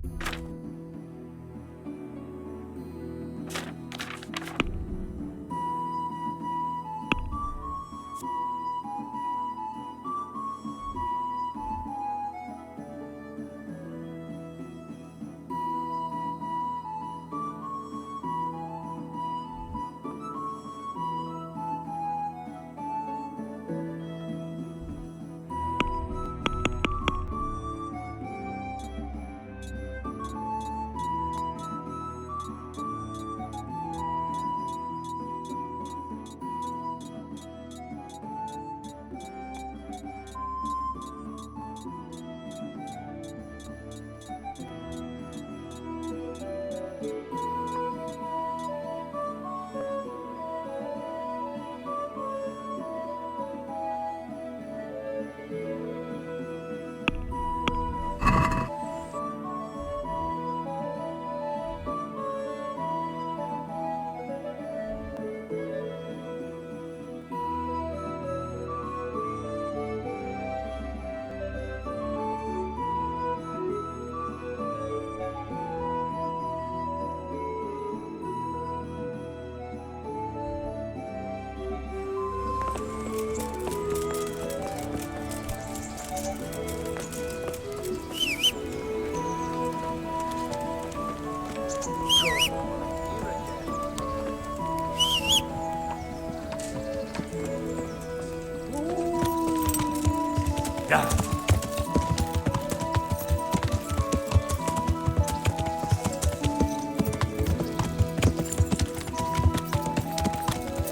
Yeah.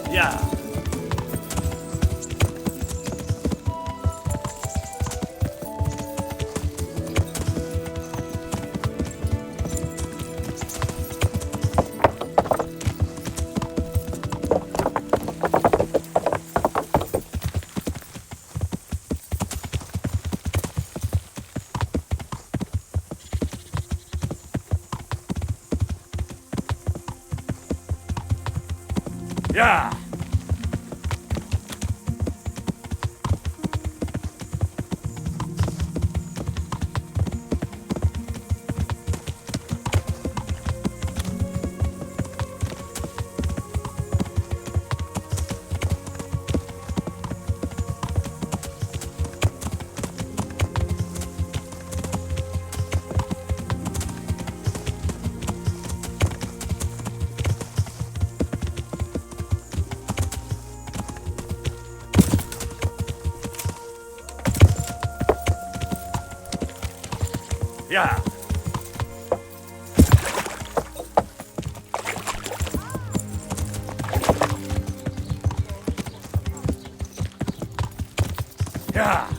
Yeah. Yeah. Yeah. Yeah.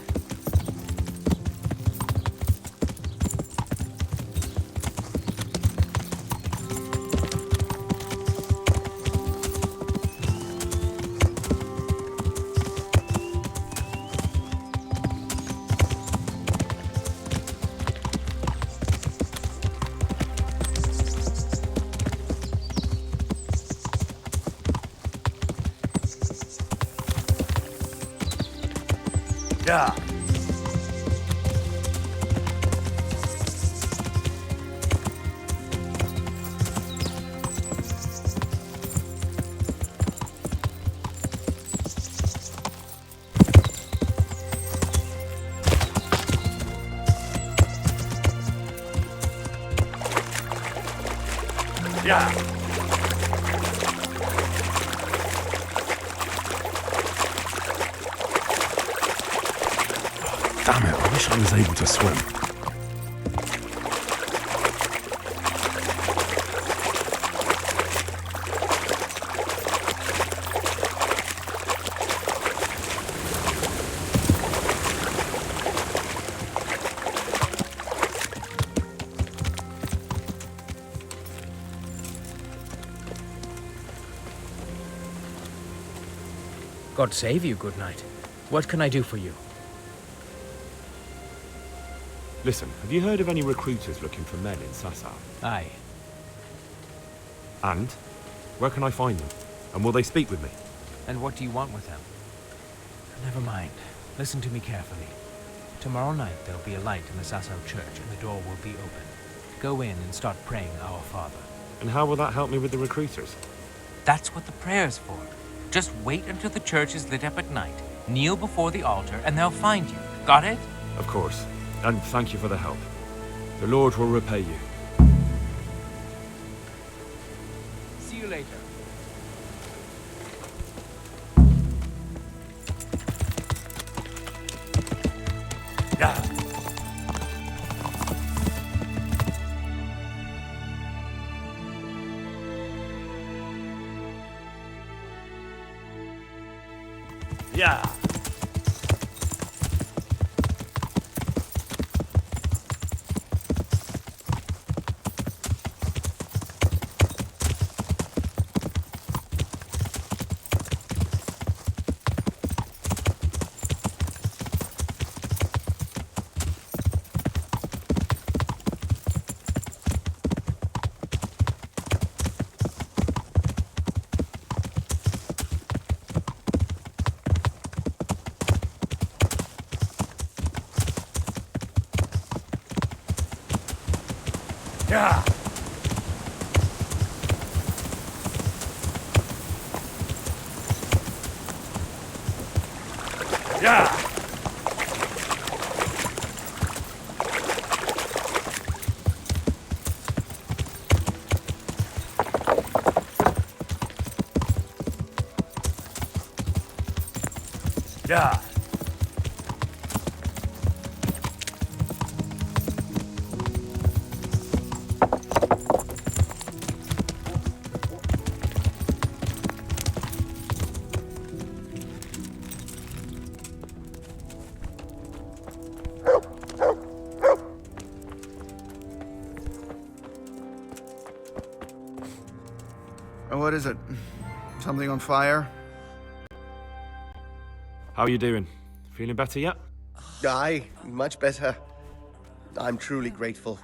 Yeah. Yeah. Damn it, I wish I was able to swim. God save you, good knight. What can I do for you? Listen, have you heard of any recruiters looking for men in Sasau? Aye. And? Where can I find them? And will they speak with me? And what do you want with them? Never mind. Listen to me carefully. Tomorrow night there'll be a light in the Sasau church and the door will be open. Go in and start praying Our Father. And how will that help me with the recruiters? That's what the prayer's for. Just wait until the church is lit up at night. Kneel before the altar and they'll find you. Got it? Of course. And thank you for the help. The Lord will repay you. See you later. Yeah. Yeah. Yeah. Yeah. Yeah. What is it? Something on fire? How are you doing? Feeling better yet? Aye, much better. I'm truly grateful.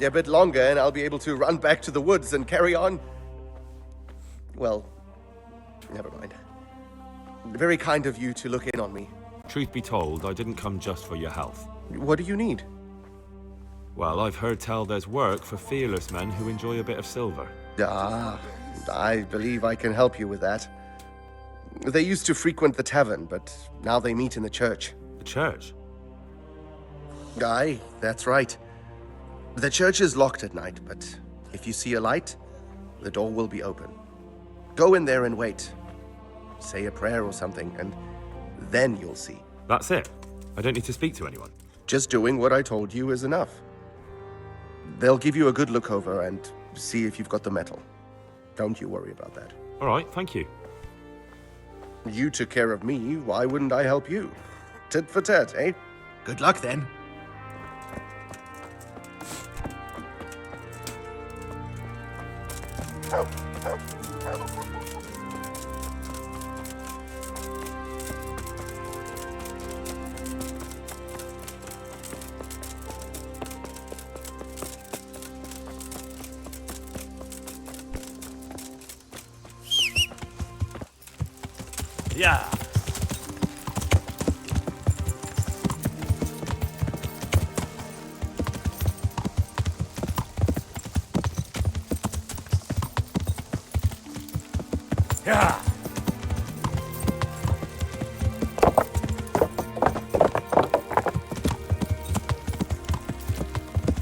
A bit longer and I'll be able to run back to the woods and carry on. Well, never mind. Very kind of you to look in on me. Truth be told, I didn't come just for your health. What do you need? Well, I've heard tell there's work for fearless men who enjoy a bit of silver. Ah, I believe I can help you with that. They used to frequent the tavern, but now they meet in the church. The church? Aye, that's right. The church is locked at night, but if you see a light, the door will be open. Go in there and wait. Say a prayer or something, and then you'll see. That's it? I don't need to speak to anyone? Just doing what I told you is enough. They'll give you a good look over and see if you've got the metal. Don't you worry about that. All right, thank you. You took care of me, why wouldn't I help you? Tit for tat, eh? Good luck then. Yeah. Yeah.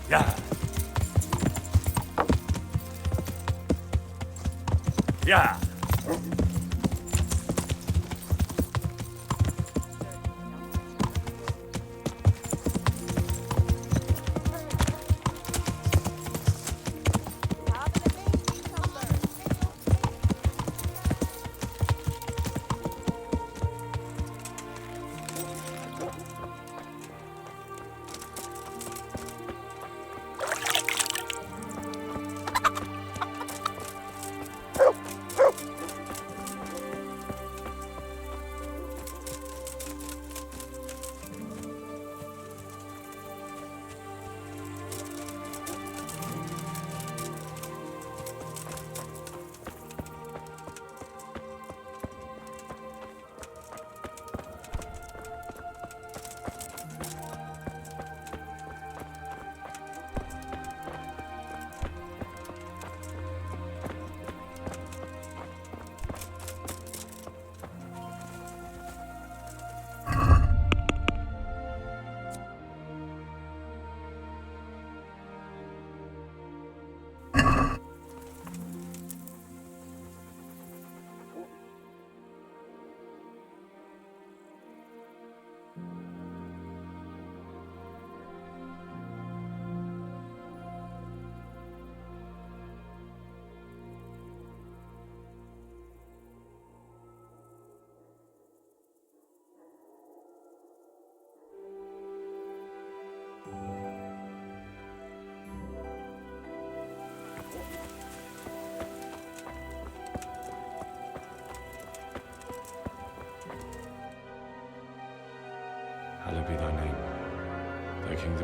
Yeah. Yeah.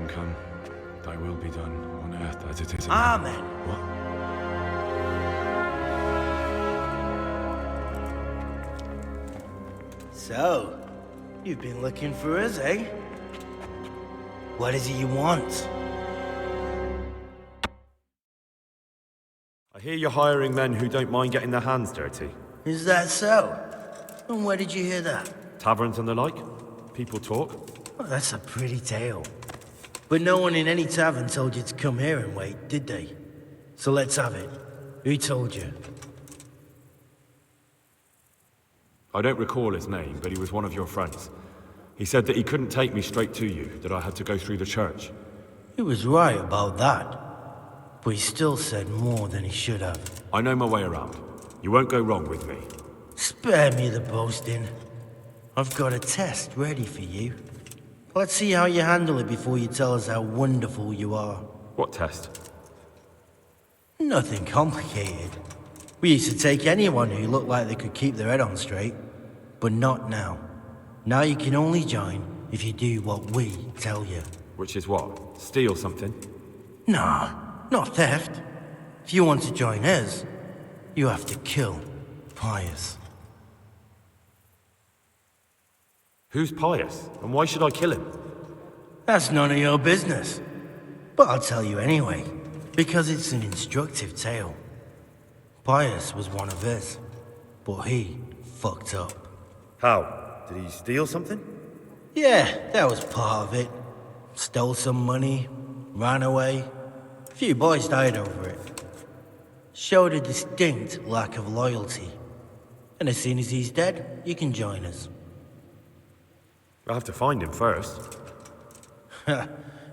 come, thy will be done on earth as it is in Amen. heaven. What? So, you've been looking for us, eh? What is it you want? I hear you're hiring men who don't mind getting their hands dirty. Is that so? And where did you hear that? Taverns and the like. People talk. Well, that's a pretty tale. But no one in any tavern told you to come here and wait, did they? So let's have it. Who told you? I don't recall his name, but he was one of your friends. He said that he couldn't take me straight to you, that I had to go through the church. He was right about that. But he still said more than he should have. I know my way around. You won't go wrong with me. Spare me the boasting. I've got a test ready for you. Let's see how you handle it before you tell us how wonderful you are. What test? Nothing complicated. We used to take anyone who looked like they could keep their head on straight. But not now. Now you can only join if you do what we tell you. Which is what? Steal something? Nah, not theft. If you want to join us, you have to kill Pius. Who's Pius? And why should I kill him? That's none of your business. But I'll tell you anyway, because it's an instructive tale. Pius was one of us, but he fucked up. How? Did he steal something? Yeah, that was part of it. Stole some money, ran away. A few boys died over it. Showed a distinct lack of loyalty. And as soon as he's dead, you can join us. I have to find him first.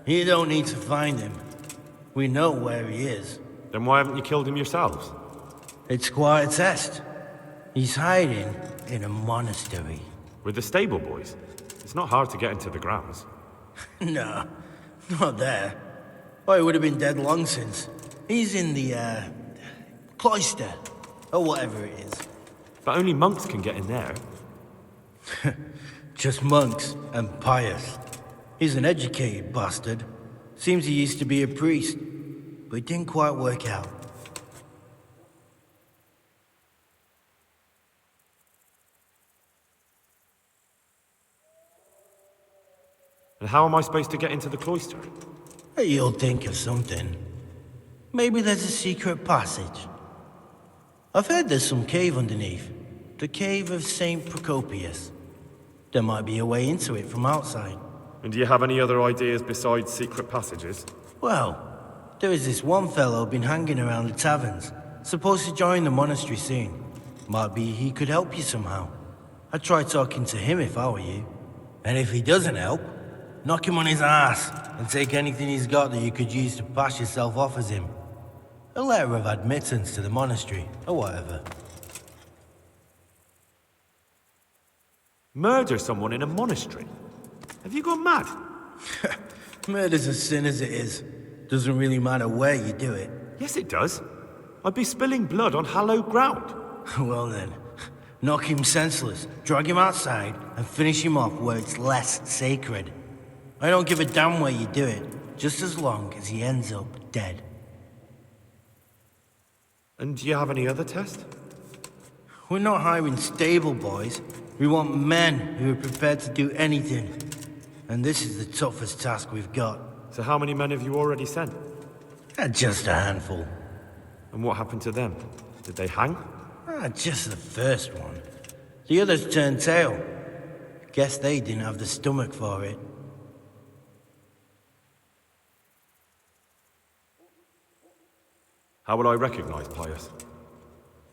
You don't need to find him. We know where he is. Then why haven't you killed him yourselves? It's quite a test. He's hiding in a monastery. With the stable boys? It's not hard to get into the grounds. No, not there. Oh, he would have been dead long since. He's in the, Cloister, or whatever it is. But only monks can get in there. Just monks and Pius. He's an educated bastard. Seems he used to be a priest, but it didn't quite work out. And how am I supposed to get into the cloister? You'll think of something. Maybe there's a secret passage. I've heard there's some cave underneath. The cave of St. Procopius. There might be a way into it from outside. And do you have any other ideas besides secret passages? Well, there is this one fellow been hanging around the taverns. Supposed to join the monastery soon. Might be he could help you somehow. I'd try talking to him if I were you. And if he doesn't help, knock him on his ass and take anything he's got that you could use to pass yourself off as him. A letter of admittance to the monastery, or whatever. Murder someone in a monastery? Have you gone mad? Murder's a sin as it is. Doesn't really matter where you do it. Yes, it does. I'd be spilling blood on hallowed ground. Well then, knock him senseless, drag him outside, and finish him off where it's less sacred. I don't give a damn where you do it, just as long as he ends up dead. And do you have any other test? We're not hiring stable boys. We want men who are prepared to do anything. And this is the toughest task we've got. So how many men have you already sent? Just a handful. And what happened to them? Did they hang? Just the first one. The others turned tail. Guess they didn't have the stomach for it. How would I recognize Pius?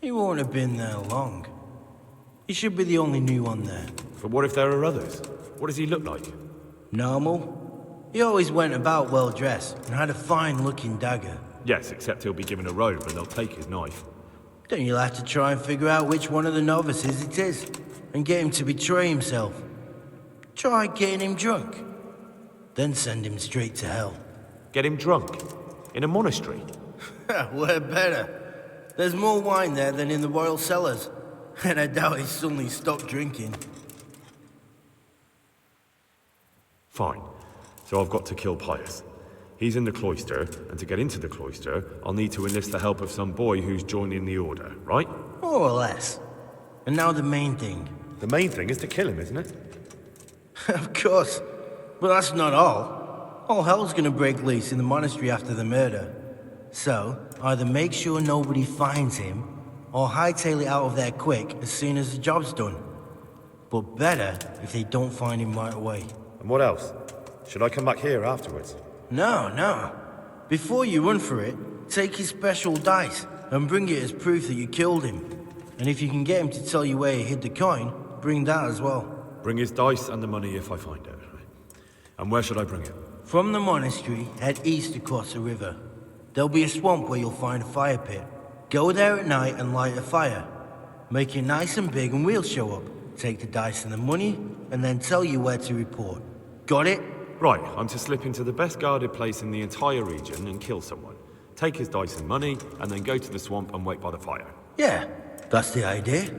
He won't have been there long. He should be the only new one there. But what if there are others? What does he look like? Normal. He always went about well dressed and had a fine-looking dagger. Yes, except he'll be given a robe and they'll take his knife. Then you'll have to try and figure out which one of the novices it is, and get him to betray himself. Try getting him drunk, then send him straight to hell. Get him drunk? In a monastery? We're better. There's more wine there than in the royal cellars, and I doubt he suddenly stopped drinking. Fine. So I've got to kill Pius. He's in the Cloister, and to get into the Cloister, I'll need to enlist the help of some boy who's joining the Order, right? More or less. And now the main thing. The main thing is to kill him, isn't it? Of course. But that's not all. All hell's gonna break loose in the monastery after the murder. So, either make sure nobody finds him, or hightail it out of there quick as soon as the job's done. But better if they don't find him right away. And what else? Should I come back here afterwards? No. Before you run for it, take his special dice and bring it as proof that you killed him. And if you can get him to tell you where he hid the coin, bring that as well. Bring his dice and the money if I find it. And where should I bring it? From the monastery, head east across the river. There'll be a swamp where you'll find a fire pit. Go there at night and light a fire. Make it nice and big and we'll show up. Take the dice and the money, and then tell you where to report. Got it? Right, I'm to slip into the best guarded place in the entire region and kill someone. Take his dice and money, and then go to the swamp and wait by the fire. Yeah, that's the idea.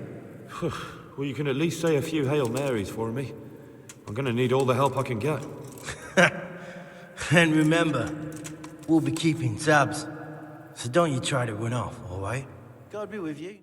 Well, you can at least say a few Hail Marys for me. I'm gonna need all the help I can get. And remember, we'll be keeping tabs. So don't you try to run off, alright? God be with you.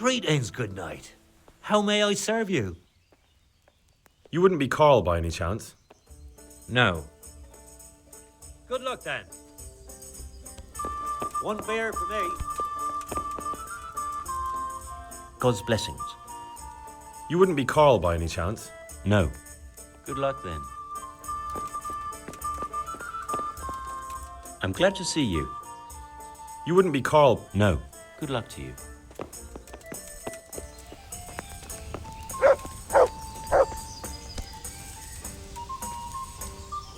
Greetings, good knight. How may I serve you? You wouldn't be Carl by any chance? No. Good luck then. One beer for me. God's blessings. You wouldn't be Carl by any chance? No. Good luck then. I'm glad to see you. You wouldn't be Carl? No. Good luck to you.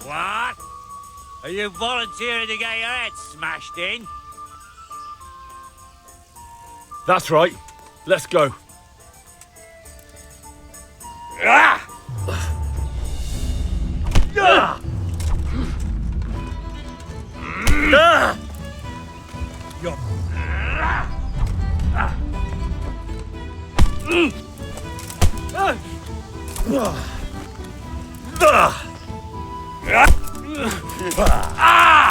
What? Are you volunteering to get your head smashed in? That's right. Let's go. Ah! Ah! Ah! You're... Ah!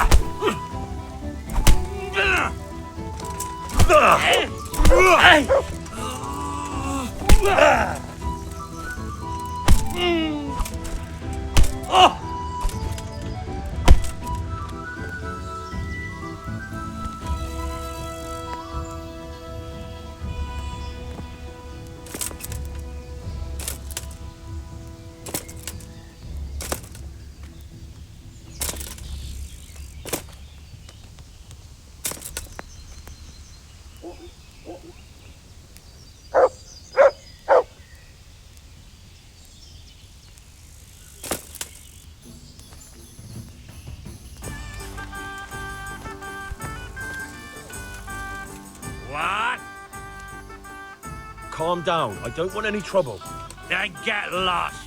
What? Calm down. I don't want any trouble. Then get lost.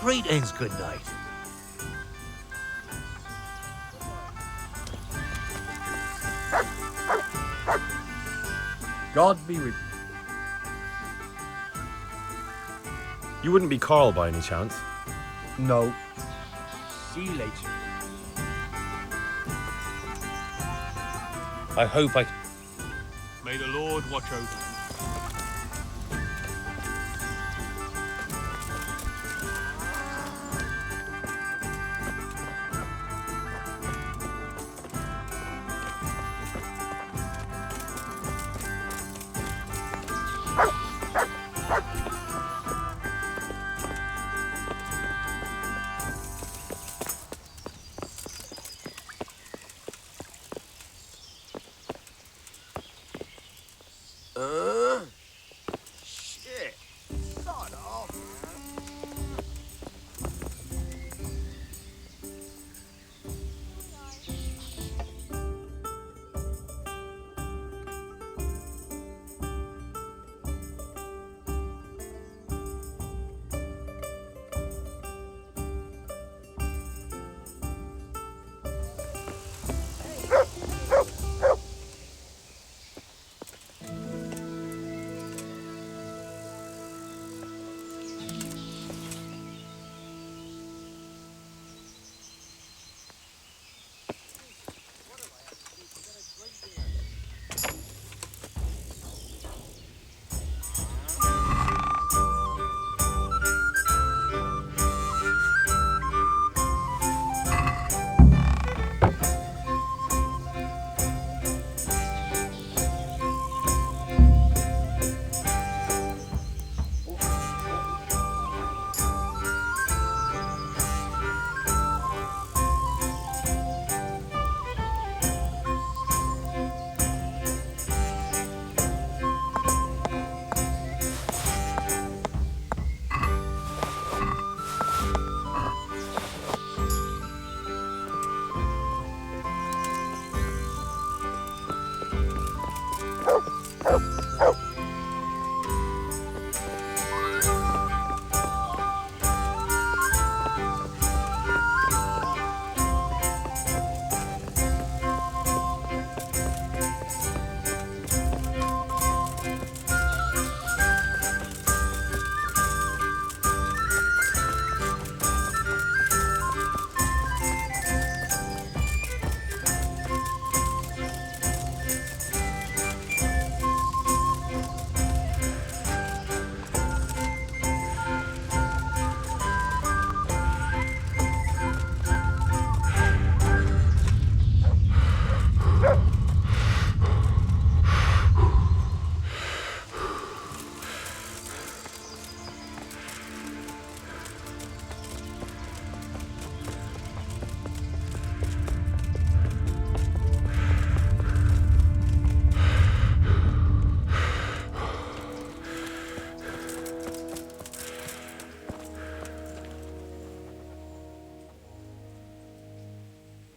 Greetings, good knight. God be with you. You wouldn't be Carl by any chance? No. See you later. I hope I... May the Lord watch over you.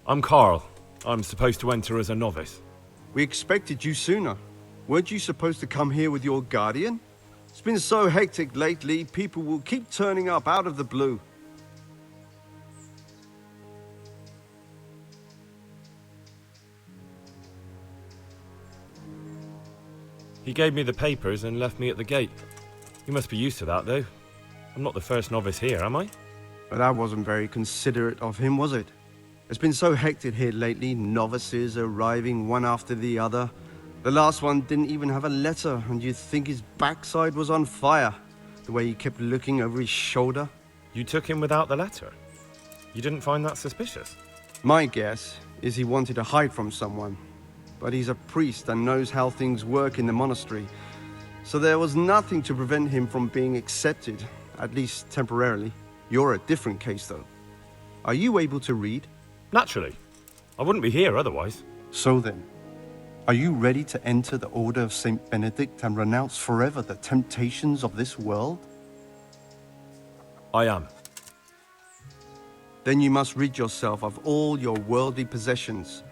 I'm Carl. I'm supposed to enter as a novice. We expected you sooner. Weren't you supposed to come here with your guardian? It's been so hectic lately, people will keep turning up out of the blue. He gave me the papers and left me at the gate. You must be used to that, though. I'm not the first novice here, am I? But that wasn't very considerate of him, was it? It's been so hectic here lately, novices arriving one after the other. The last one didn't even have a letter, and you'd think his backside was on fire, the way he kept looking over his shoulder. You took him without the letter? You didn't find that suspicious? My guess is he wanted to hide from someone. But he's a priest and knows how things work in the monastery. So there was nothing to prevent him from being accepted, at least temporarily. You're a different case, though. Are you able to read? Naturally. I wouldn't be here otherwise. So then, are you ready to enter the Order of Saint Benedict and renounce forever the temptations of this world? I am. Then you must rid yourself of all your worldly possessions.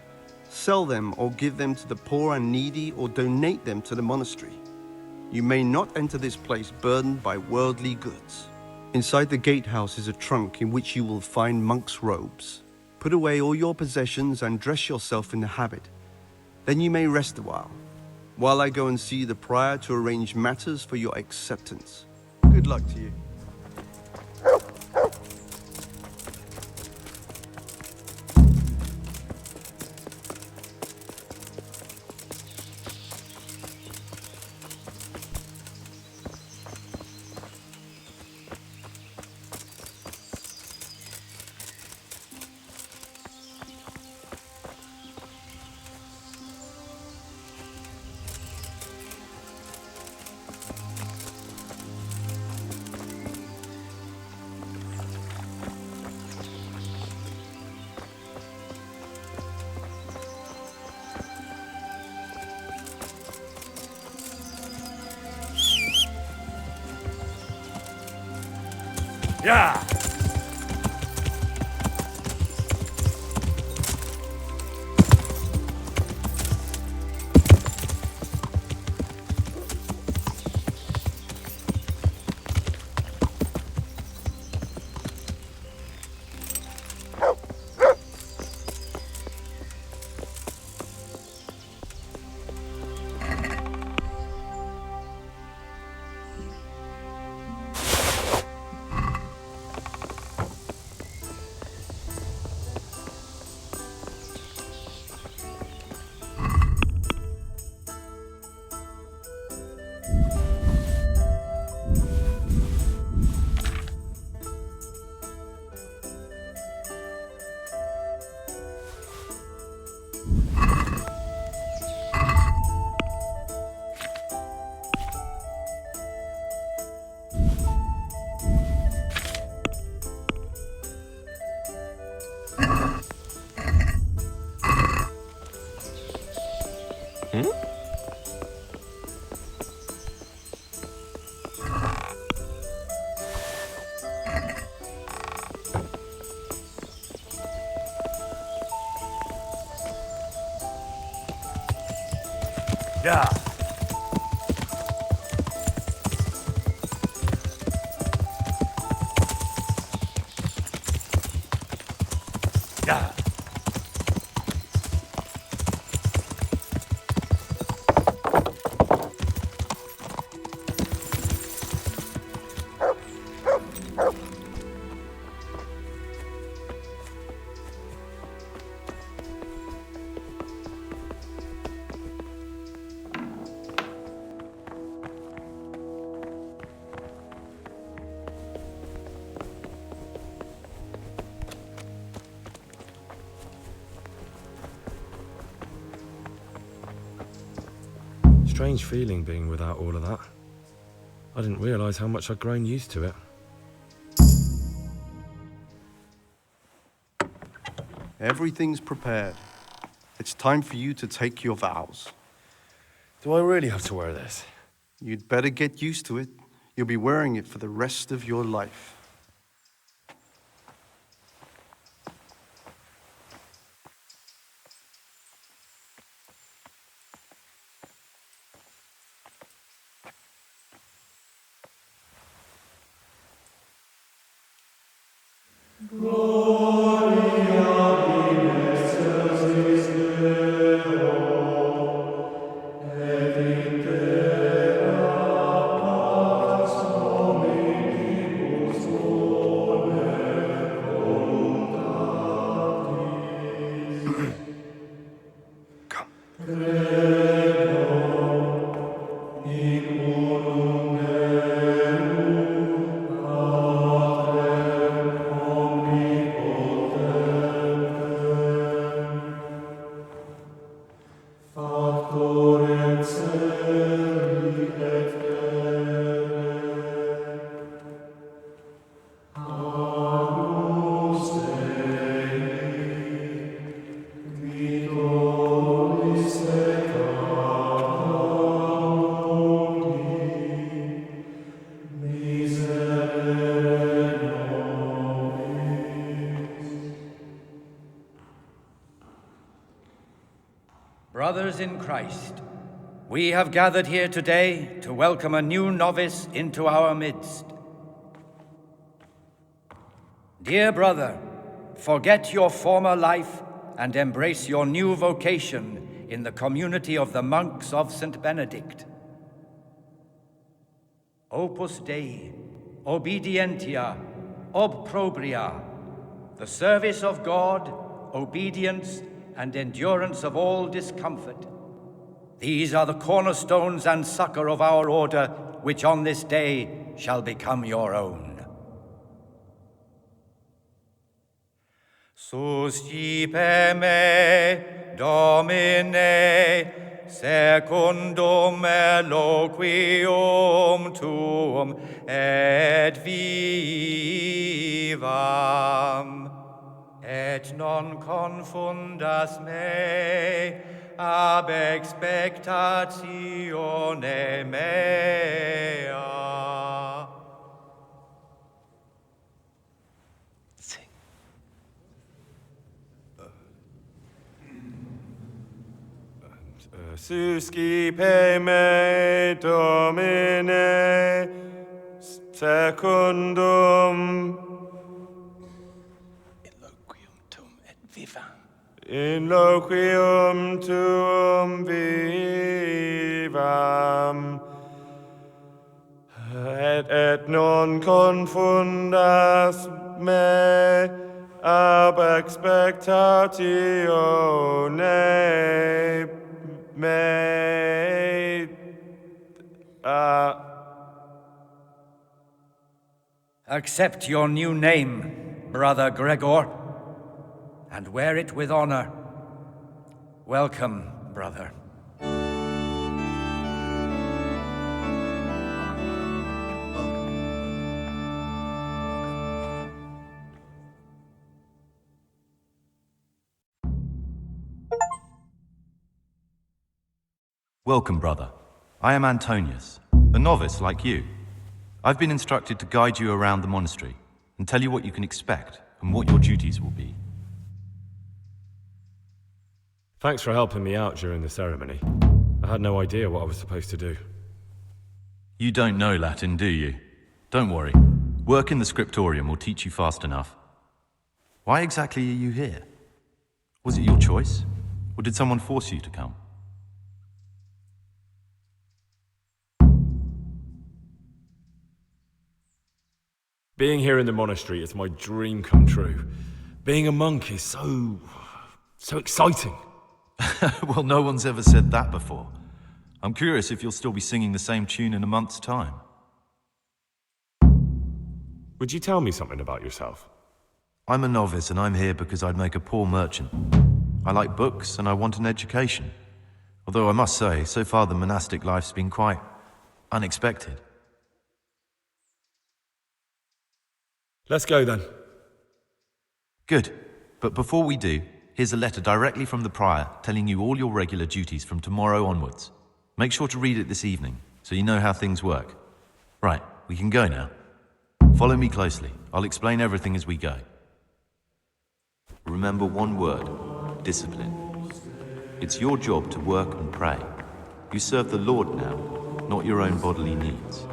Sell them or give them to the poor and needy or donate them to the monastery. You may not enter this place burdened by worldly goods. Inside the gatehouse is a trunk in which you will find monk's robes. Put away all your possessions and dress yourself in the habit. Then you may rest a while I go and see the prior to arrange matters for your acceptance. Good luck to you. Yeah! Yeah. Yeah. Strange feeling being without all of that. I didn't realize how much I'd grown used to it. Everything's prepared. It's time for you to take your vows. Do I really have to wear this? You'd better get used to it. You'll be wearing it for the rest of your life. Brothers in Christ, we have gathered here today to welcome a new novice into our midst. Dear brother, forget your former life and embrace your new vocation in the community of the monks of St. Benedict. Opus Dei, obedientia, obprobria, the service of God, obedience, and endurance of all discomfort. These are the cornerstones and succor of our order, which on this day shall become your own. Suscipe me, Domine, secundum eloquium tuum, et vivam. Et non confundas me ab expectatione mea. Sing. Suscipe me, Domine, secundum in loquium tuum vivam, et non confundas me ab expectatione mea. Accept your new name, Brother Gregor, and wear it with honor. Welcome, brother. Welcome, brother. I am Antonius, a novice like you. I've been instructed to guide you around the monastery and tell you what you can expect and what your duties will be. Thanks for helping me out during the ceremony. I had no idea what I was supposed to do. You don't know Latin, do you? Don't worry. Work in the scriptorium will teach you fast enough. Why exactly are you here? Was it your choice? Or did someone force you to come? Being here in the monastery is my dream come true. Being a monk is so exciting. Well, no one's ever said that before. I'm curious if you'll still be singing the same tune in a month's time. Would you tell me something about yourself? I'm a novice and I'm here because I'd make a poor merchant. I like books and I want an education. Although I must say, so far the monastic life's been quite unexpected. Let's go then. Good. But before we do, here's a letter directly from the prior telling you all your regular duties from tomorrow onwards. Make sure to read it this evening, so you know how things work. Right, we can go now. Follow me closely. I'll explain everything as we go. Remember one word: discipline. It's your job to work and pray. You serve the Lord now, not your own bodily needs.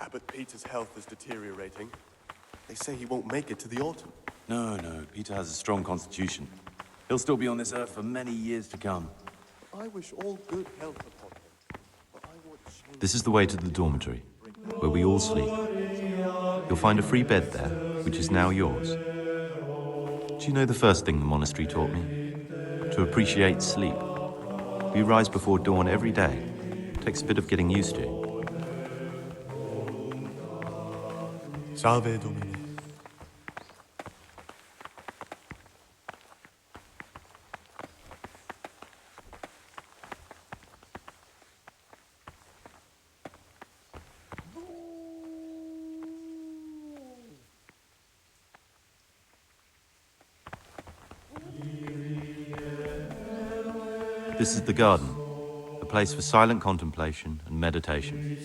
Abbot Peter's health is deteriorating. They say he won't make it to the autumn. No, Peter has a strong constitution. He'll still be on this earth for many years to come. I wish all good health upon him. But I want change. This is the way to the dormitory, where we all sleep. You'll find a free bed there, which is now yours. Do you know the first thing the monastery taught me? To appreciate sleep. We rise before dawn every day. It takes a bit of getting used to. Salve, Domine. This is the garden, a place for silent contemplation and meditation.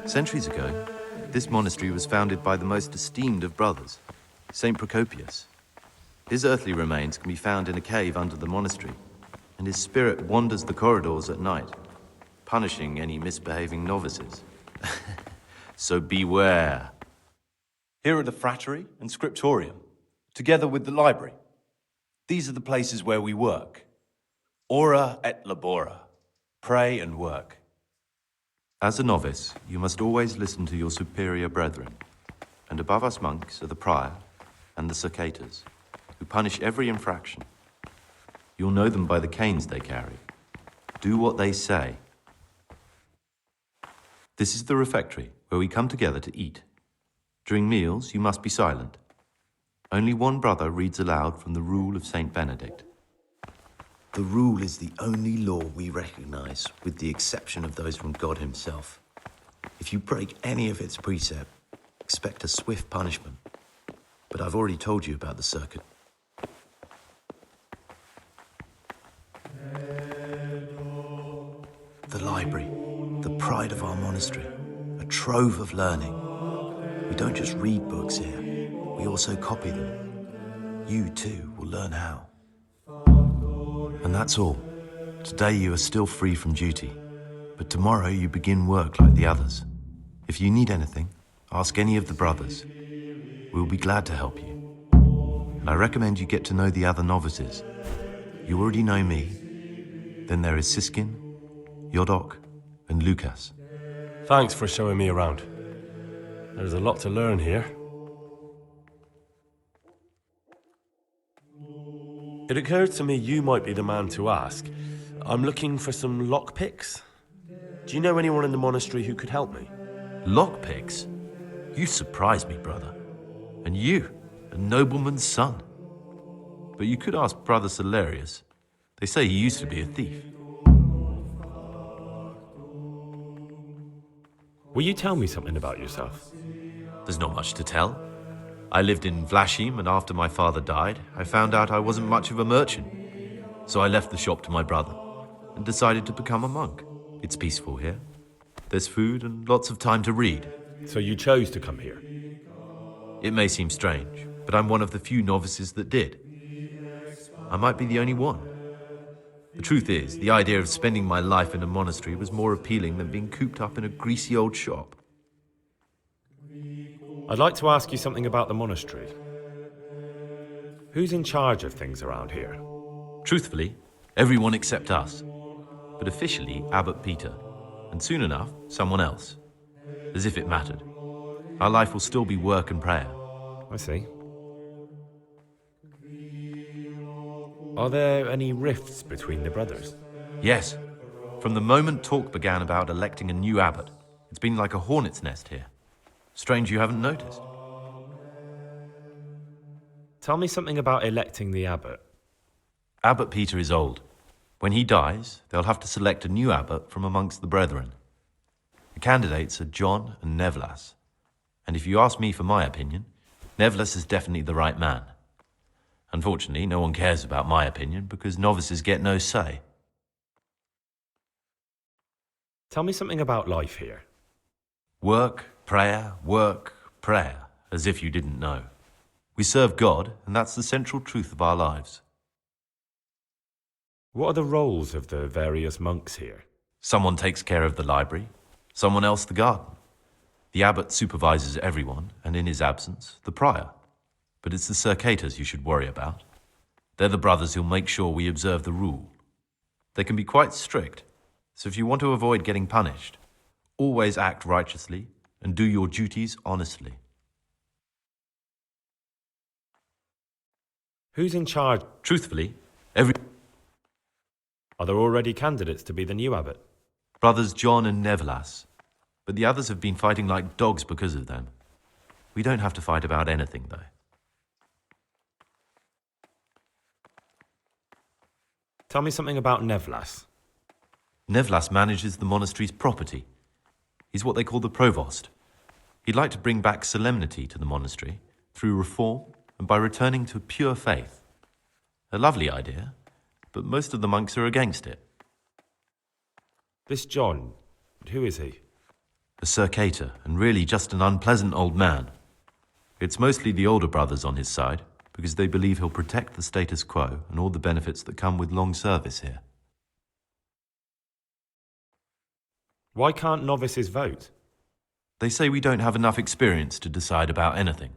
Centuries ago, this monastery was founded by the most esteemed of brothers, Saint Procopius. His earthly remains can be found in a cave under the monastery, and his spirit wanders the corridors at night, punishing any misbehaving novices. So beware. Here are the frattery and scriptorium, together with the library. These are the places where we work. Ora et labora. Pray and work. As a novice, you must always listen to your superior brethren. And above us monks are the prior and the circators, who punish every infraction. You'll know them by the canes they carry. Do what they say. This is the refectory, where we come together to eat. During meals, you must be silent. Only one brother reads aloud from the Rule of Saint Benedict. The rule is the only law we recognize, with the exception of those from God himself. If you break any of its precept, expect a swift punishment. But I've already told you about the circuit. The library, the pride of our monastery, a trove of learning. We don't just read books here, we also copy them. You too will learn how. And that's all. Today you are still free from duty, but tomorrow you begin work like the others. If you need anything, ask any of the brothers. We'll be glad to help you. And I recommend you get to know the other novices. You already know me. Then there is Siskin, Yodok, and Lucas. Thanks for showing me around. There's a lot to learn here. It occurred to me you might be the man to ask. I'm looking for some lockpicks. Do you know anyone in the monastery who could help me? Lockpicks? You surprise me, brother. And you, a nobleman's son. But you could ask Brother Celerius. They say he used to be a thief. Will you tell me something about yourself? There's not much to tell. I lived in Vlashim, and after my father died, I found out I wasn't much of a merchant. So I left the shop to my brother and decided to become a monk. It's peaceful here. There's food and lots of time to read. So you chose to come here? It may seem strange, but I'm one of the few novices that did. I might be the only one. The truth is, the idea of spending my life in a monastery was more appealing than being cooped up in a greasy old shop. I'd like to ask you something about the monastery. Who's in charge of things around here? Truthfully, everyone except us. But officially, Abbot Peter. And soon enough, someone else. As if it mattered. Our life will still be work and prayer. I see. Are there any rifts between the brothers? Yes. From the moment talk began about electing a new abbot, it's been like a hornet's nest here. Strange you haven't noticed. Tell me something about electing the abbot. Abbot Peter is old. When he dies, they'll have to select a new abbot from amongst the brethren. The candidates are John and Nevlas. And if you ask me for my opinion, Nevlas is definitely the right man. Unfortunately, no one cares about my opinion because novices get no say. Tell me something about life here. Work, prayer, as if you didn't know. We serve God, and that's the central truth of our lives. What are the roles of the various monks here? Someone takes care of the library, someone else the garden. The abbot supervises everyone, and in his absence, the prior. But it's the circators you should worry about. They're the brothers who'll make sure we observe the rule. They can be quite strict, so if you want to avoid getting punished, always act righteously and do your duties honestly. Who's in charge? Truthfully, Are there already candidates to be the new abbot? Brothers John and Nevlas, but the others have been fighting like dogs because of them. We don't have to fight about anything, though. Tell me something about Nevlas. Nevlas manages the monastery's property. He's what they call the provost. He'd like to bring back solemnity to the monastery through reform and by returning to pure faith. A lovely idea, but most of the monks are against it. This John, who is he? A circator, and really just an unpleasant old man. It's mostly the older brothers on his side, because they believe he'll protect the status quo and all the benefits that come with long service here. Why can't novices vote? They say we don't have enough experience to decide about anything.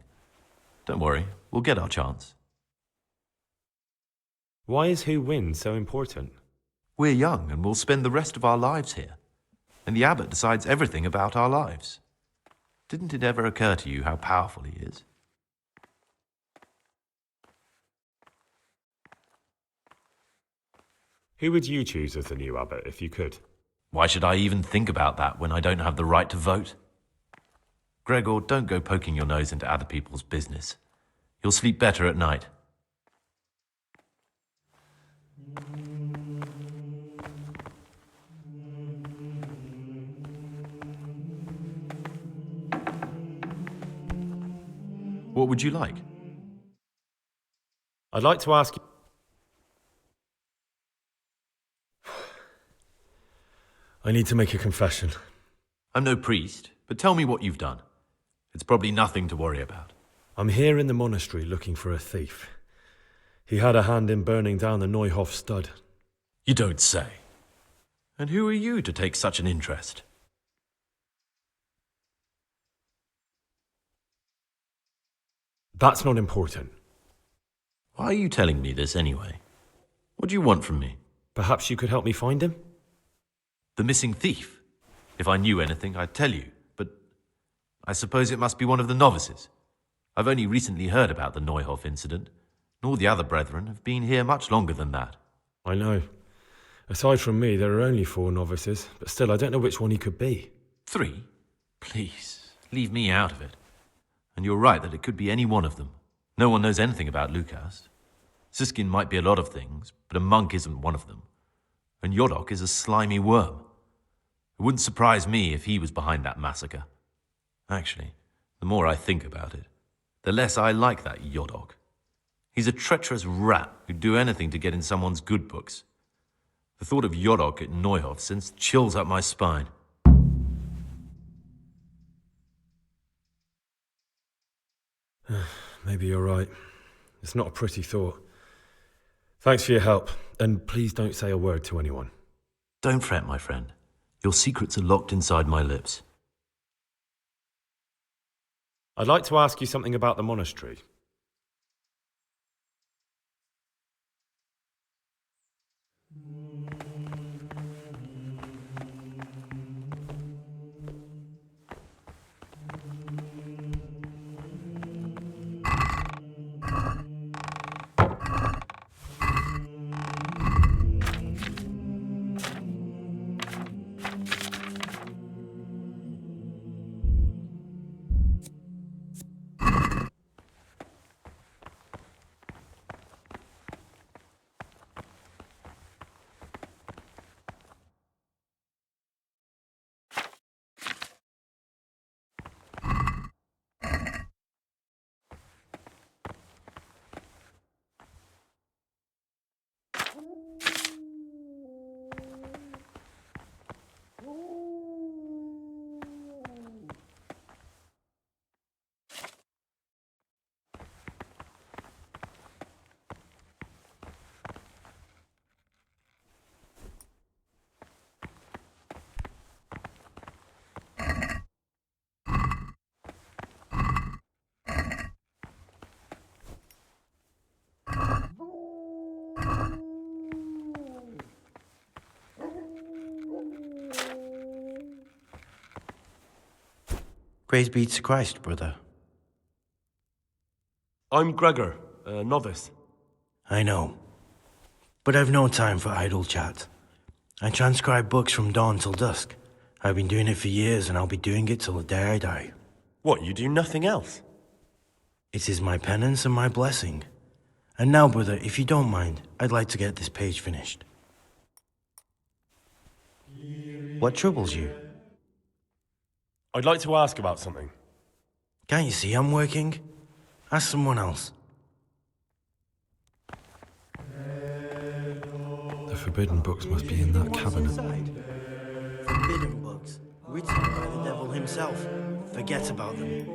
Don't worry, we'll get our chance. Why is who wins so important? We're young and we'll spend the rest of our lives here. And the abbot decides everything about our lives. Didn't it ever occur to you how powerful he is? Who would you choose as the new abbot if you could? Why should I even think about that when I don't have the right to vote? Gregor, don't go poking your nose into other people's business. You'll sleep better at night. What would you like? I'd like to ask you... I need to make a confession. I'm no priest, but tell me what you've done. It's probably nothing to worry about. I'm here in the monastery looking for a thief. He had a hand in burning down the Neuhof stud. You don't say. And who are you to take such an interest? That's not important. Why are you telling me this anyway? What do you want from me? Perhaps you could help me find him? The missing thief. If I knew anything, I'd tell you, but I suppose it must be one of the novices. I've only recently heard about the Neuhof incident, nor the other brethren have been here much longer than that. I know. Aside from me, there are only 4 novices, but still, I don't know which one he could be. 3? Please, leave me out of it. And you're right that it could be any one of them. No one knows anything about Lukas. Siskin might be a lot of things, but a monk isn't one of them. And Yodok is a slimy worm. It wouldn't surprise me if he was behind that massacre. Actually, the more I think about it, the less I like that Yodok. He's a treacherous rat who'd do anything to get in someone's good books. The thought of Yodok at Neuhof sends chills up my spine. Maybe you're right. It's not a pretty thought. Thanks for your help, and please don't say a word to anyone. Don't fret, my friend. Your secrets are locked inside my lips. I'd like to ask you something about the monastery. Praise be to Christ, brother. I'm Gregor, a novice. I know. But I've no time for idle chat. I transcribe books from dawn till dusk. I've been doing it for years, and I'll be doing it till the day I die. What, you do nothing else? It is my penance and my blessing. And now, brother, if you don't mind, I'd like to get this page finished. What troubles you? I'd like to ask about something. Can't you see I'm working? Ask someone else. The forbidden books must be in that cabinet. Forbidden books, written by the devil himself. Forget about them.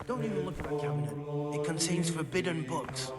Don't even look at that cabinet. It contains forbidden books.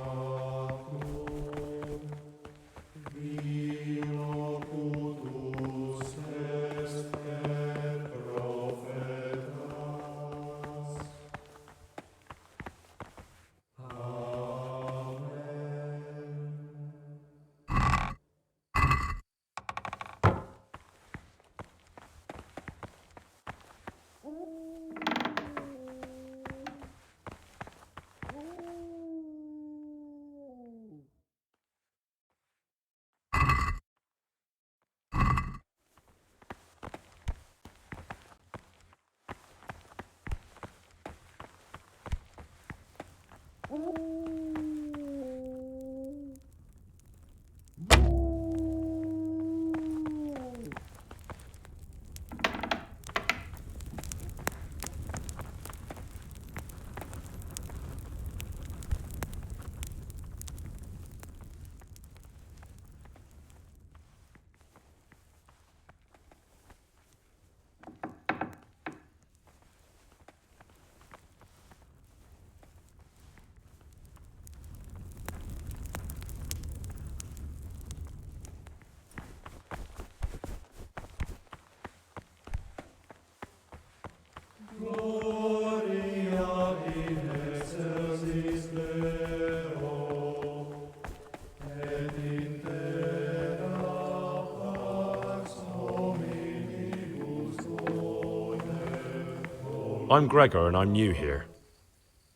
I'm Gregor and I'm new here.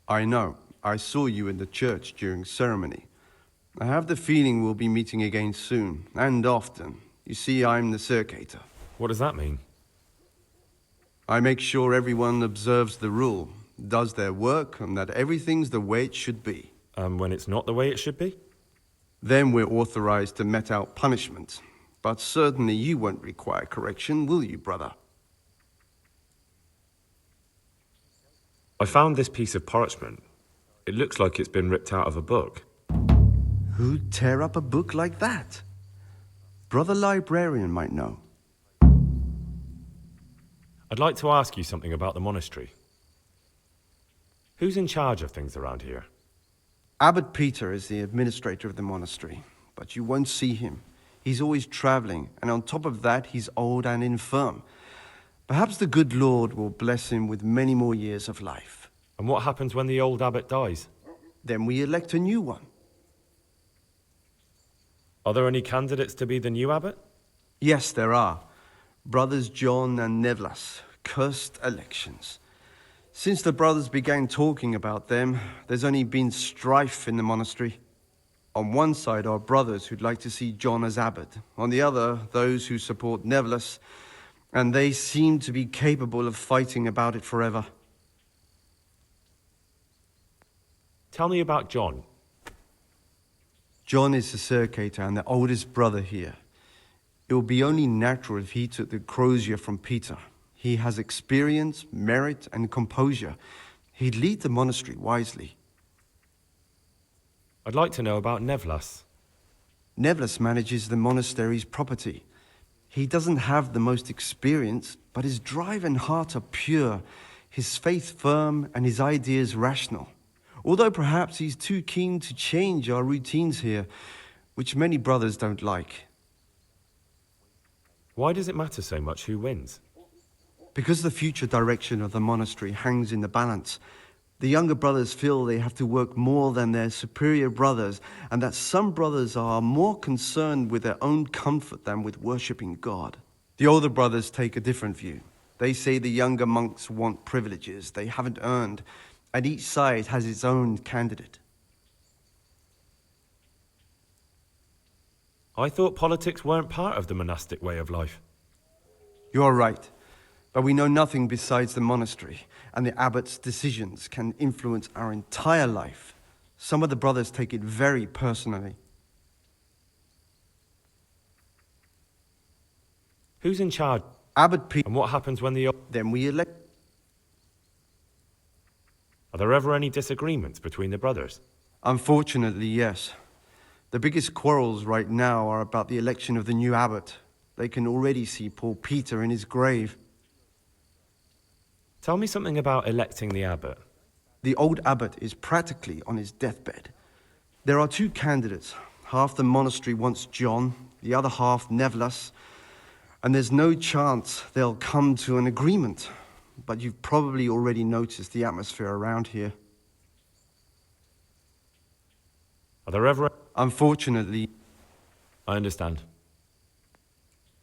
I know. I saw you in the church during ceremony. I have the feeling we'll be meeting again soon, and often. You see, I'm the circator. What does that mean? I make sure everyone observes the rule, does their work, and that everything's the way it should be. And when it's not the way it should be? Then we're authorized to mete out punishment. But certainly you won't require correction, will you, brother? I found this piece of parchment. It looks like it's been ripped out of a book. Who'd tear up a book like that? Brother Librarian might know. I'd like to ask you something about the monastery. Who's in charge of things around here? Abbot Peter is the administrator of the monastery, but you won't see him. He's always traveling, and on top of that, he's old and infirm. Perhaps the good Lord will bless him with many more years of life. And what happens when the old abbot dies? Then we elect a new one. Are there any candidates to be the new abbot? Yes, there are. Brothers John and Nevlas. Cursed elections. Since the brothers began talking about them, there's only been strife in the monastery. On one side are brothers who'd like to see John as abbot. On the other, those who support Neverless, and they seem to be capable of fighting about it forever. Tell me about John. John is the circator and the oldest brother here. It would be only natural if he took the crozier from Peter. He has experience, merit, and composure. He'd lead the monastery wisely. I'd like to know about Nevlas. Nevlas manages the monastery's property. He doesn't have the most experience, but his drive and heart are pure, his faith firm, and his ideas rational. Although perhaps he's too keen to change our routines here, which many brothers don't like. Why does it matter so much who wins? Because the future direction of the monastery hangs in the balance. The younger brothers feel they have to work more than their superior brothers, and that some brothers are more concerned with their own comfort than with worshipping God. The older brothers take a different view. They say the younger monks want privileges they haven't earned, and each side has its own candidate. I thought politics weren't part of the monastic way of life. You're right, but we know nothing besides the monastery, and the abbot's decisions can influence our entire life. Some of the brothers take it very personally. Who's in charge? Abbot Peter. And what happens when the... Then we elect... Are there ever any disagreements between the brothers? Unfortunately, yes. The biggest quarrels right now are about the election of the new abbot. They can already see poor Peter in his grave. Tell me something about electing the abbot. The old abbot is practically on his deathbed. There are two candidates. Half the monastery wants John, the other half Nevlas, and there's no chance they'll come to an agreement. But you've probably already noticed the atmosphere around here. Are there ever... Unfortunately... I understand.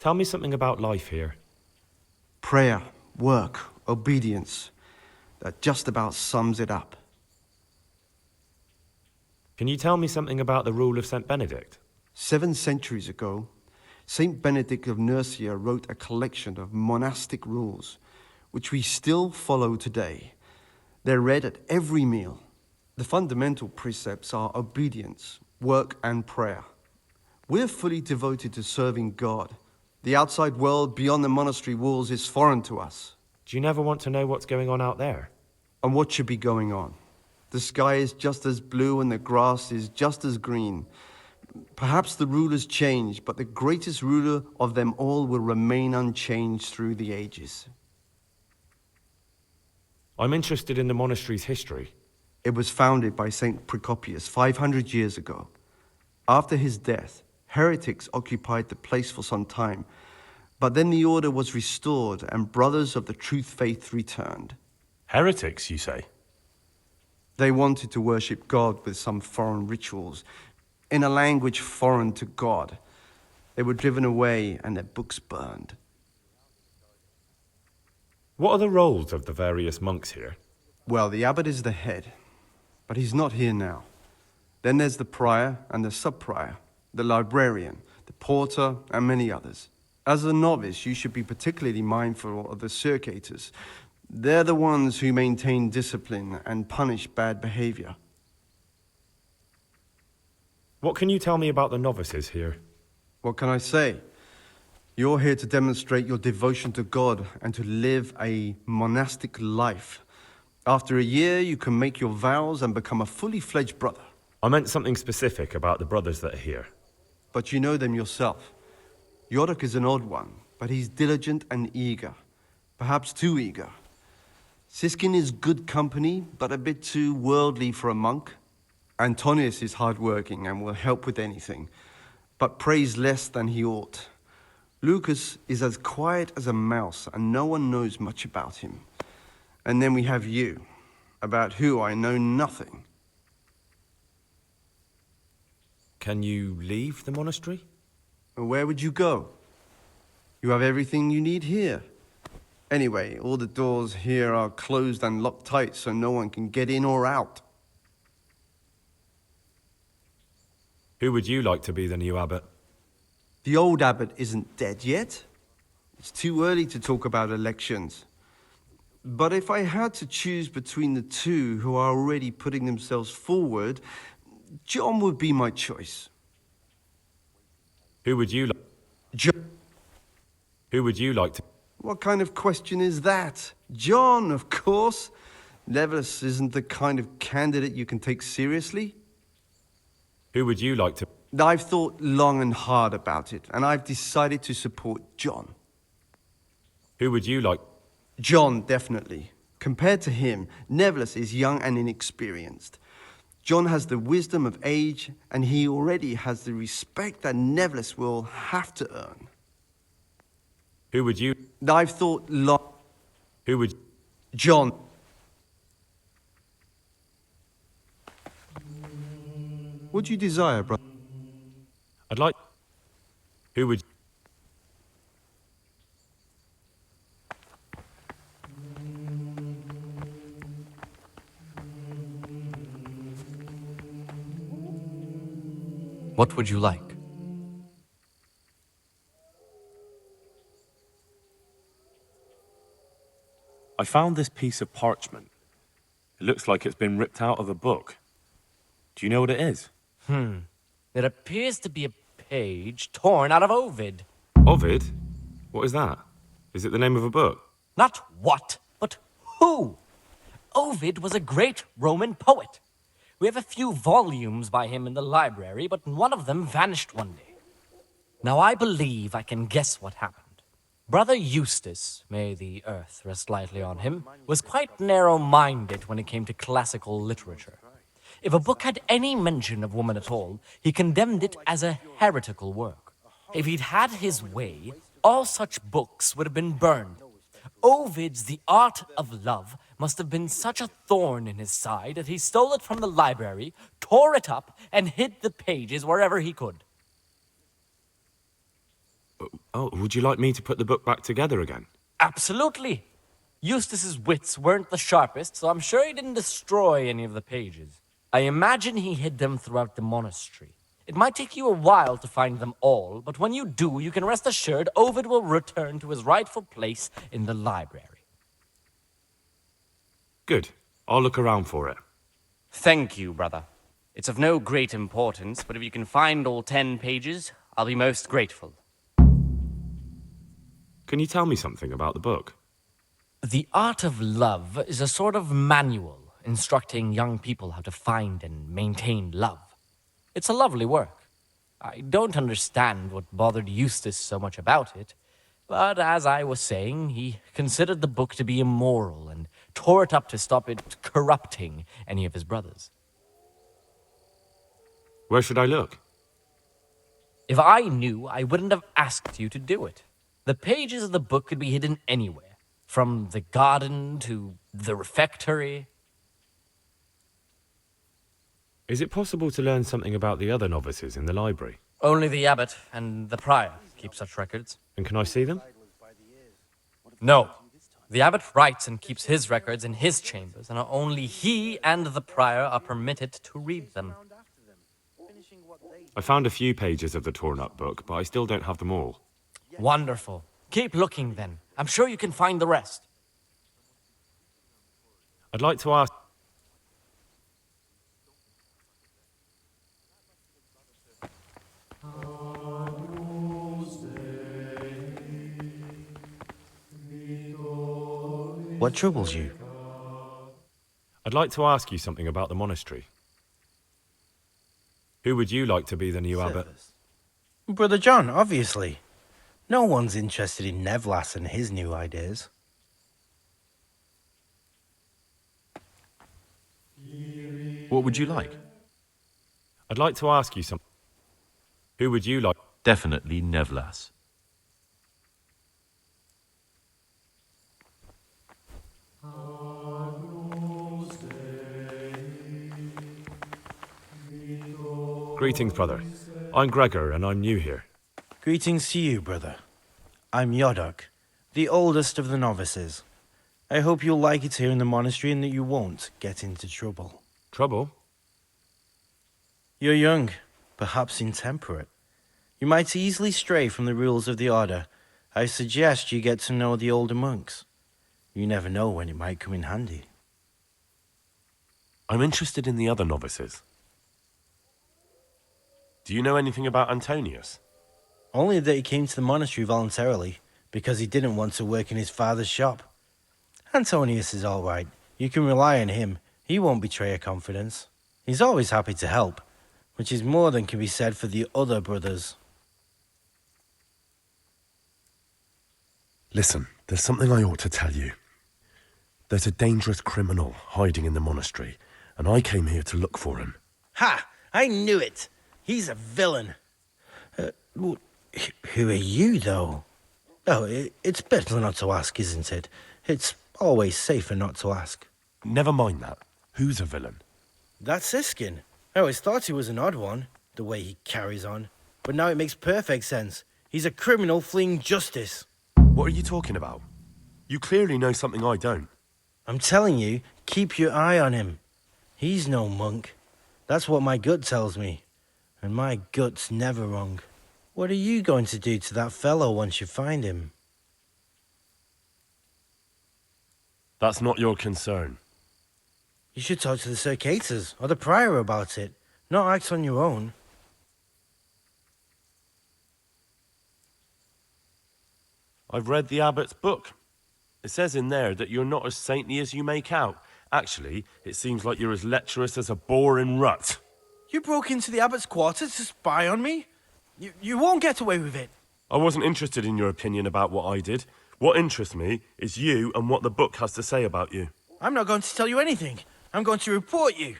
Tell me something about life here. Prayer, work, obedience. That just about sums it up. Can you tell me something about the rule of St. Benedict? 7 centuries ago, St. Benedict of Nursia wrote a collection of monastic rules, which we still follow today. They're read at every meal. The fundamental precepts are obedience, work, and prayer. We're fully devoted to serving God. The outside world beyond the monastery walls is foreign to us. Do you never want to know what's going on out there? And what should be going on? The sky is just as blue and the grass is just as green. Perhaps the rulers change, but the greatest ruler of them all will remain unchanged through the ages. I'm interested in the monastery's history. It was founded by St. Procopius 500 years ago. After his death, heretics occupied the place for some time, but then the order was restored and brothers of the truth faith returned. Heretics, you say? They wanted to worship God with some foreign rituals, in a language foreign to God. They were driven away and their books burned. What are the roles of the various monks here? Well, the abbot is the head, but he's not here now. Then there's the prior and the sub-prior, the librarian, the porter, and many others. As a novice, you should be particularly mindful of the circators. They're the ones who maintain discipline and punish bad behavior. What can you tell me about the novices here? What can I say? You're here to demonstrate your devotion to God and to live a monastic life. After a year, you can make your vows and become a fully fledged brother. I meant something specific about the brothers that are here. But you know them yourself. Yorick is an odd one, but he's diligent and eager. Perhaps too eager. Siskin is good company, but a bit too worldly for a monk. Antonius is hardworking and will help with anything, but prays less than he ought. Lucas is as quiet as a mouse, and no one knows much about him. And then we have you, about who I know nothing. Can you leave the monastery? Where would you go? You have everything you need here. Anyway, all the doors here are closed and locked tight so no one can get in or out. Who would you like to be the new abbot? The old abbot isn't dead yet. It's too early to talk about elections. But if I had to choose between the two who are already putting themselves forward, John would be my choice. Who would you like? John. Who would you like to? What kind of question is that? John, of course. Leverless isn't the kind of candidate you can take seriously. Who would you like to? I've thought long and hard about it, and I've decided to support John. Who would you like? John, definitely. Compared to him, Neverless is young and inexperienced. John has the wisdom of age, and he already has the respect that Neverless will have to earn. Who would you? I've thought long. Who would? John. What do you desire, brother? I'd like. Who would? What would you like? I found this piece of parchment. It looks like it's been ripped out of a book. Do you know what it is? It appears to be a page torn out of Ovid. Ovid? What is that? Is it the name of a book? Not what, but who. Ovid was a great Roman poet. We have a few volumes by him in the library, but one of them vanished one day. Now I believe I can guess what happened. Brother Eustace, may the earth rest lightly on him, was quite narrow-minded when it came to classical literature. If a book had any mention of woman at all, he condemned it as a heretical work. If he'd had his way, all such books would have been burned. Ovid's The Art of Love must have been such a thorn in his side that he stole it from the library, tore it up, and hid the pages wherever he could. Oh, would you like me to put the book back together again? Absolutely. Eustace's wits weren't the sharpest, so I'm sure he didn't destroy any of the pages. I imagine he hid them throughout the monastery. It might take you a while to find them all, but when you do, you can rest assured Ovid will return to his rightful place in the library. Good. I'll look around for it. Thank you, brother. It's of no great importance, but if you can find all 10 pages, I'll be most grateful. Can you tell me something about the book? The Art of Love is a sort of manual instructing young people how to find and maintain love. It's a lovely work. I don't understand what bothered Eustace so much about it, but as I was saying, he considered the book to be immoral and tore it up to stop it corrupting any of his brothers. Where should I look? If I knew, I wouldn't have asked you to do it. The pages of the book could be hidden anywhere, from the garden to the refectory. Is it possible to learn something about the other novices in the library? Only the abbot and the prior keep such records. And can I see them? No. The abbot writes and keeps his records in his chambers, and only he and the prior are permitted to read them. I found a few pages of the torn-up book, but I still don't have them all. Wonderful. Keep looking, then. I'm sure you can find the rest. I'd like to ask... What troubles you? I'd like to ask you something about the monastery. Who would you like to be the new abbot? Brother John, obviously. No one's interested in Nevlas and his new ideas. What would you like? I'd like to ask you something. Who would you like? Definitely Nevlas. Greetings, brother. I'm Gregor, and I'm new here. Greetings to you, brother. I'm Yodok. The oldest of the novices. I hope you'll like it here in the monastery and that you won't get into trouble. Trouble? You're young, perhaps intemperate. You might easily stray from the rules of the order. I suggest you get to know the older monks. You never know when it might come in handy. I'm interested in the other novices. Do you know anything about Antonius? Only that he came to the monastery voluntarily, because he didn't want to work in his father's shop. Antonius is all right. You can rely on him. He won't betray your confidence. He's always happy to help, which is more than can be said for the other brothers. Listen, there's something I ought to tell you. There's a dangerous criminal hiding in the monastery, and I came here to look for him. Ha! I knew it! He's a villain. Who are you, though? Oh, it's better not to ask, isn't it? It's always safer not to ask. Never mind that. Who's a villain? That's Siskin. I always thought he was an odd one, the way he carries on. But now it makes perfect sense. He's a criminal fleeing justice. What are you talking about? You clearly know something I don't. I'm telling you, keep your eye on him. He's no monk. That's what my gut tells me. And my gut's never wrong. What are you going to do to that fellow once you find him? That's not your concern. You should talk to the Circators or the Prior about it, not act on your own. I've read the Abbot's book. It says in there that you're not as saintly as you make out. Actually, it seems like you're as lecherous as a boar in rut. You broke into the Abbot's quarters to spy on me? You won't get away with it. I wasn't interested in your opinion about what I did. What interests me is you and what the book has to say about you. I'm not going to tell you anything. I'm going to report you.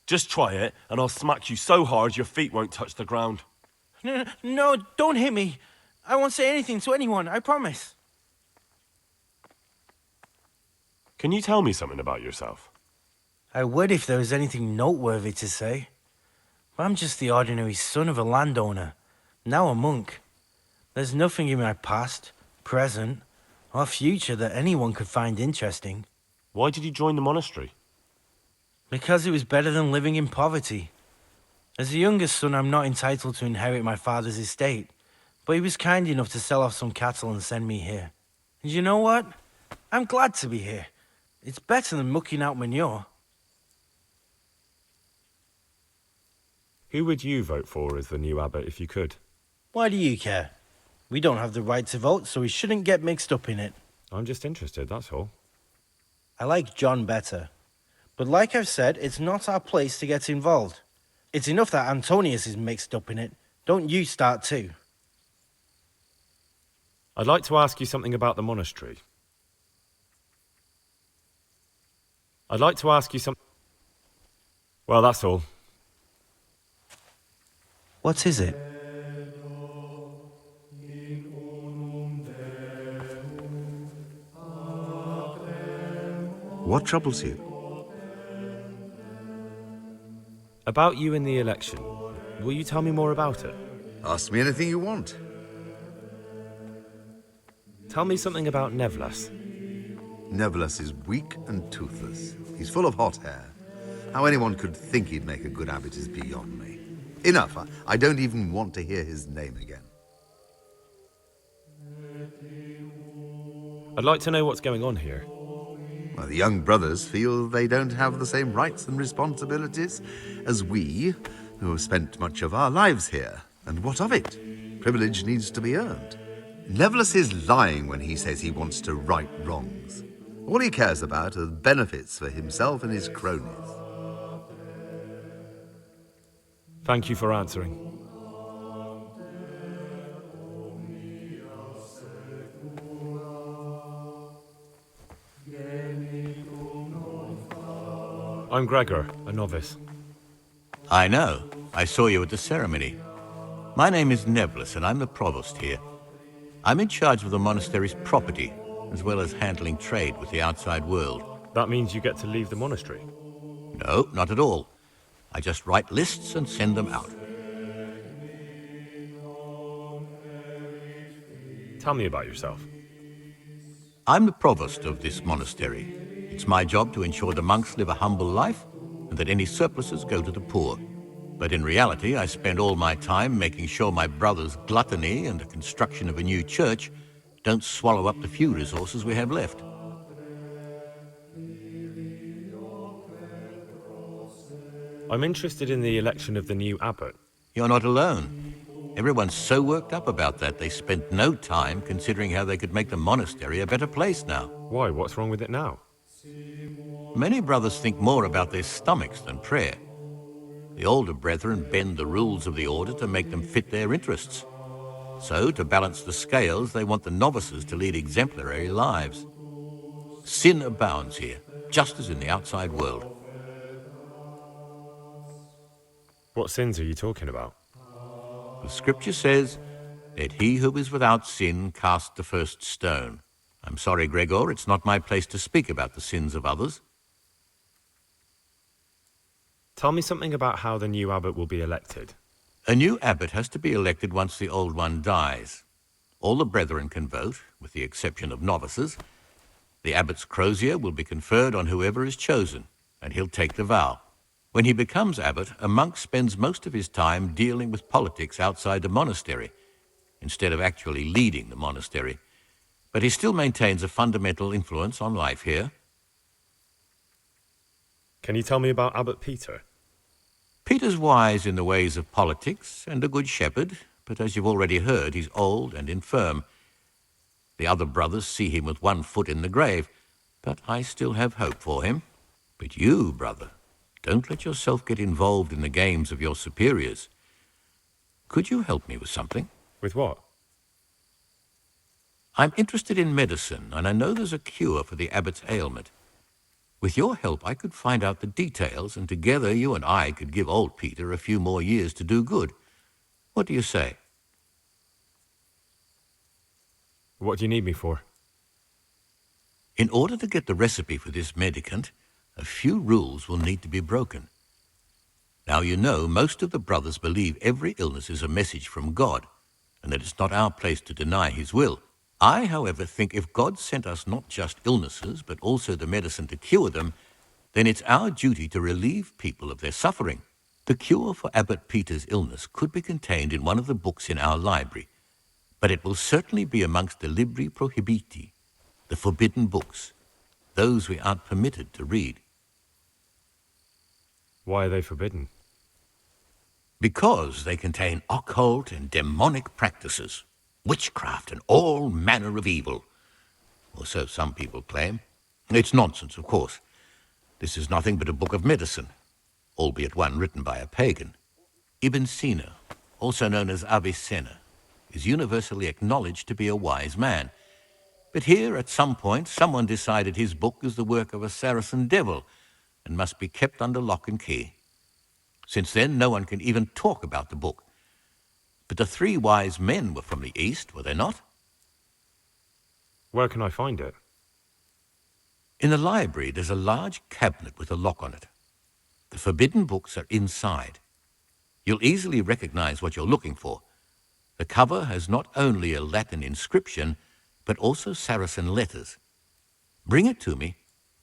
Just try it, and I'll smack you so hard your feet won't touch the ground. No, don't hit me. I won't say anything to anyone, I promise. Can you tell me something about yourself? I would if there was anything noteworthy to say. But I'm just the ordinary son of a landowner, now a monk. There's nothing in my past, present, or future that anyone could find interesting. Why did you join the monastery? Because it was better than living in poverty. As the youngest son, I'm not entitled to inherit my father's estate, but he was kind enough to sell off some cattle and send me here. And you know what? I'm glad to be here. It's better than mucking out manure. Who would you vote for as the new abbot if you could? Why do you care? We don't have the right to vote, so we shouldn't get mixed up in it. I'm just interested, that's all. I like John better. But like I've said, it's not our place to get involved. It's enough that Antonius is mixed up in it. Don't you start too. I'd like to ask you something about the monastery. I'd like to ask you something... Well, that's all. What is it? What troubles you? About you in the election. Will you tell me more about it? Ask me anything you want. Tell me something about Nevlas. Nevlas is weak and toothless. He's full of hot hair. How anyone could think he'd make a good abbot is beyond me. Enough. I don't even want to hear his name again. I'd like to know what's going on here. Well, the young brothers feel they don't have the same rights and responsibilities as we, who have spent much of our lives here. And what of it? Privilege needs to be earned. Nevlas is lying when he says he wants to right wrongs. All he cares about are benefits for himself and his cronies. Thank you for answering. I'm Gregor, a novice. I know. I saw you at the ceremony. My name is Nevlas, and I'm the provost here. I'm in charge of the monastery's property, as well as handling trade with the outside world. That means you get to leave the monastery? No, not at all. I just write lists and send them out. Tell me about yourself. I'm the provost of this monastery. It's my job to ensure the monks live a humble life and that any surpluses go to the poor. But in reality, I spend all my time making sure my brother's gluttony and the construction of a new church don't swallow up the few resources we have left. I'm interested in the election of the new abbot. You're not alone. Everyone's so worked up about that, they spent no time considering how they could make the monastery a better place now. Why? What's wrong with it now? Many brothers think more about their stomachs than prayer. The older brethren bend the rules of the order to make them fit their interests. So, to balance the scales, they want the novices to lead exemplary lives. Sin abounds here, just as in the outside world. What sins are you talking about? The scripture says, "Let he who is without sin cast the first stone." I'm sorry, Gregor, it's not my place to speak about the sins of others. Tell me something about how the new abbot will be elected. A new abbot has to be elected once the old one dies. All the brethren can vote, with the exception of novices. The abbot's crozier will be conferred on whoever is chosen, and he'll take the vow. When he becomes abbot, a monk spends most of his time dealing with politics outside the monastery, instead of actually leading the monastery. But he still maintains a fundamental influence on life here. Can you tell me about Abbot Peter? Peter's wise in the ways of politics and a good shepherd, but as you've already heard, he's old and infirm. The other brothers see him with one foot in the grave, but I still have hope for him. But you, brother, don't let yourself get involved in the games of your superiors. Could you help me with something? With what? I'm interested in medicine, and I know there's a cure for the abbot's ailment. With your help, I could find out the details, and together you and I could give old Peter a few more years to do good. What do you say? What do you need me for? In order to get the recipe for this medicament, a few rules will need to be broken. Now, you know, most of the brothers believe every illness is a message from God, and that it's not our place to deny his will. I, however, think if God sent us not just illnesses, but also the medicine to cure them, then it's our duty to relieve people of their suffering. The cure for Abbot Peter's illness could be contained in one of the books in our library, but it will certainly be amongst the Libri Prohibiti, the forbidden books, those we aren't permitted to read. Why are they forbidden? Because they contain occult and demonic practices, witchcraft and all manner of evil. Or so some people claim. It's nonsense, of course. This is nothing but a book of medicine, albeit one written by a pagan. Ibn Sina, also known as Avicenna, is universally acknowledged to be a wise man. But here, at some point, someone decided his book is the work of a Saracen devil and must be kept under lock and key. Since then, no one can even talk about the book. But the three wise men were from the East, were they not? Where can I find it? In the library, there's a large cabinet with a lock on it. The forbidden books are inside. You'll easily recognize what you're looking for. The cover has not only a Latin inscription, but also Saracen letters. Bring it to me,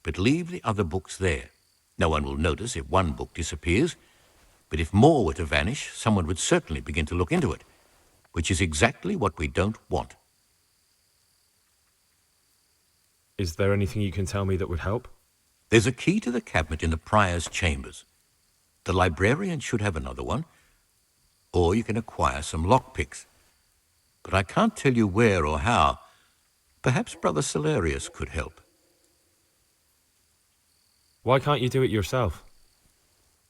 but leave the other books there. No one will notice if one book disappears, but if more were to vanish, someone would certainly begin to look into it, which is exactly what we don't want. Is there anything you can tell me that would help? There's a key to the cabinet in the prior's chambers. The librarian should have another one, or you can acquire some lockpicks. But I can't tell you where or how. Perhaps Brother Celerius could help. Why can't you do it yourself?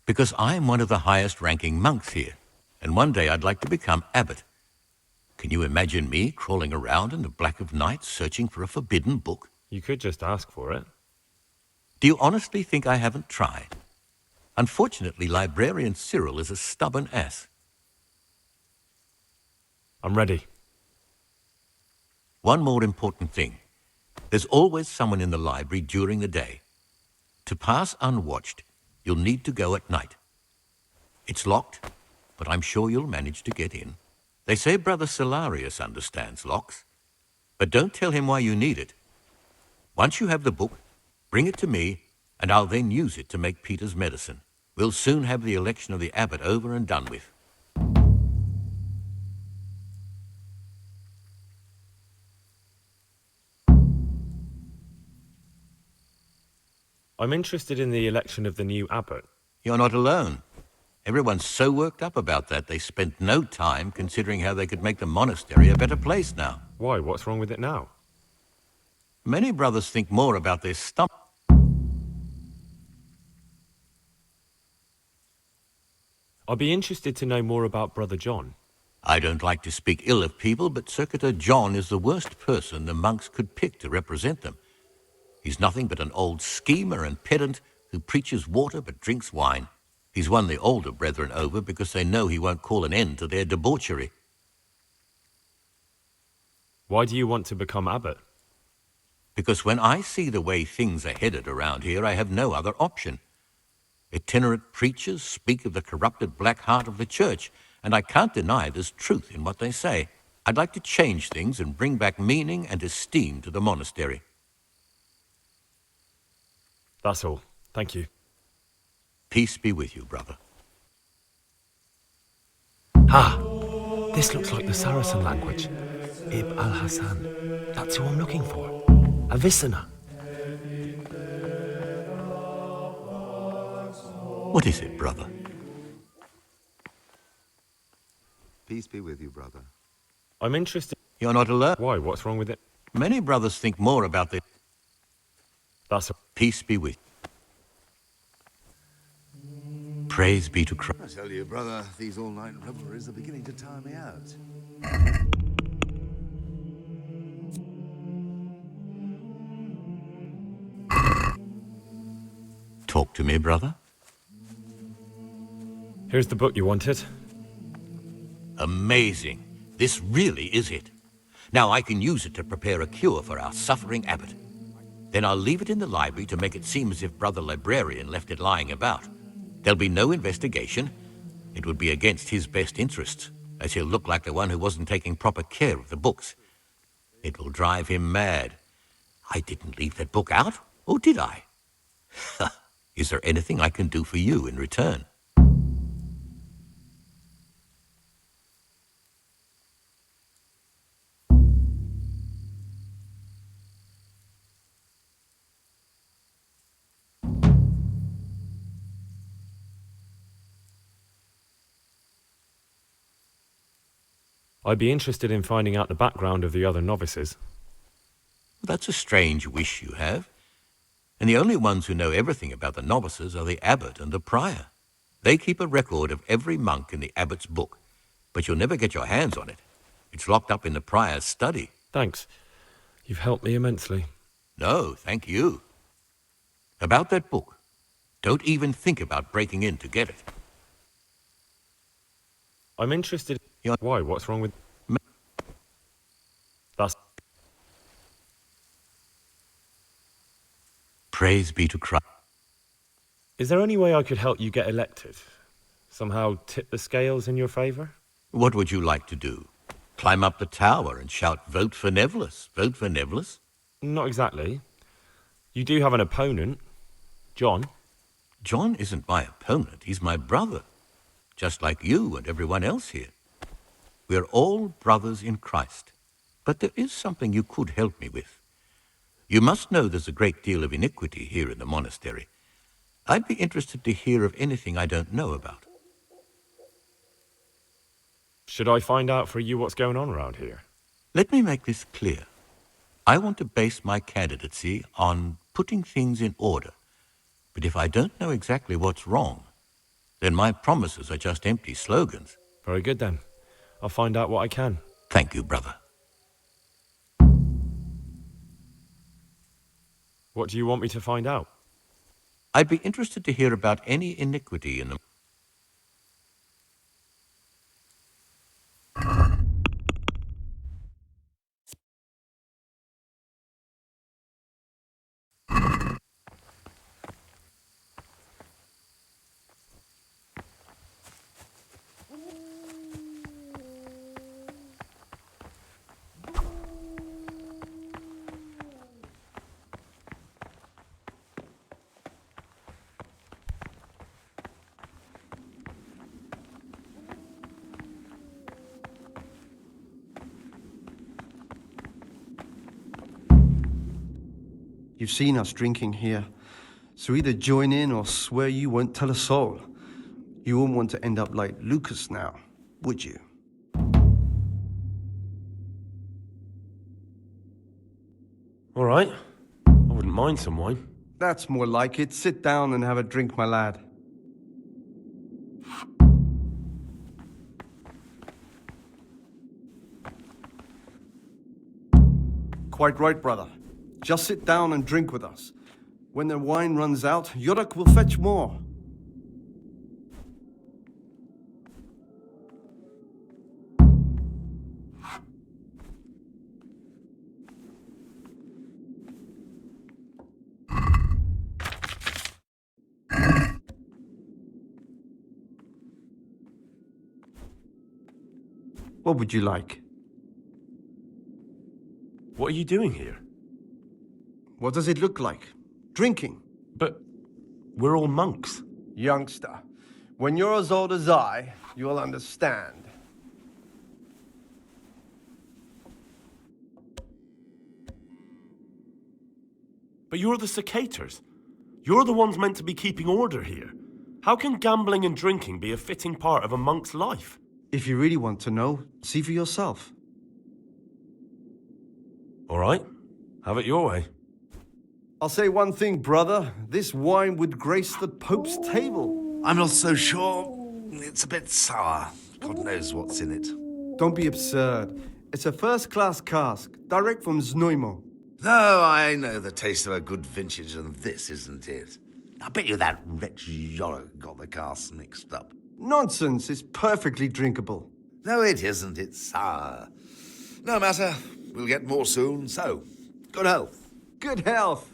Because I'm one of the highest-ranking monks here, and one day I'd like to become abbot. Can you imagine me crawling around in the black of night searching for a forbidden book? You could just ask for it. Do you honestly think I haven't tried? Unfortunately, Librarian Cyril is a stubborn ass. I'm ready. One more important thing. There's always someone in the library during the day. To pass unwatched, you'll need to go at night. It's locked, but I'm sure you'll manage to get in. They say Brother Celerius understands locks. But don't tell him why you need it. Once you have the book, bring it to me, and I'll then use it to make Peter's medicine. We'll soon have the election of the abbot over and done with. I'm interested in the election of the new abbot. You're not alone. Everyone's so worked up about that, they spent no time considering how they could make the monastery a better place now. Why? What's wrong with it now? Many brothers think more about their stomach. I'd be interested to know more about Brother John. I don't like to speak ill of people, but Circuitor John is the worst person the monks could pick to represent them. He's nothing but an old schemer and pedant who preaches water but drinks wine. He's won the older brethren over because they know he won't call an end to their debauchery. Why do you want to become abbot? Because when I see the way things are headed around here, I have no other option. Itinerant preachers speak of the corrupted black heart of the church, and I can't deny there's truth in what they say. I'd like to change things and bring back meaning and esteem to the monastery. That's all. Thank you. Peace be with you, brother. Ah, this looks like the Saracen language. Ibn al-Hassan. That's who I'm looking for. Avicenna. What is it, brother? Peace be with you, brother. I'm interested. You're not alone. Why? What's wrong with it? Many brothers think more about the... That's a... Peace be with you. Praise be to Christ. I tell you, brother, these all-night revelries are beginning to tire me out. Talk to me, brother. Here's the book you wanted. Amazing. This really is it. Now I can use it to prepare a cure for our suffering abbot. Then I'll leave it in the library to make it seem as if Brother Librarian left it lying about. There'll be no investigation. It would be against his best interests, as he'll look like the one who wasn't taking proper care of the books. It will drive him mad. I didn't leave that book out, or did I? Is there anything I can do for you in return? I'd be interested in finding out the background of the other novices. That's a strange wish you have. And the only ones who know everything about the novices are the abbot and the prior. They keep a record of every monk in the abbot's book, but you'll never get your hands on it. It's locked up in the prior's study. Thanks. You've helped me immensely. No, thank you. About that book, don't even think about breaking in to get it. I'm interested... Why? What's wrong with... That's... Praise be to Christ. Is there any way I could help you get elected? Somehow tip the scales in your favour? What would you like to do? Climb up the tower and shout, "Vote for Nevillus, vote for Nevillus"? Not exactly. You do have an opponent, John. John isn't my opponent, he's my brother. Just like you and everyone else here. We're all brothers in Christ. But there is something you could help me with. You must know there's a great deal of iniquity here in the monastery. I'd be interested to hear of anything I don't know about. Should I find out for you what's going on around here? Let me make this clear. I want to base my candidacy on putting things in order. But if I don't know exactly what's wrong, then my promises are just empty slogans. Very good then. I'll find out what I can. Thank you, brother. What do you want me to find out? I'd be interested to hear about any iniquity in the... You've seen us drinking here, so either join in or swear you won't tell a soul. You wouldn't want to end up like Lucas now, would you? All right. I wouldn't mind some wine. That's more like it. Sit down and have a drink, my lad. Quite right, brother. Just sit down and drink with us. When the wine runs out, Yorick will fetch more. What would you like? What are you doing here? What does it look like? Drinking. But we're all monks. Youngster, when you're as old as I, you'll understand. But you're the cicators. You're the ones meant to be keeping order here. How can gambling and drinking be a fitting part of a monk's life? If you really want to know, see for yourself. All right. Have it your way. I'll say one thing, brother. This wine would grace the Pope's table. I'm not so sure. It's a bit sour. God knows what's in it. Don't be absurd. It's a first-class cask, direct from Znojmo. No, I know the taste of a good vintage, and this isn't it. I bet you that wretch Yorick got the casks mixed up. Nonsense. It's perfectly drinkable. No, it isn't. It's sour. No matter. We'll get more soon, so good health. Good health.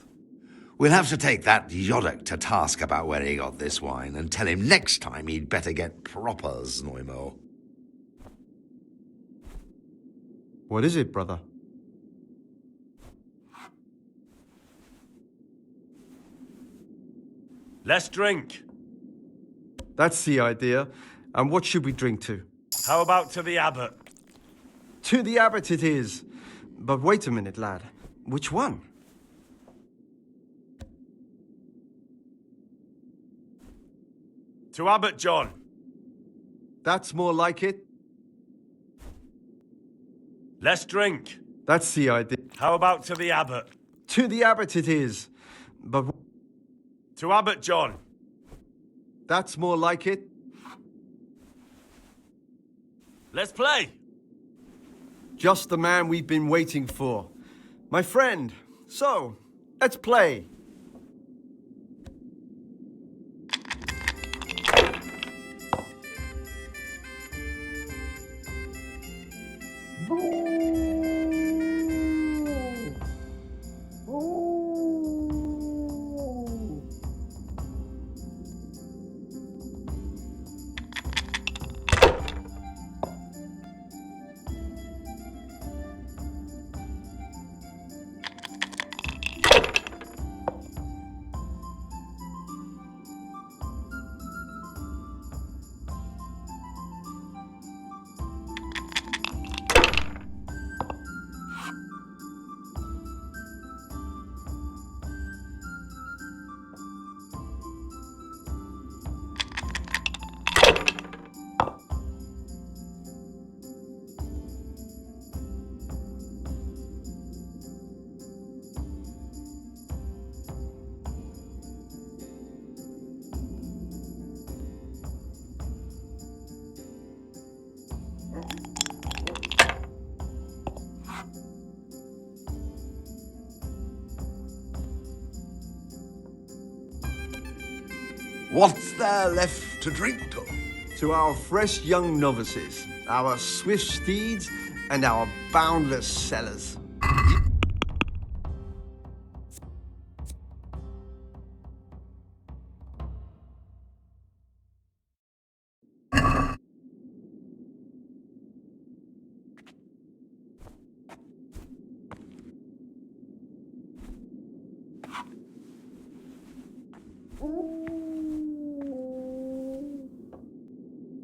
We'll have to take that Yorick to task about where he got this wine and tell him next time he'd better get proper Znojmo. What is it, brother? Let's drink. That's the idea. And what should we drink to? How about to the Abbot? To the Abbot it is. But wait a minute, lad. Which one? To Abbot John. That's more like it. Let's drink. That's the idea. How about to the Abbot? To the Abbot it is. But to Abbot John. That's more like it. Let's play. Just the man we've been waiting for. My friend, so, let's play. What's there left to drink to? To our fresh young novices, our swift steeds, and our boundless cellars.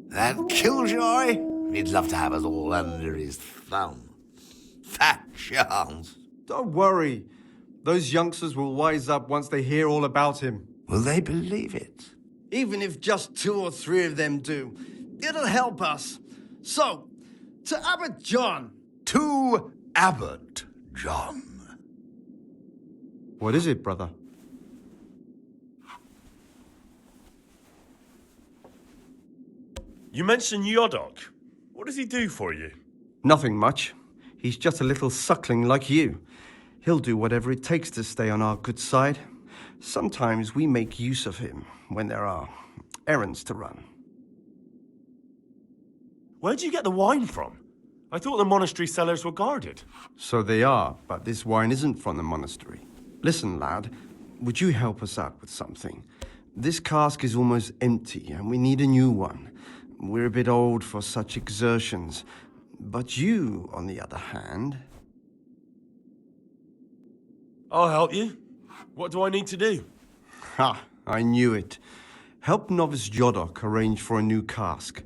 That killjoy? He'd love to have us all under his thumb. Fat chance. Don't worry. Those youngsters will wise up once they hear all about him. Will they believe it? Even if just 2 or 3 of them do, it'll help us. So, to Abbot John. To Abbot John. What is it, brother? You mentioned Yodok. What does he do for you? Nothing much. He's just a little suckling like you. He'll do whatever it takes to stay on our good side. Sometimes we make use of him when there are errands to run. Where'd you get the wine from? I thought the monastery cellars were guarded. So they are, but this wine isn't from the monastery. Listen, lad, would you help us out with something? This cask is almost empty, and we need a new one. We're a bit old for such exertions. But you, on the other hand... I'll help you. What do I need to do? Ha! I knew it. Help Novice Yodok arrange for a new cask.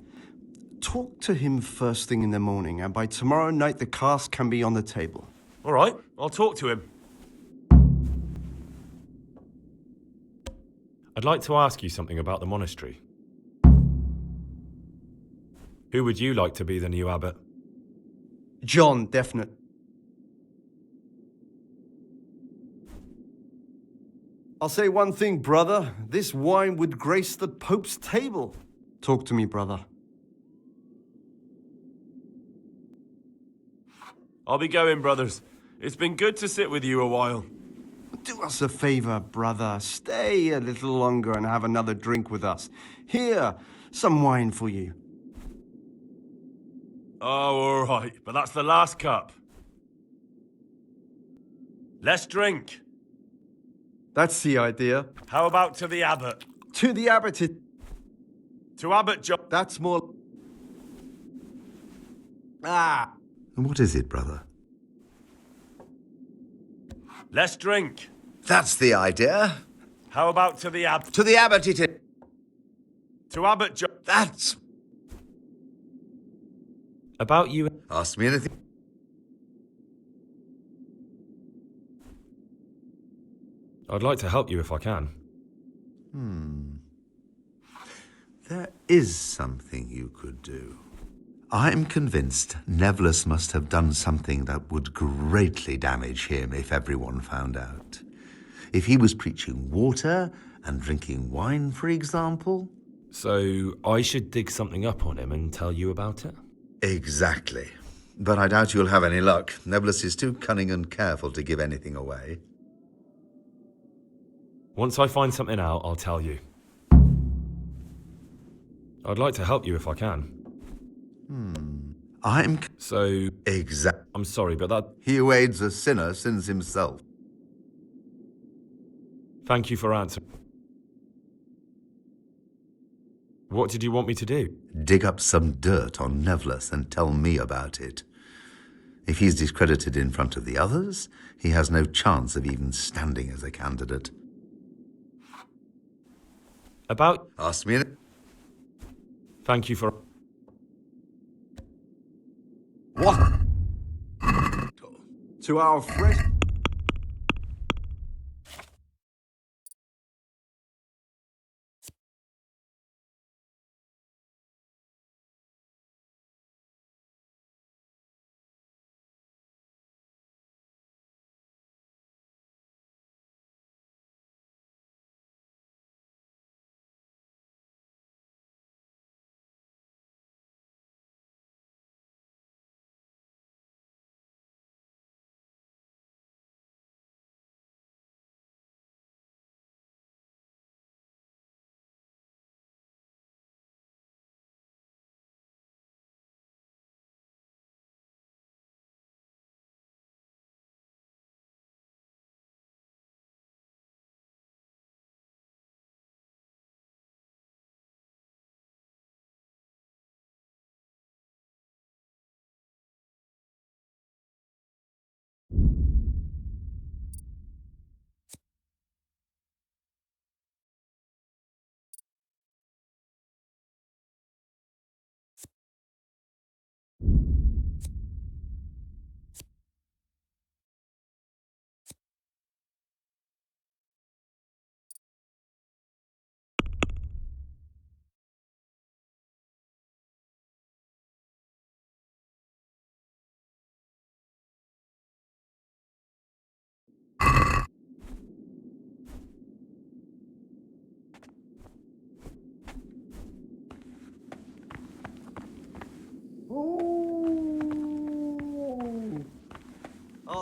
Talk to him first thing in the morning, and by tomorrow night the cask can be on the table. All right, I'll talk to him. I'd like to ask you something about the monastery. Who would you like to be the new abbot? John, definite. I'll say one thing, brother. This wine would grace the Pope's table. Talk to me, brother. I'll be going, brothers. It's been good to sit with you a while. Do us a favor, brother. Stay a little longer and have another drink with us. Here, some wine for you. Oh, all right, but that's the last cup. Let's drink. That's the idea. How about to the abbot? To the abbot it... To Abbot John. That's more... Ah! What is it, brother? Let's drink. That's the idea. How about to the abbot? To the abbot it is. To Abbot John. That's... About you... Ask me anything. I'd like to help you if I can. There is something you could do. I'm convinced Nevlus must have done something that would greatly damage him if everyone found out. If he was preaching water and drinking wine, for example. So I should dig something up on him and tell you about it? Exactly. But I doubt you'll have any luck. Nevlus is too cunning and careful to give anything away. Once I find something out, I'll tell you. I'd like to help you if I can. I'm... So... I'm sorry, but that... He who aids a sinner sins himself. Thank you for answering. What did you want me to do? Dig up some dirt on Nevlus and tell me about it. If he's discredited in front of the others, he has no chance of even standing as a candidate. About... Ask me... Thank you for... What? To our friend...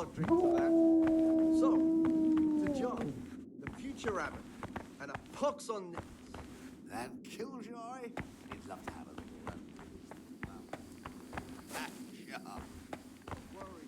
I'll drink to that. So, to John, the future abbot, and a pox on nails. And Killjoy? He'd love to have a little run. That sharp. Don't worry.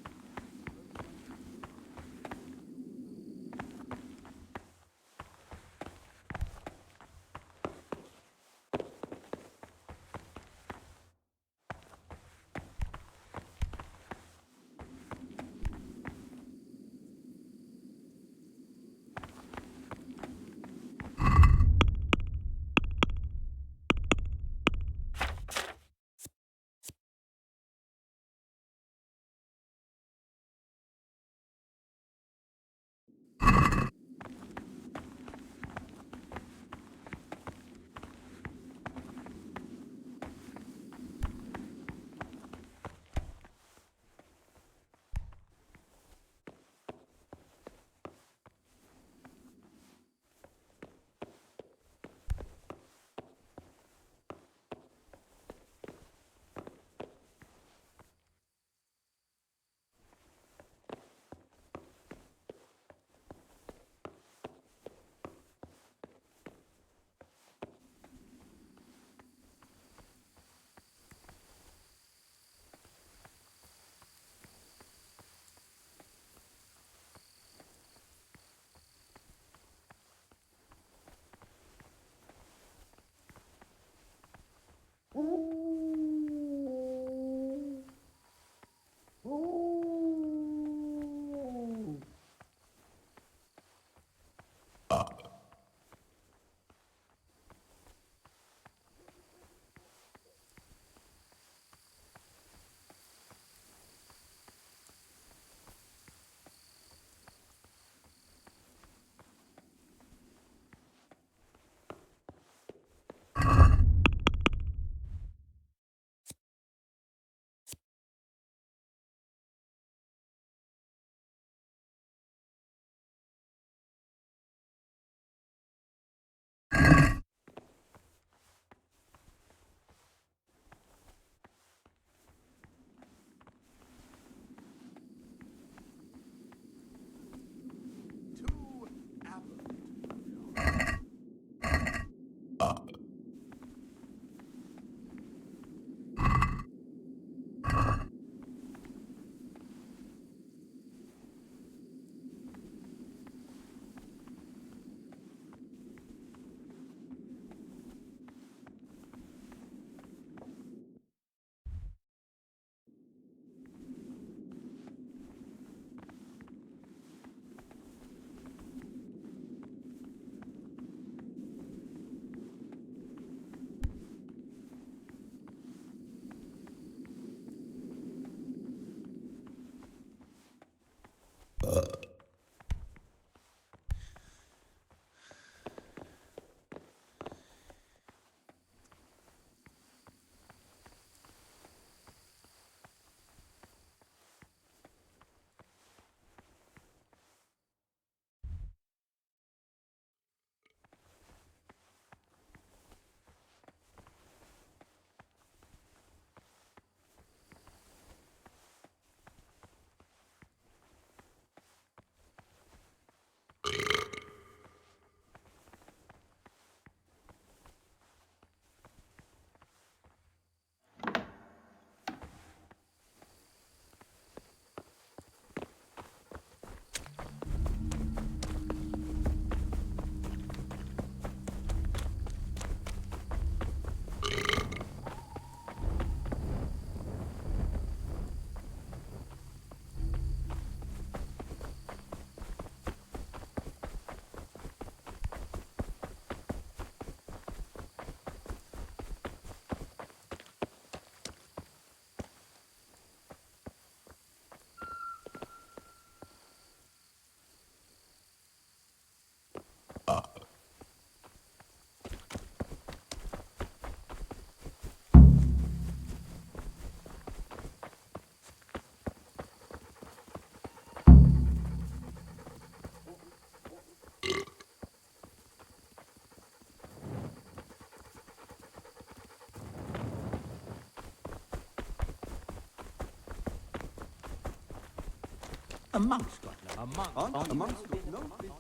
The monk's got no. The monk's got no business.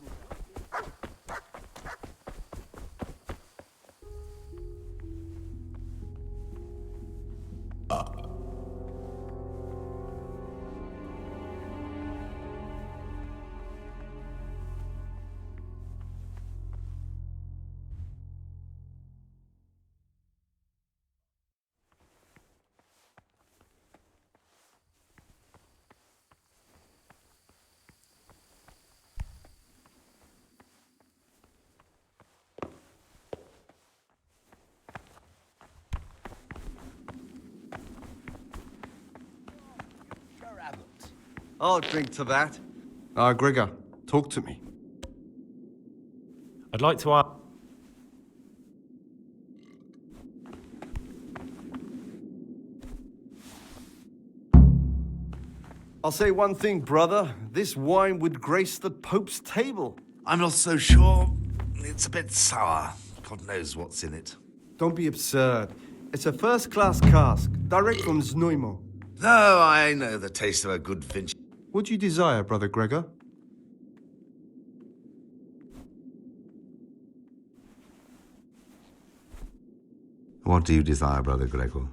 I'll drink to that. Gregor, talk to me. I'd like to ask. I'll say one thing, brother. This wine would grace the Pope's table. I'm not so sure. It's a bit sour. God knows what's in it. Don't be absurd. It's a first-class cask, direct from Znojmo. No, I know the taste of a good vintage. What do you desire, Brother Gregor? What do you desire, Brother Gregor?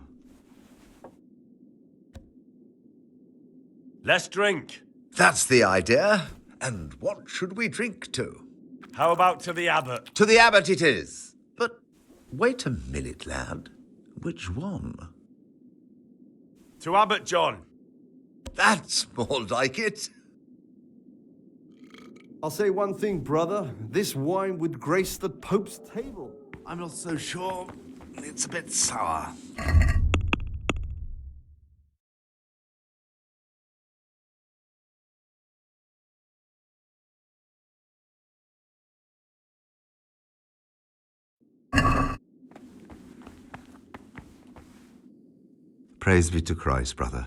Let's drink. That's the idea. And what should we drink to? How about to the Abbot? To the Abbot it is. But wait a minute, lad. Which one? To Abbot John. That's more like it. I'll say one thing, brother. This wine would grace the Pope's table. I'm not so sure. It's a bit sour. Praise be to Christ, brother.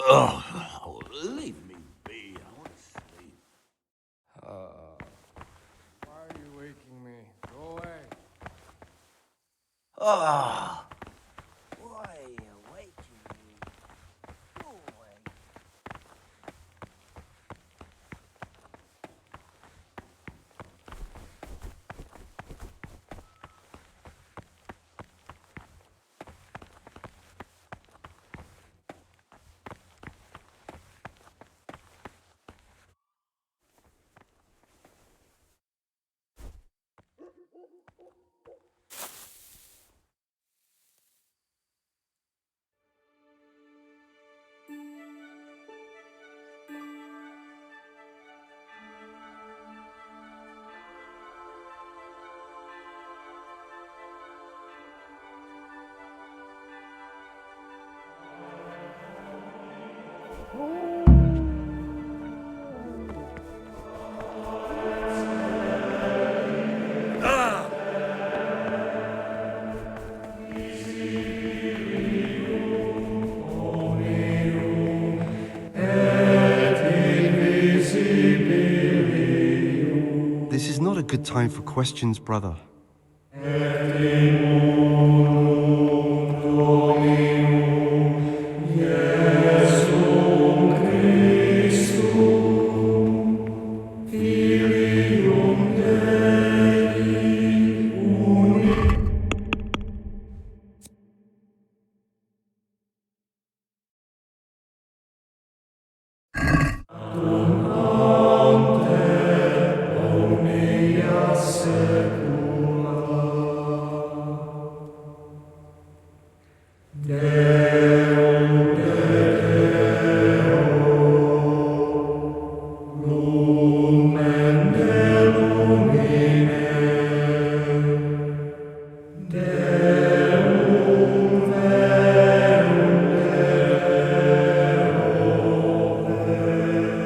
Oh, leave me be. I want to sleep. Why are you waking me? Go away. Ah. Why are you waking me? Go away. This is not a good time for questions, brother.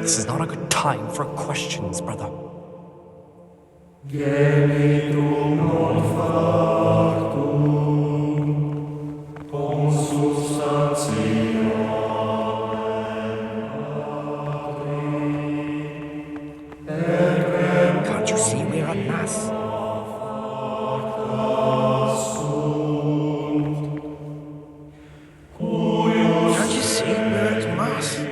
This is not a good time for questions, brother. Can't you see we're at Mass? Can't you see we're at Mass?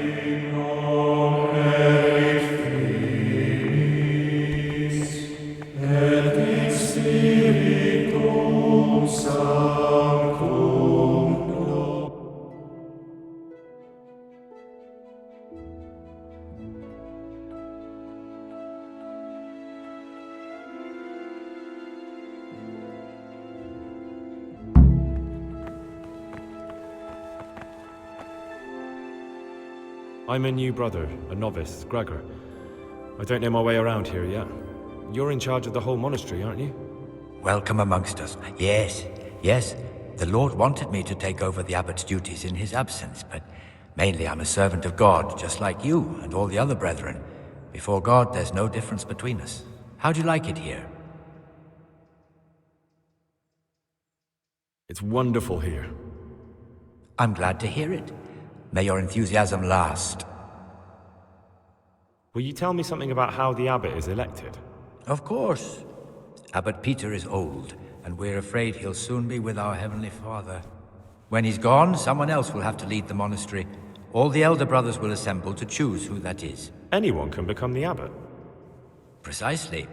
I'm a new brother, a novice, Gregor. I don't know my way around here yet. You're in charge of the whole monastery, aren't you? Welcome amongst us. Yes, yes. The Lord wanted me to take over the abbot's duties in his absence, but mainly I'm a servant of God, just like you and all the other brethren. Before God, there's no difference between us. How do you like it here? It's wonderful here. I'm glad to hear it. May your enthusiasm last. Will you tell me something about how the abbot is elected? Of course. Abbot Peter is old, and we're afraid he'll soon be with our Heavenly Father. When he's gone, someone else will have to lead the monastery. All the elder brothers will assemble to choose who that is. Anyone can become the abbot? Precisely.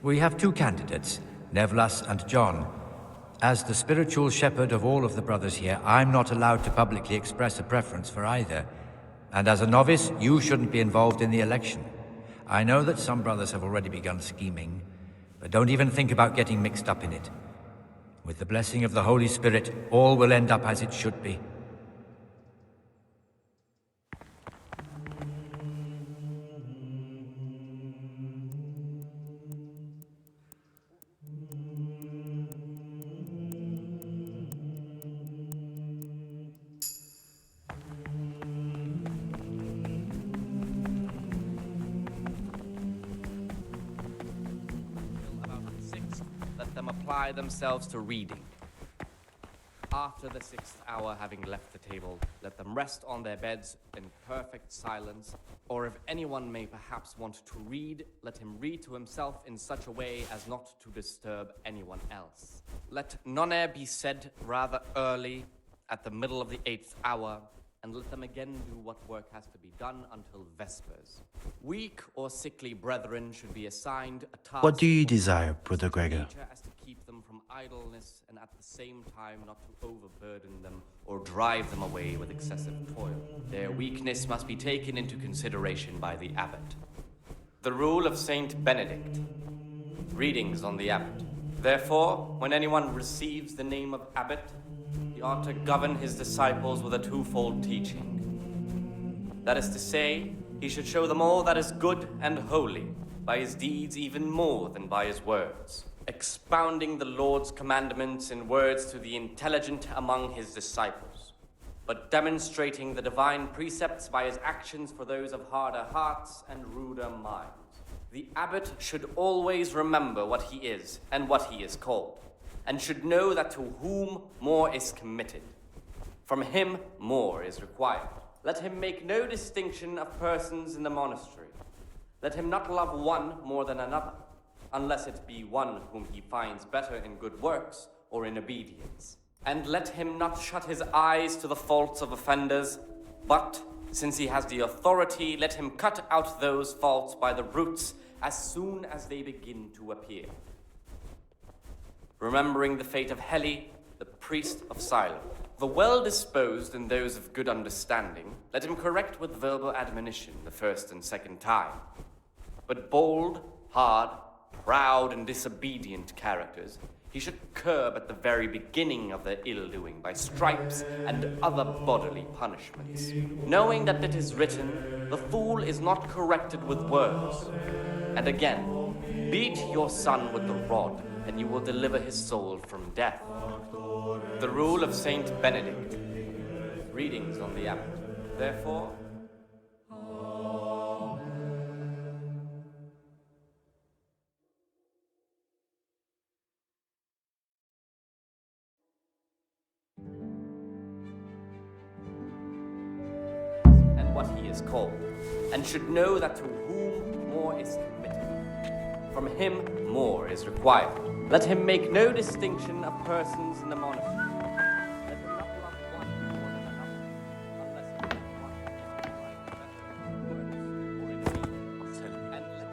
We have two candidates, Nevlas and John. As the spiritual shepherd of all of the brothers here, I'm not allowed to publicly express a preference for either. And as a novice, you shouldn't be involved in the election. I know that some brothers have already begun scheming, but don't even think about getting mixed up in it. With the blessing of the Holy Spirit, all will end up as it should be. Let them apply themselves to reading. After the 6th hour, having left the table, let them rest on their beds in perfect silence, or if anyone may perhaps want to read, let him read to himself in such a way as not to disturb anyone else. Let none be said rather early, at the middle of the 8th hour, and let them again do what work has to be done until Vespers. Weak or sickly brethren should be assigned a task. What do you desire, Brother Gregor? As to keep them from idleness and at the same time not to overburden them or drive them away with excessive toil. Their weakness must be taken into consideration by the abbot. The rule of Saint Benedict. Readings on the abbot. Therefore, when anyone receives the name of abbot, he ought to govern his disciples with a twofold teaching. That is to say, he should show them all that is good and holy, by his deeds even more than by his words, expounding the Lord's commandments in words to the intelligent among his disciples. but demonstrating the divine precepts by his actions for those of harder hearts and ruder minds. The abbot should always remember what he is and what he is called, and should know that to whom more is committed, from him more is required. Let him make no distinction of persons in the monastery. Let him not love one more than another, unless it be one whom he finds better in good works or in obedience. And let him not shut his eyes to the faults of offenders, but, since he has the authority, let him cut out those faults by the roots as soon as they begin to appear. Remembering the fate of Heli, the priest of Silence, the well-disposed and those of good understanding, let him correct with verbal admonition the first and second time. But bold, hard, proud, and disobedient characters he should curb at the very beginning of their ill-doing by stripes and other bodily punishments, knowing that it is written, "The fool is not corrected with words." And again, beat your son with the rod, and you will deliver his soul from death. The rule of Saint Benedict. Readings on the Abbot. Therefore, and what he is called, and should know that to whom more is committed, from him more is required. Let him make no distinction of persons in the monastery. Let him not love one more than another, unless it be one who finds better in good works or in obedience. And let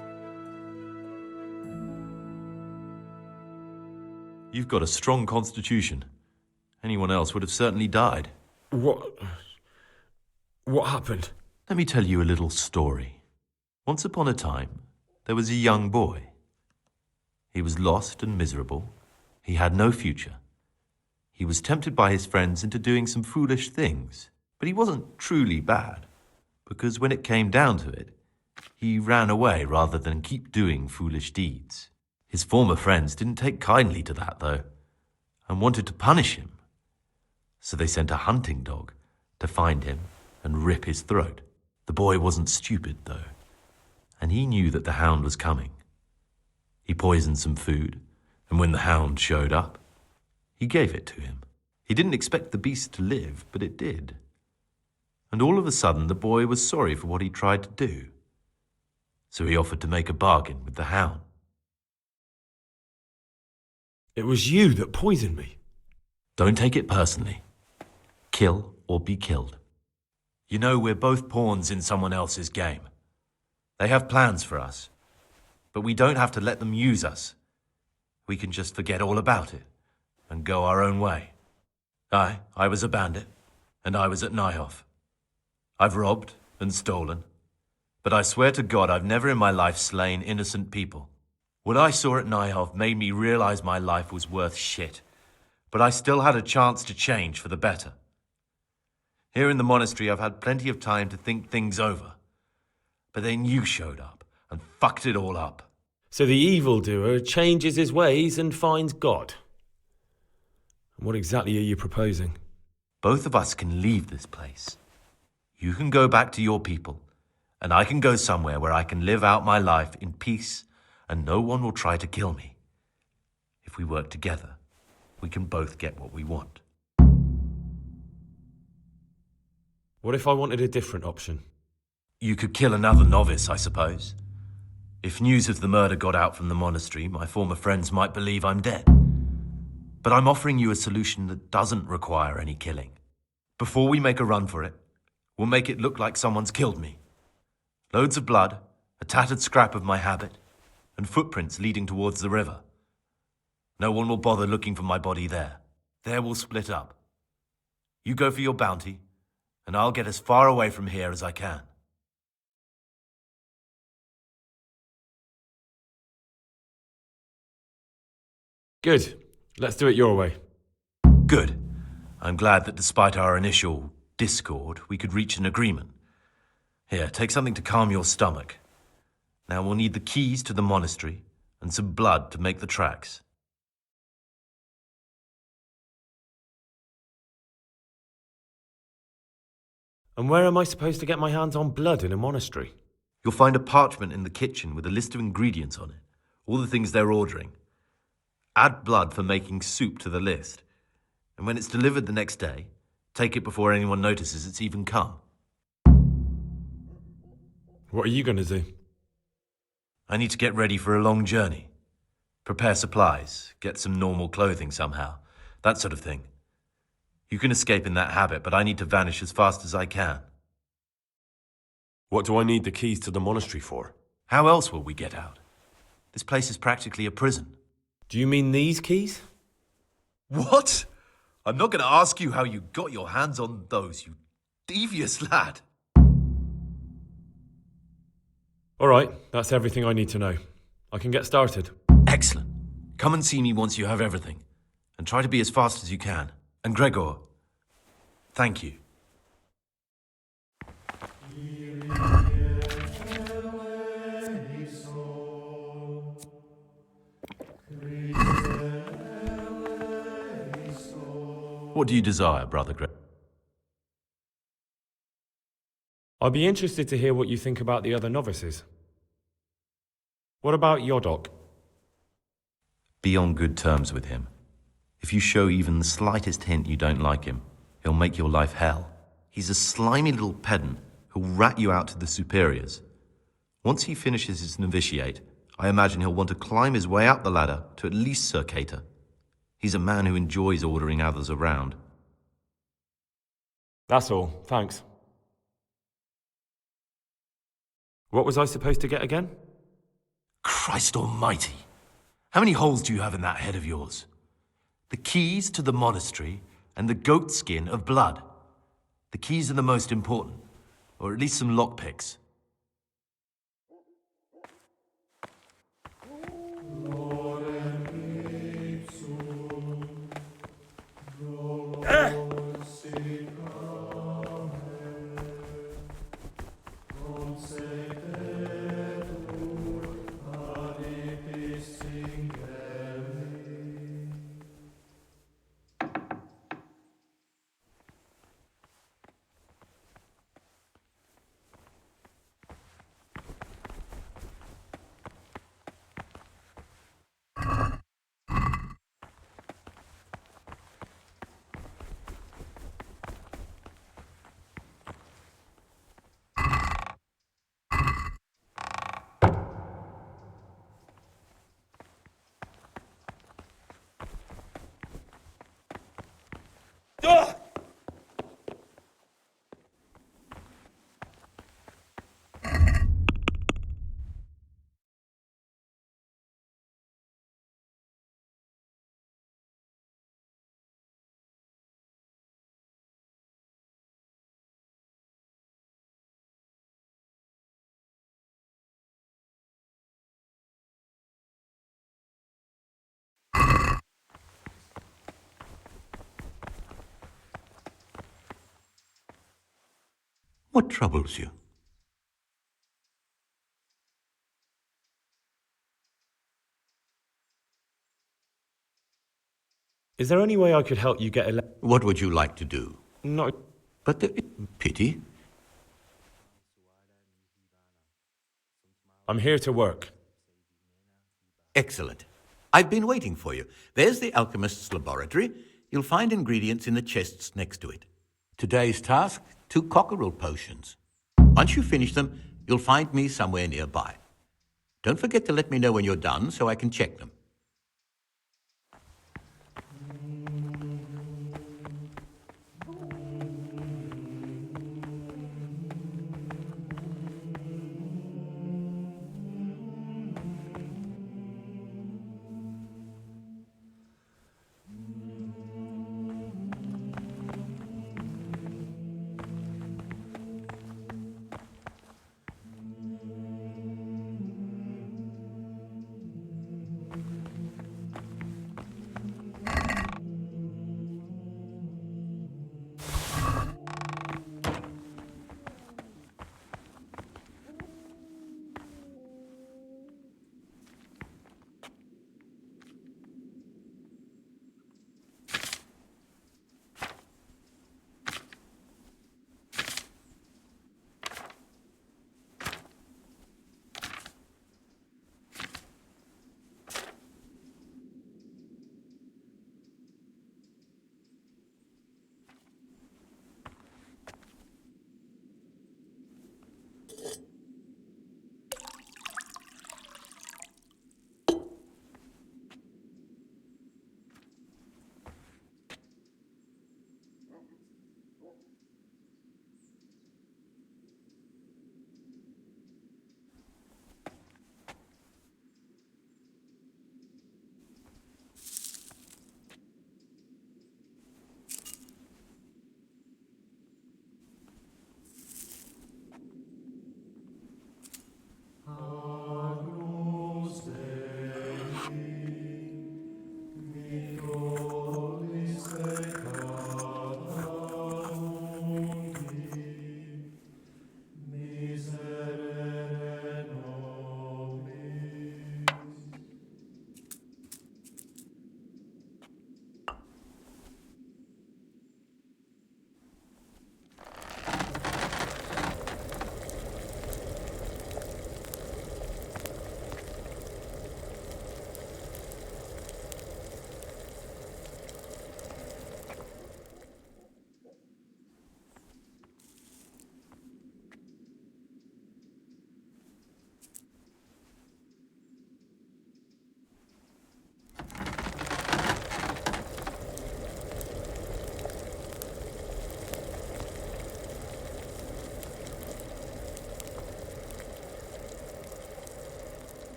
You've got a strong constitution. Anyone else would have certainly died. What happened? Let me tell you a little story. Once upon a time, there was a young boy. He was lost and miserable. He had no future. He was tempted by his friends into doing some foolish things, but he wasn't truly bad, because when it came down to it, he ran away rather than keep doing foolish deeds. His former friends didn't take kindly to that, though, and wanted to punish him. So they sent a hunting dog to find him and rip his throat. The boy wasn't stupid, though, and he knew that the hound was coming. He poisoned some food, and when the hound showed up, he gave it to him. He didn't expect the beast to live, but it did. And all of a sudden, the boy was sorry for what he tried to do. So he offered to make a bargain with the hound. It was you that poisoned me. Don't take it personally. Kill or be killed. You know, we're both pawns in someone else's game. They have plans for us, but we don't have to let them use us. We can just forget all about it and go our own way. I was a bandit, and I was at Nyhoff. I've robbed and stolen, but I swear to God I've never in my life slain innocent people. What I saw at Nyhoff made me realize my life was worth shit, but I still had a chance to change for the better. Here in the monastery, I've had plenty of time to think things over, but then you showed up and fucked it all up. So the evildoer changes his ways and finds God. And what exactly are you proposing? Both of us can leave this place. You can go back to your people, and I can go somewhere where I can live out my life in peace, and no one will try to kill me. If we work together, we can both get what we want. What if I wanted a different option? You could kill another novice, I suppose. If news of the murder got out from the monastery, my former friends might believe I'm dead. But I'm offering you a solution that doesn't require any killing. Before we make a run for it, we'll make it look like someone's killed me. Loads of blood, a tattered scrap of my habit, and footprints leading towards the river. No one will bother looking for my body there. There we'll split up. You go for your bounty, and I'll get as far away from here as I can. Good. Let's do it your way. Good. I'm glad that despite our initial discord, we could reach an agreement. Here, take something to calm your stomach. Now we'll need the keys to the monastery and some blood to make the tracks. And where am I supposed to get my hands on blood in a monastery? You'll find a parchment in the kitchen with a list of ingredients on it, all the things they're ordering. Add blood for making soup to the list, and when it's delivered the next day, take it before anyone notices it's even come. What are you going to do? I need to get ready for a long journey. Prepare supplies, get some normal clothing somehow, that sort of thing. You can escape in that habit, but I need to vanish as fast as I can. What do I need the keys to the monastery for? How else will we get out? This place is practically a prison. Do you mean these keys? What? I'm not going to ask you how you got your hands on those, you devious lad. All right, that's everything I need to know. I can get started. Excellent. Come and see me once you have everything. And try to be as fast as you can. And Gregor, thank you. What do you desire, Brother Greg? I'd be interested to hear what you think about the other novices. What about Yodok? Be on good terms with him. If you show even the slightest hint you don't like him, he'll make your life hell. He's a slimy little pedant who'll rat you out to the superiors. Once he finishes his novitiate, I imagine he'll want to climb his way up the ladder to at least Sir Cater. He's a man who enjoys ordering others around. That's all, thanks. What was I supposed to get again? Christ almighty! How many holes do you have in that head of yours? The keys to the monastery and the goat skin of blood. The keys are the most important, or at least some lockpicks. What troubles you? Is there any way I could help you get a What would you like to do? No. But pity? I'm here to work. Excellent. I've been waiting for you. There's the alchemist's laboratory. You'll find ingredients in the chests next to it. Today's task, 2 cockerel potions. Once you finish them, you'll find me somewhere nearby. Don't forget to let me know when you're done so I can check them.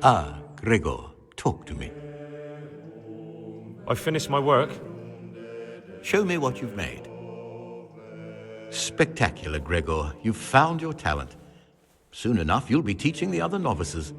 Ah, Gregor, talk to me. I've finished my work. Show me what you've made. Spectacular, Gregor. You've found your talent. Soon enough, you'll be teaching the other novices.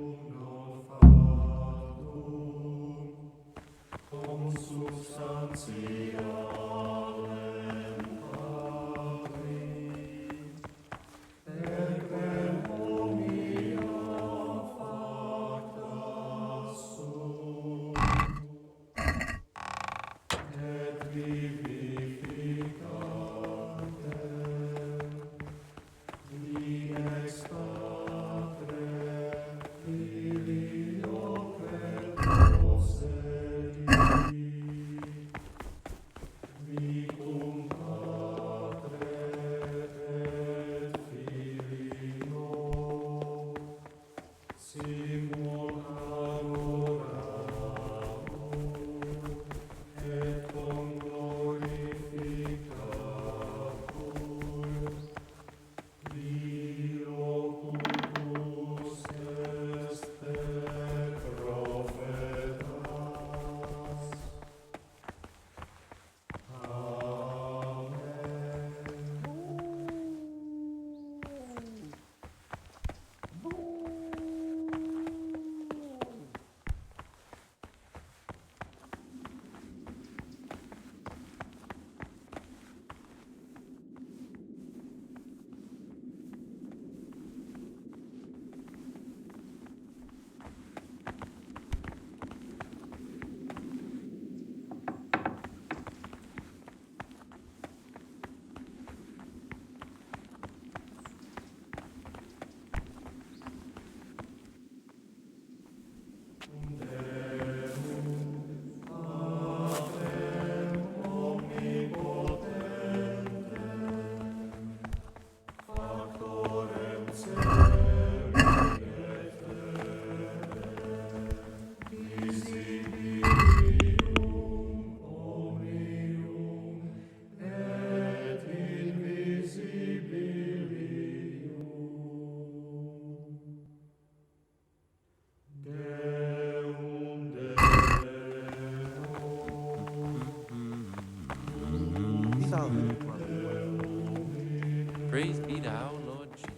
Praise be to our Lord Jesus.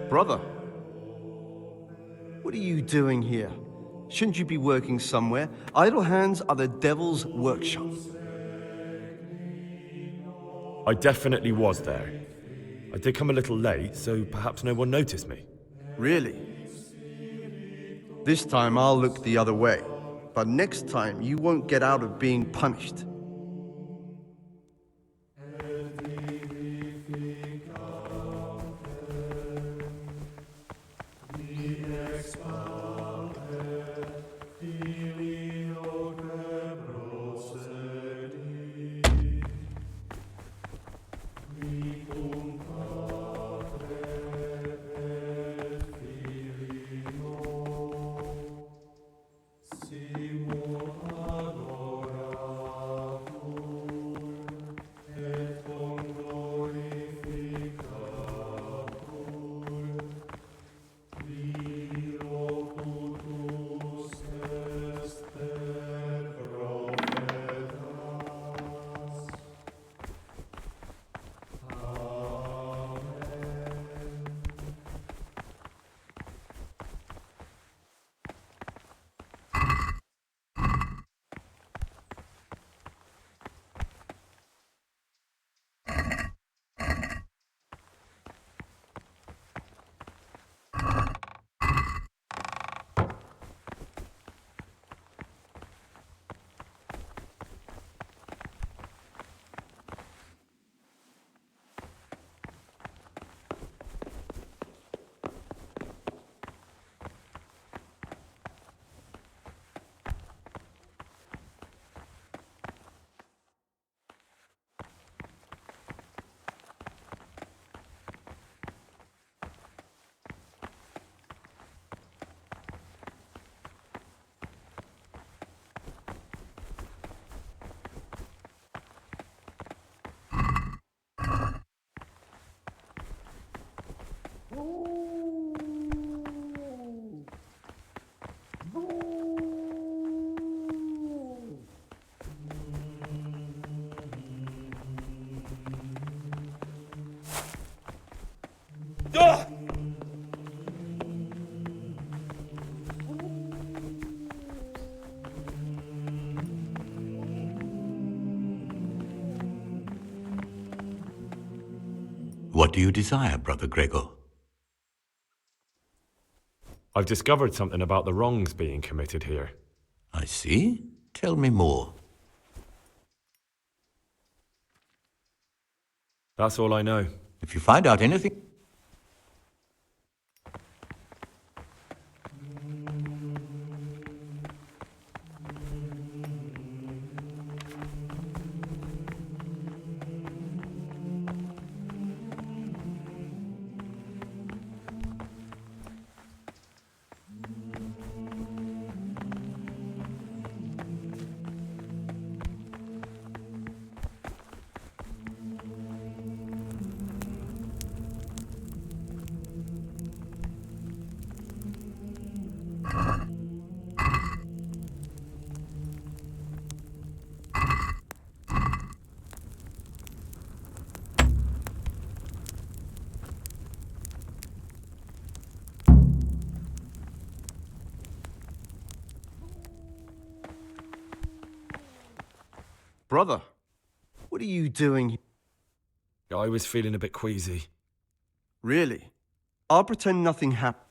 Brother, what are you doing here? Shouldn't you be working somewhere? Idle hands are the devil's workshop. I definitely was there. I did come a little late, so perhaps no one noticed me. Really? This time I'll look the other way. But next time you won't get out of being punished. What do you desire, Brother Gregor? I've discovered something about the wrongs being committed here. I see. Tell me more. That's all I know. If you find out anything... Brother, what are you doing? I was feeling a bit queasy. Really? I'll pretend nothing happened.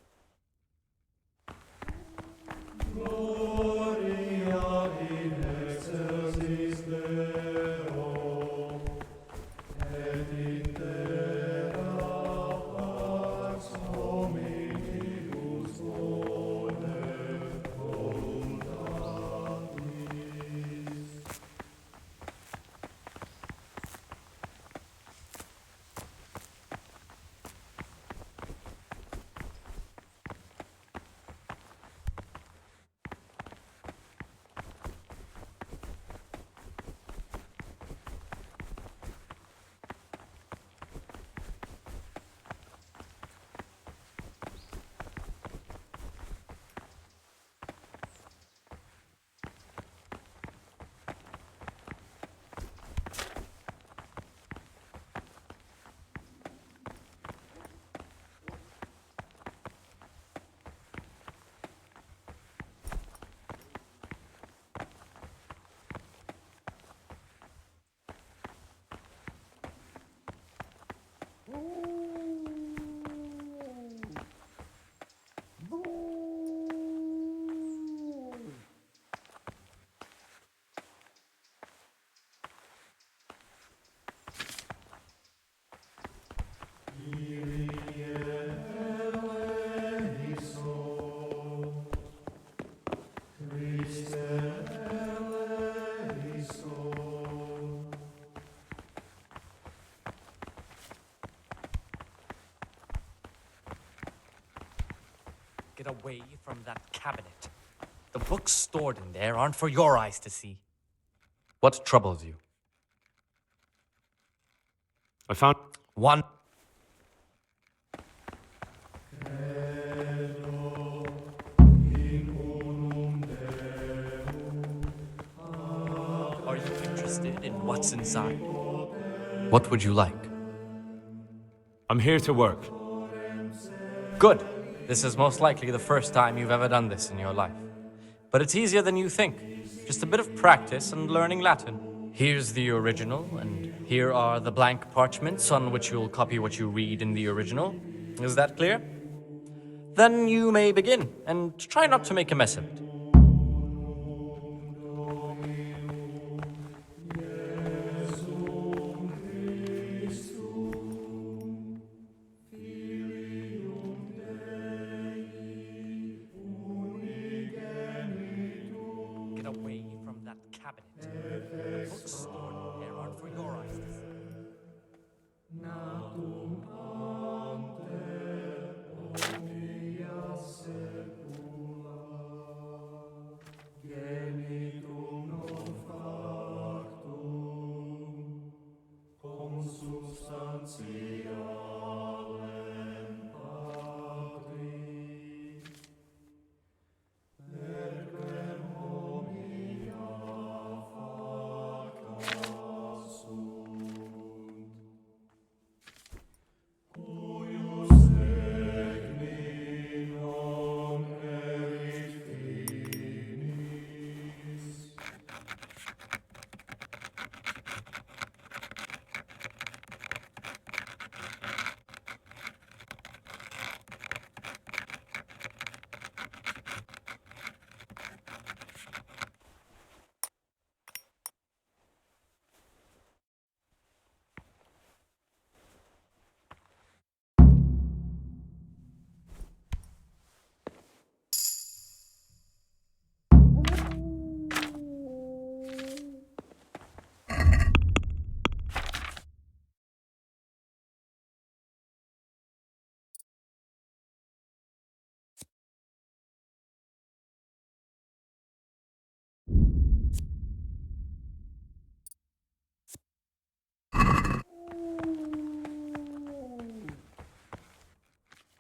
Get away from that cabinet. The books stored in there aren't for your eyes to see. What troubles you? I found... One. Are you interested in what's inside? What would you like? I'm here to work. Good. This is most likely the first time you've ever done this in your life. But it's easier than you think. Just a bit of practice and learning Latin. Here's the original, and here are the blank parchments on which you'll copy what you read in the original. Is that clear? Then you may begin, and try not to make a mess of it.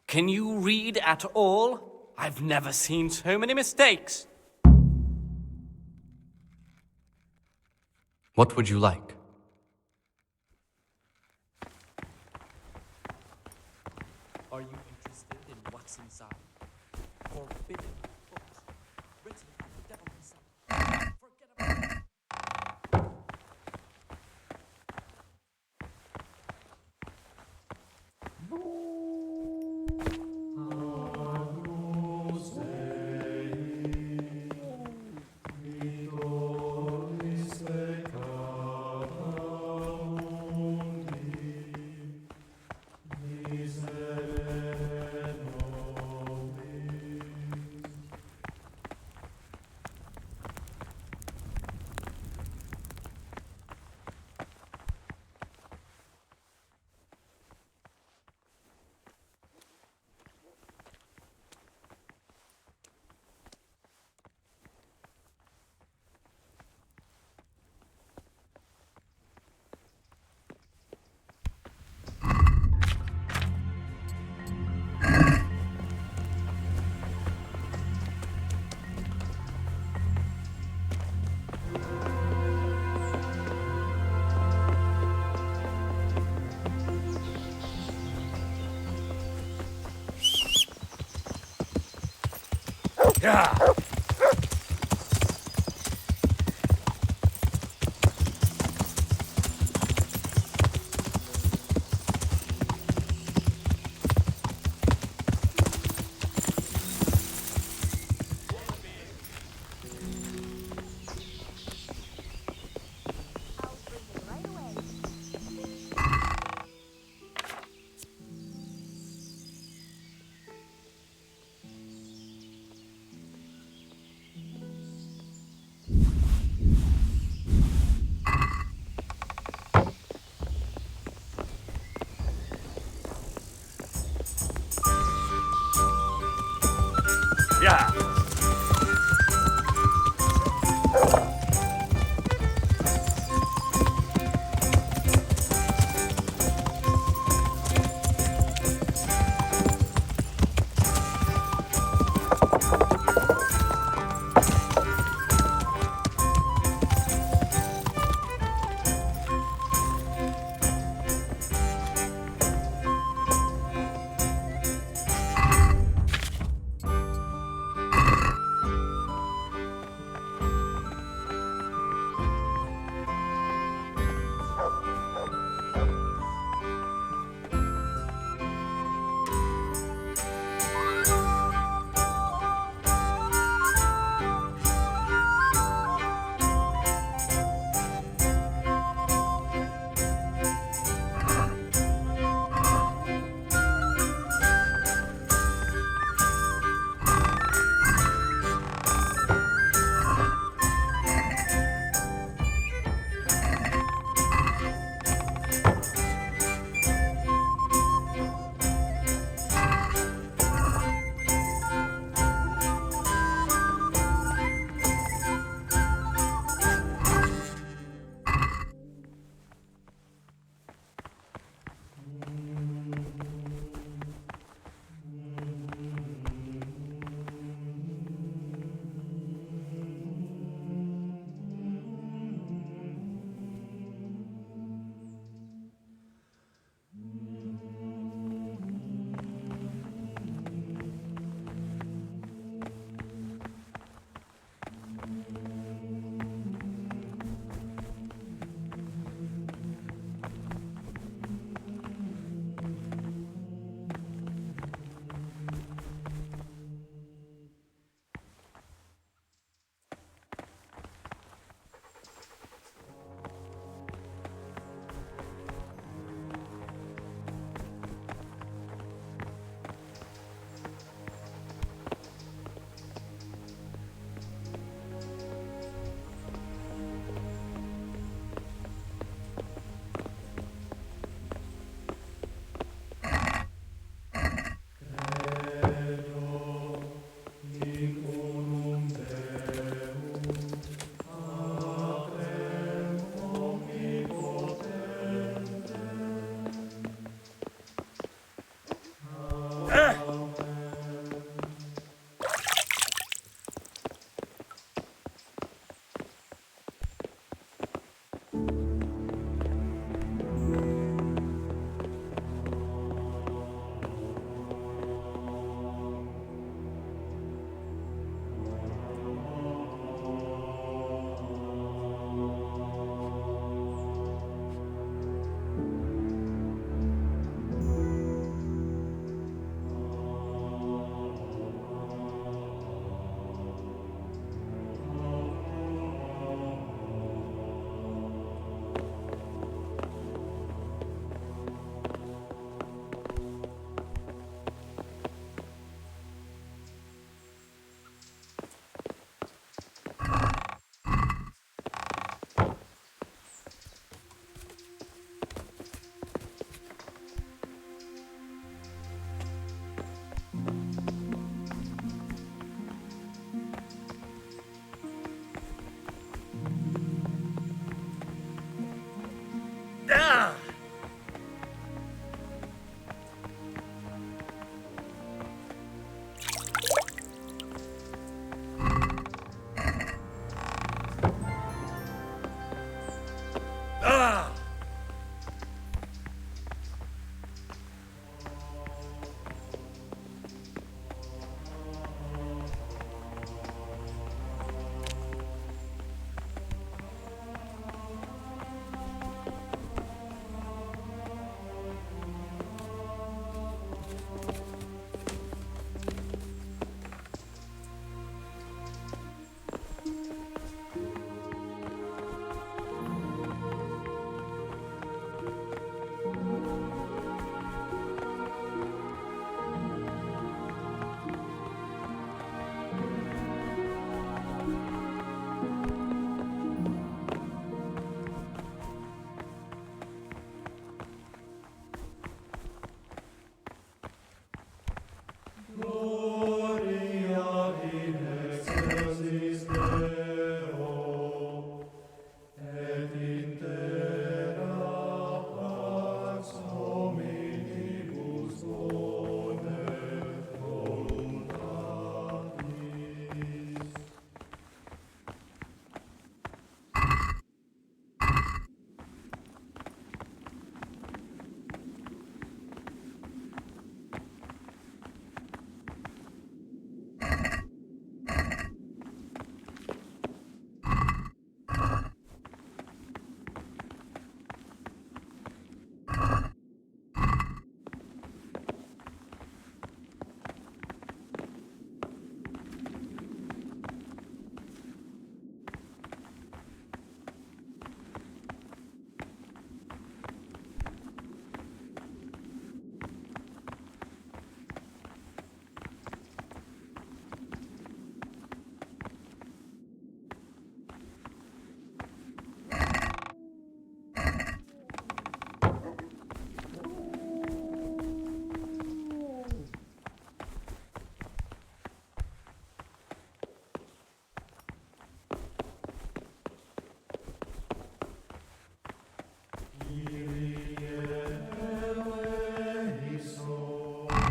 Can you read at all? I've never seen so many mistakes. What would you like? Are you interested in what's inside? Forbidden books, written by the devil himself. Forget about it. Yeah.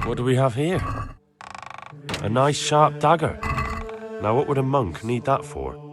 What do we have here? A nice sharp dagger. Now what would a monk need that for?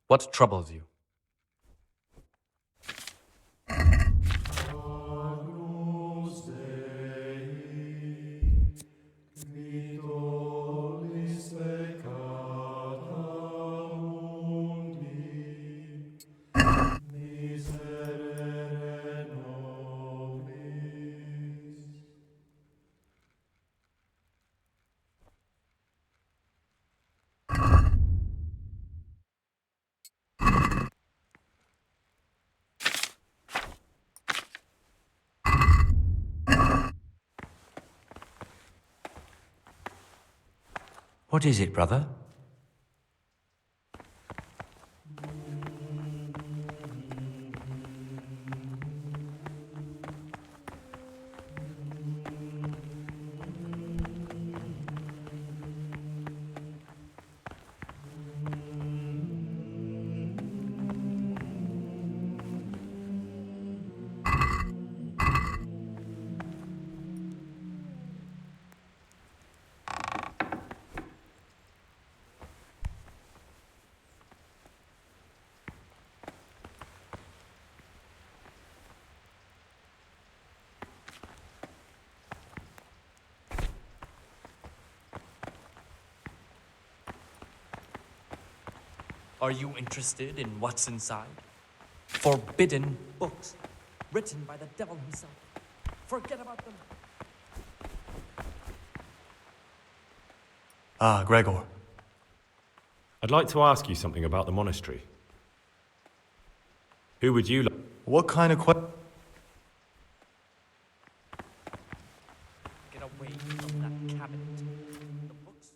What troubles you? What is it, brother? Are you interested in what's inside? Forbidden books, written by the devil himself. Forget about them. Ah, Gregor. I'd like to ask you something about the monastery. Who would you like? What kind of Get away from that cabinet. The books.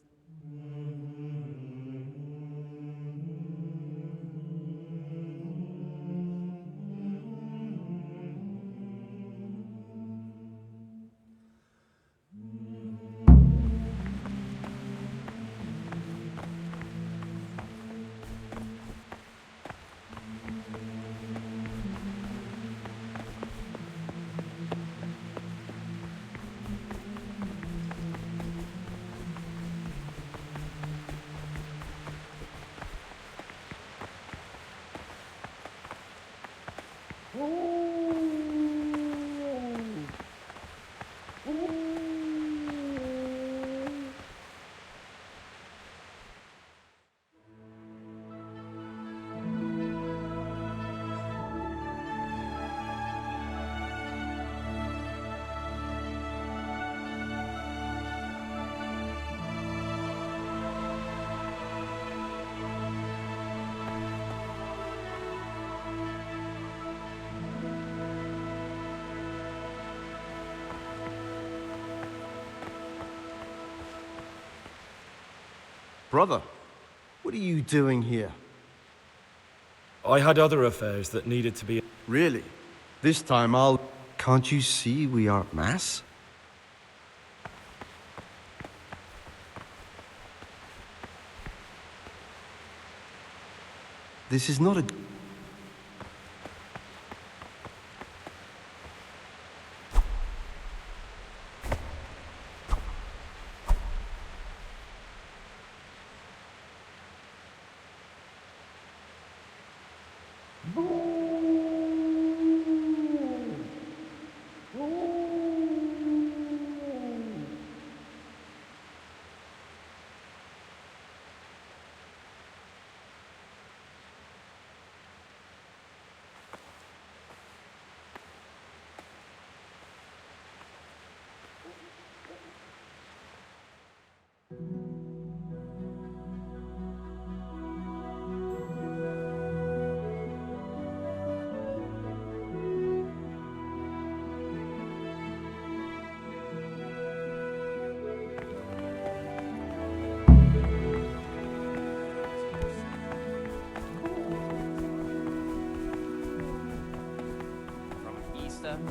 Brother, what are you doing here? I had other affairs that needed to be... Really? This time I'll... Can't you see we are at Mass? This is not a...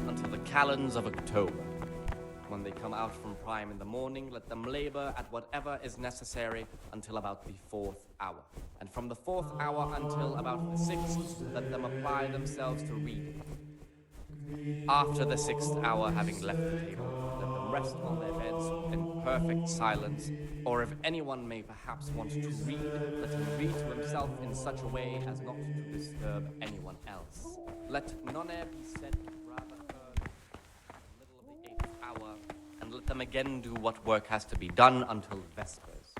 Until the calends of October. When they come out from prime in the morning, let them labor at whatever is necessary until about the 4th hour. And from the 4th hour until about the 6th, let them apply themselves to reading. After the 6th hour, having left the table, let them rest on their beds in perfect silence, or if anyone may perhaps want to read, let him read to himself in such a way as not to disturb anyone else. Let none be said rather early, in the middle of the 8th hour, and let them again do what work has to be done until vespers.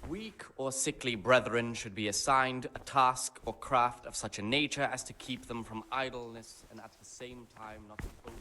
Weak or sickly brethren should be assigned a task or craft of such a nature as to keep them from idleness, and at the same time not to overburden.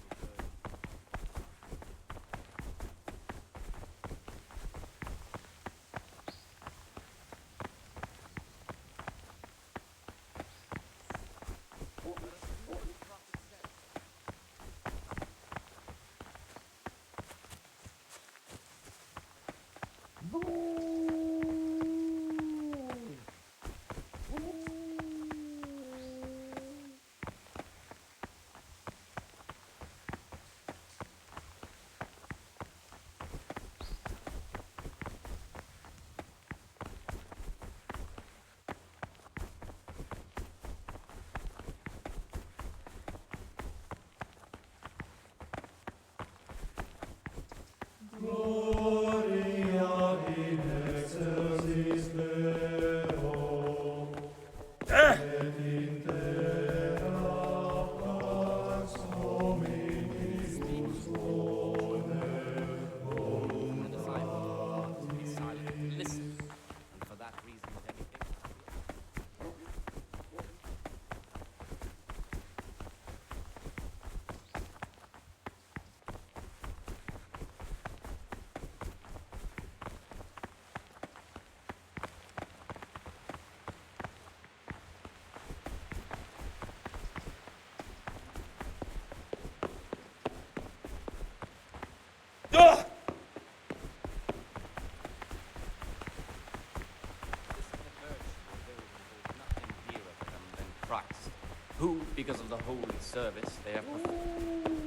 Who, because of the holy service they have performed.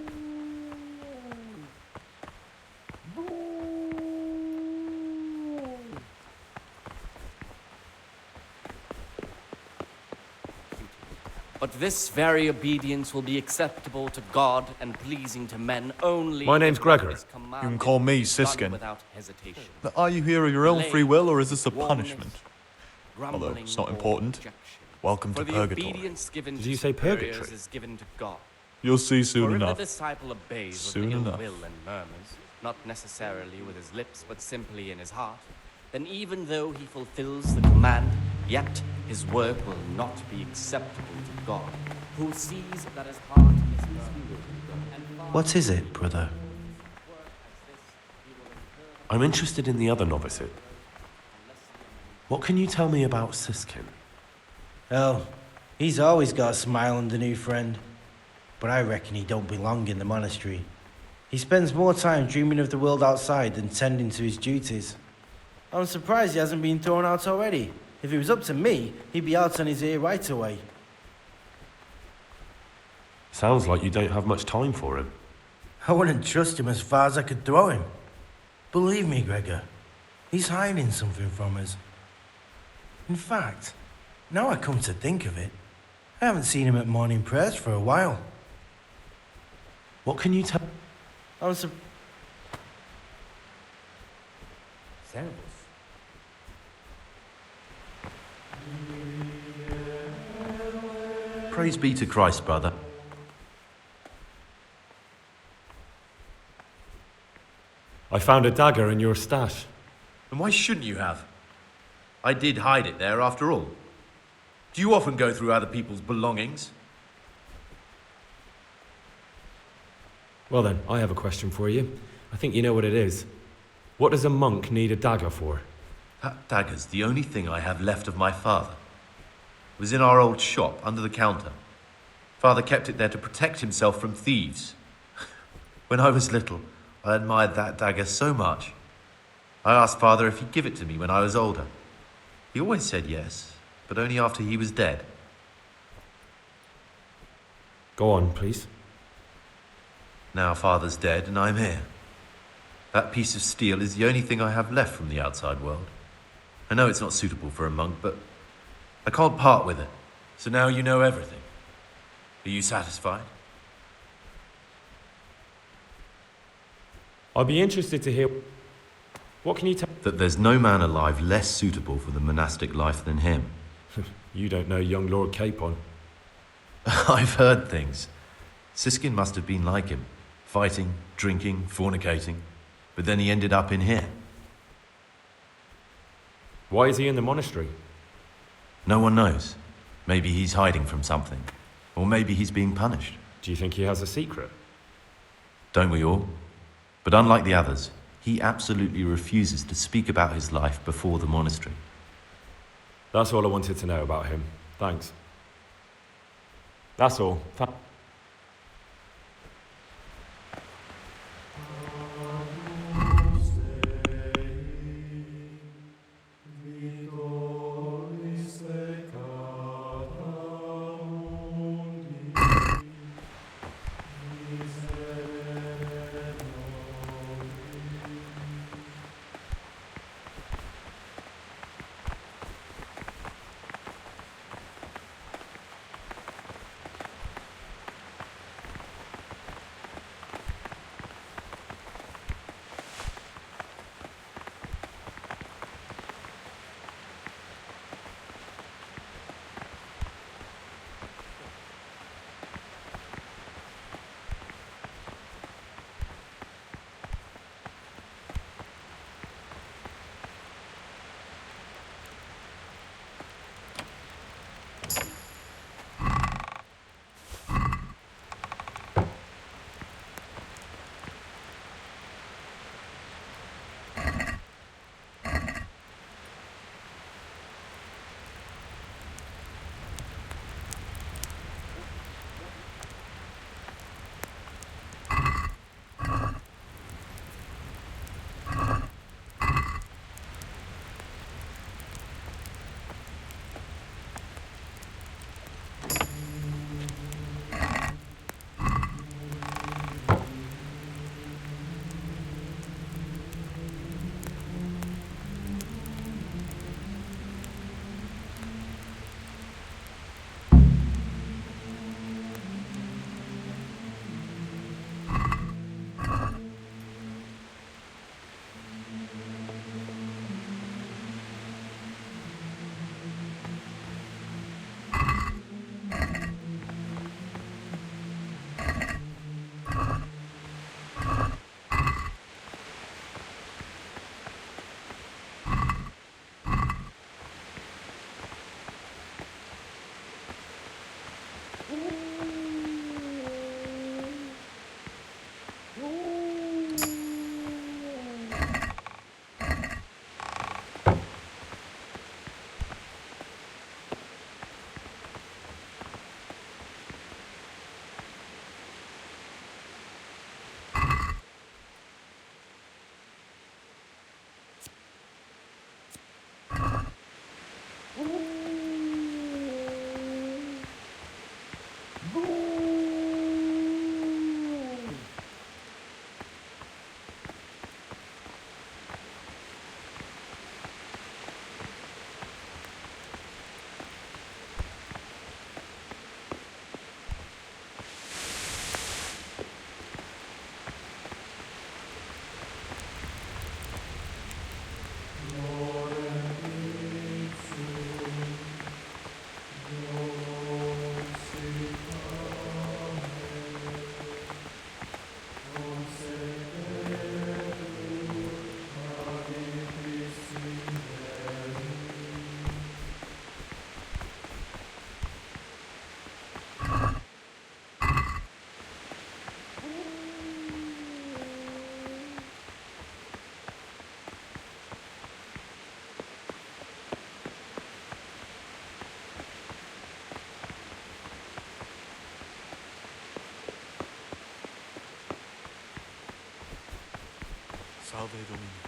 But this very obedience will be acceptable to God and pleasing to men only. My name's Gregor. You can call me Siskin. Without hesitation. Now, are you here of your own free will, or is this a punishment? Grumbling, although it's not important. Welcome to Purgatory. Did you say purgatory? Is given to God. You'll see soon For enough. If the disciple obeys Soon with ill enough. will and murmurs, not necessarily with his lips, but simply in his heart, then even though he fulfills the command, yet his work will not be acceptable to God, who sees that his heart is pure. What is it, brother? I'm interested in the other novices. What can you tell me about Siskin? Oh, he's always got a smile on the new friend. But I reckon he don't belong in the monastery. He spends more time dreaming of the world outside than tending to his duties. I'm surprised he hasn't been thrown out already. If it was up to me, he'd be out on his ear right away. Sounds like you don't have much time for him. I wouldn't trust him as far as I could throw him. Believe me, Gregor, he's hiding something from us. In fact, now I come to think of it, I haven't seen him at morning prayers for a while. What can you tell? I'm Praise be to Christ, brother. I found a dagger in your stash. And why shouldn't you have? I did hide it there after all. Do you often go through other people's belongings? Well then, I have a question for you. I think you know what it is. What does a monk need a dagger for? That dagger's the only thing I have left of my father. It was in our old shop, under the counter. Father kept it there to protect himself from thieves. When I was little, I admired that dagger so much. I asked Father if he'd give it to me when I was older. He always said yes, but only after he was dead. Go on, please. Now Father's dead and I'm here. That piece of steel is the only thing I have left from the outside world. I know it's not suitable for a monk, but I can't part with it. So now you know everything. Are you satisfied? I'd be interested to hear... What can you tell... That there's no man alive less suitable for the monastic life than him. You don't know young Lord Capon. I've heard things. Siskin must have been like him. Fighting, drinking, fornicating. But then he ended up in here. Why is he in the monastery? No one knows. Maybe he's hiding from something. Or maybe he's being punished. Do you think he has a secret? Don't we all? But unlike the others, he absolutely refuses to speak about his life before the monastery. That's all I wanted to know about him. Thanks. That's all. Salve Domini.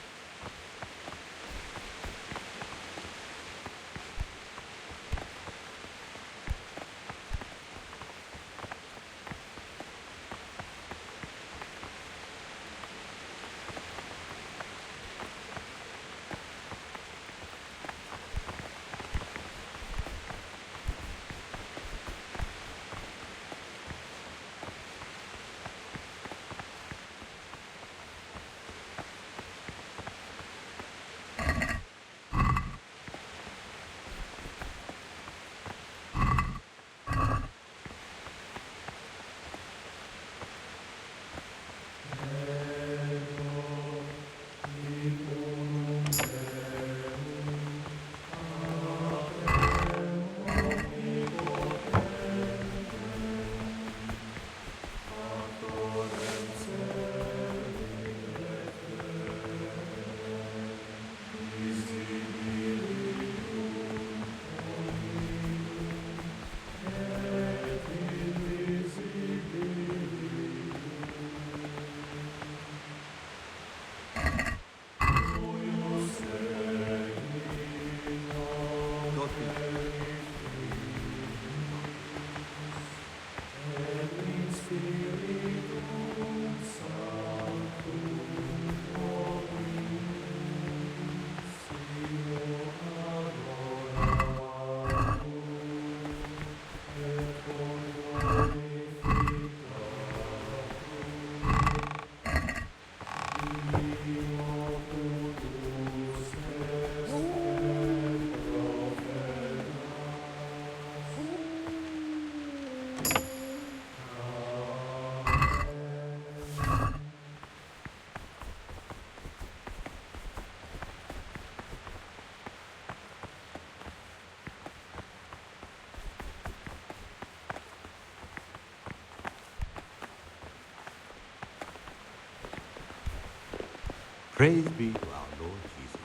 Praise be to our Lord Jesus.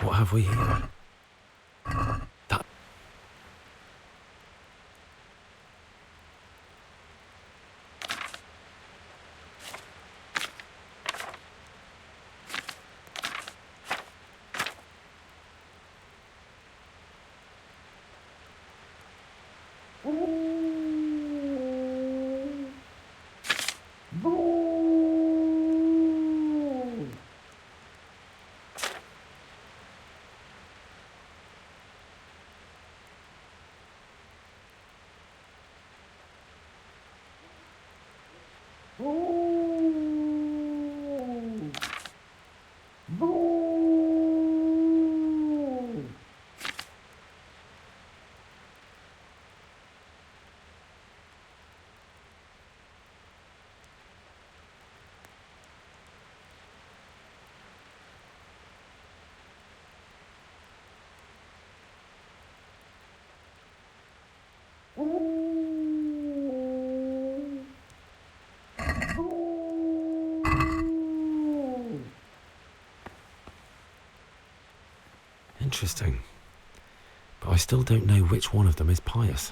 What have we here? That... Interesting. But I still don't know which one of them is pious.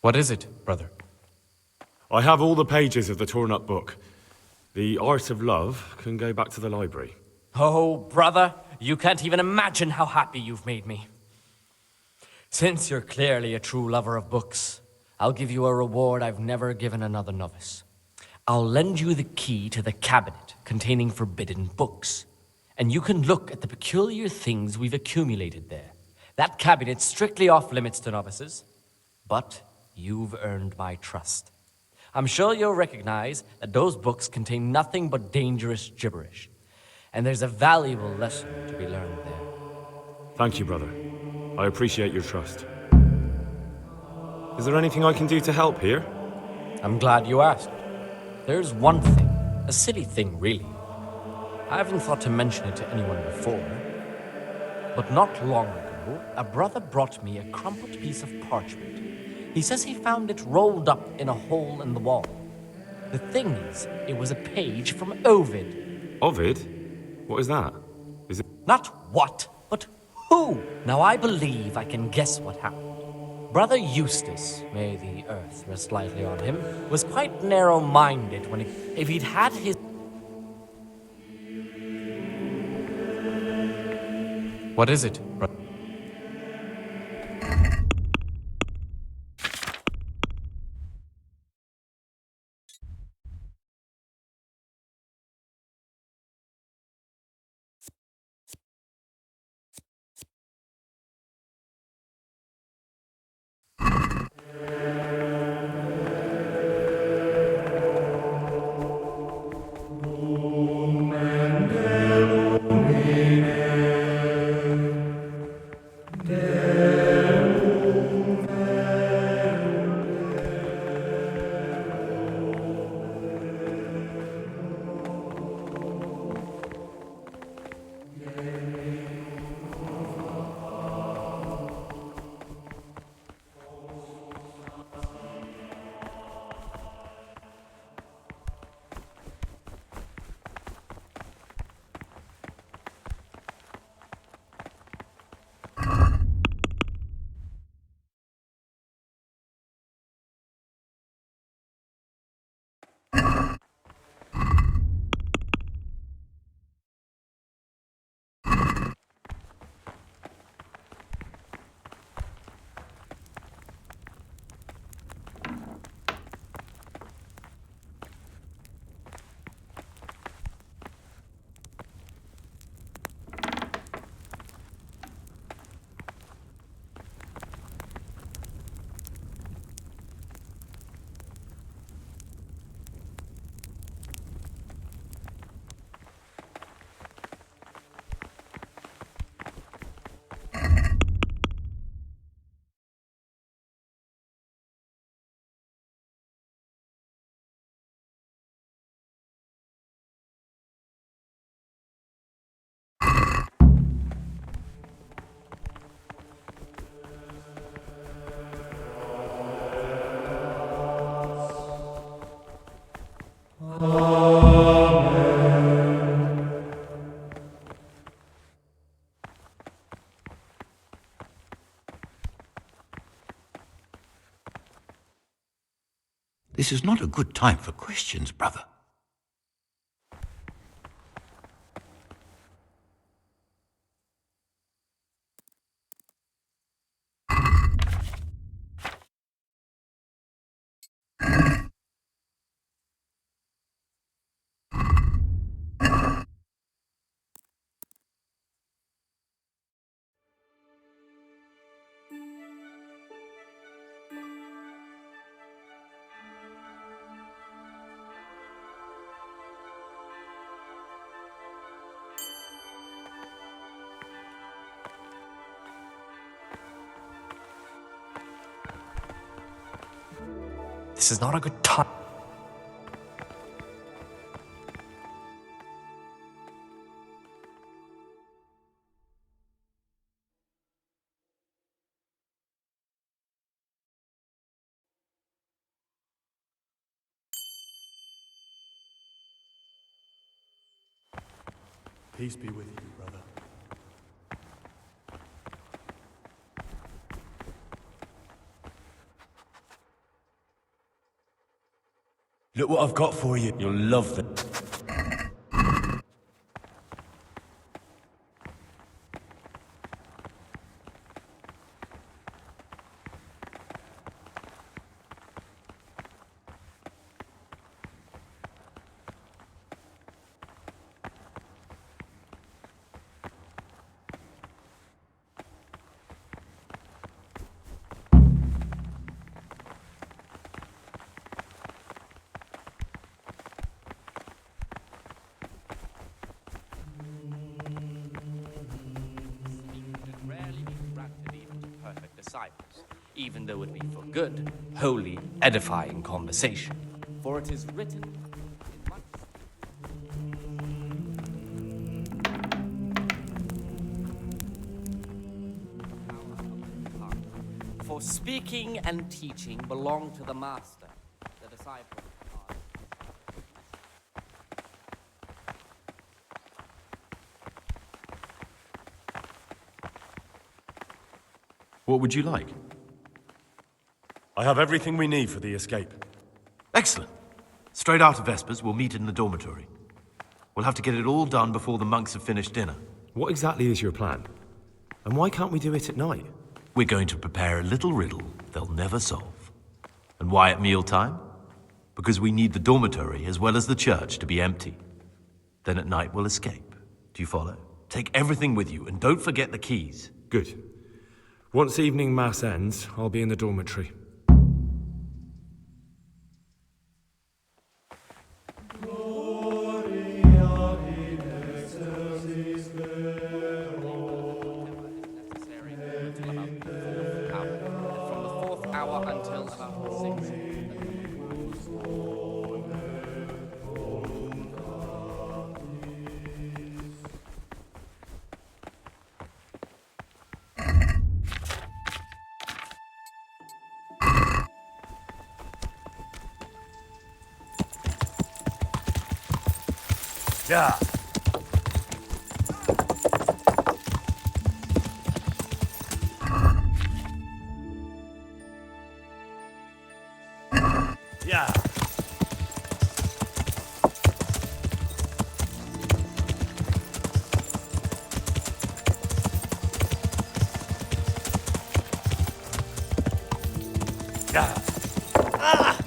What is it, brother? I have all the pages of the torn-up book. The Art of Love can go back to the library. Oh, brother, you can't even imagine how happy you've made me. Since you're clearly a true lover of books, I'll give you a reward I've never given another novice. I'll lend you the key to the cabinet containing forbidden books, and you can look at the peculiar things we've accumulated there. That cabinet's strictly off-limits to novices, but you've earned my trust. I'm sure you'll recognize that those books contain nothing but dangerous gibberish, and there's a valuable lesson to be learned there. Thank you, brother. I appreciate your trust. Is there anything I can do to help here? I'm glad you asked. There's one thing, a silly thing really. I haven't thought to mention it to anyone before, but not long ago, a brother brought me a crumpled piece of parchment. He says he found it rolled up in a hole in the wall. The thing is, it was a page from Ovid. Ovid? What is that? Is it... Not what, but who? Now I believe I can guess what happened. Brother Eustace, may the earth rest lightly on him, was quite narrow-minded when if he'd had his... What is it, brother? This is not a good time for questions, brother. This is not a good time. Peace be with you, brother. Look what I've got for you. You'll love them. Even though it be for good, holy, edifying conversation. For it is written in much... For speaking and teaching belong to the master, the disciple. What would you like? I have everything we need for the escape. Excellent. Straight after Vespers, we'll meet in the dormitory. We'll have to get it all done before the monks have finished dinner. What exactly is your plan? And why can't we do it at night? We're going to prepare a little riddle they'll never solve. And why at mealtime? Because we need the dormitory as well as the church to be empty. Then at night we'll escape. Do you follow? Take everything with you and don't forget the keys. Good. Once evening mass ends, I'll be in the dormitory. Yeah. Yeah. Yeah. Ah!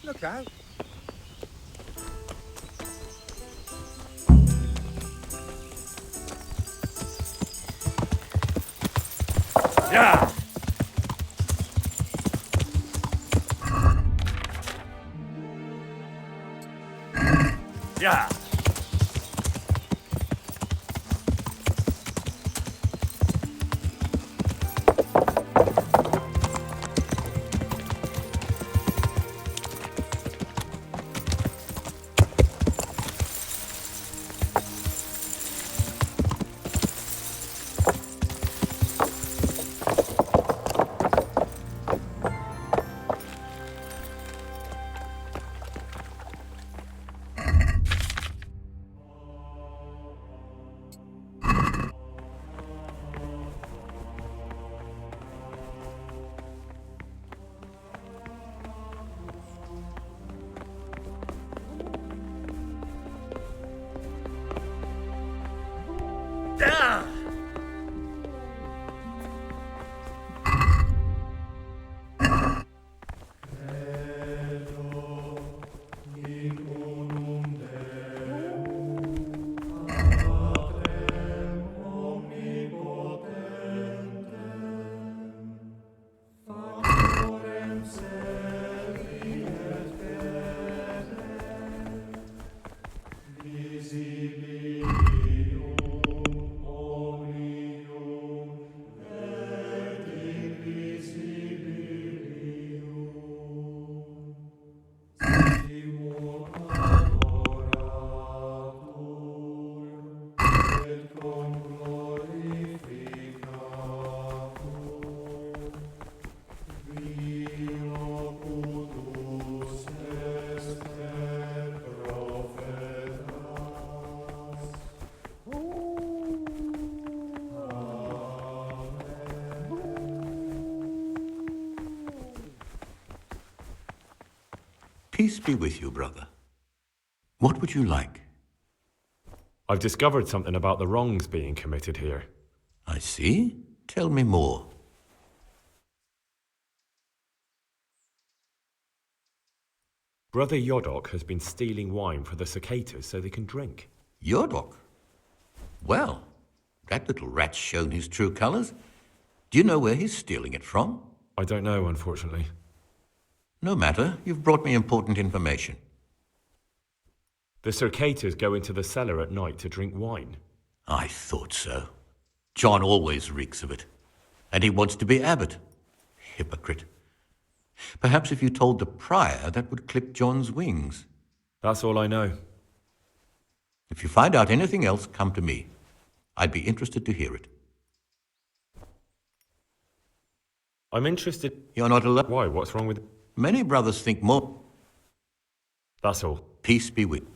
Look out. Yeah! Yeah! Peace be with you, brother. What would you like? I've discovered something about the wrongs being committed here. I see. Tell me more. Brother Yodok has been stealing wine for the cicadas so they can drink. Yodok? Well, that little rat's shown his true colors. Do you know where he's stealing it from? I don't know, unfortunately. No matter. You've brought me important information. The cicadas go into the cellar at night to drink wine. I thought so. John always reeks of it. And he wants to be abbot. Hypocrite. Perhaps if you told the prior, that would clip John's wings. That's all I know. If you find out anything else, come to me. I'd be interested to hear it. I'm interested... You're not allowed... Why? What's wrong with... Many brothers think more... That's all. Peace be with you.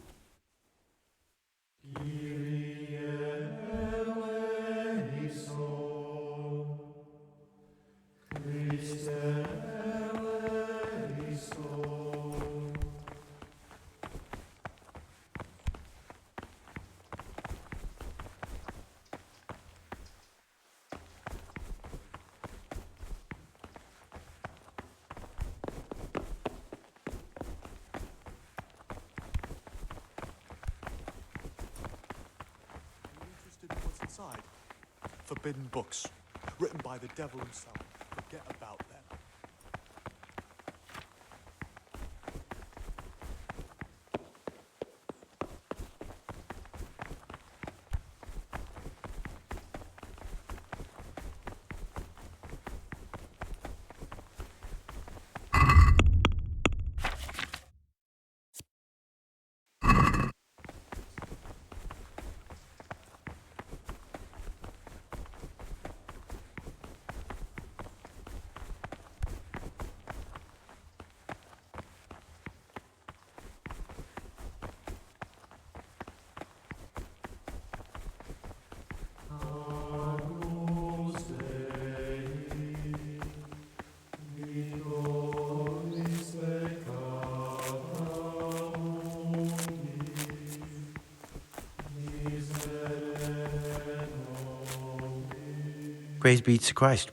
Inside. Forbidden books, written by the devil himself. Forget about them. Praise be to Christ.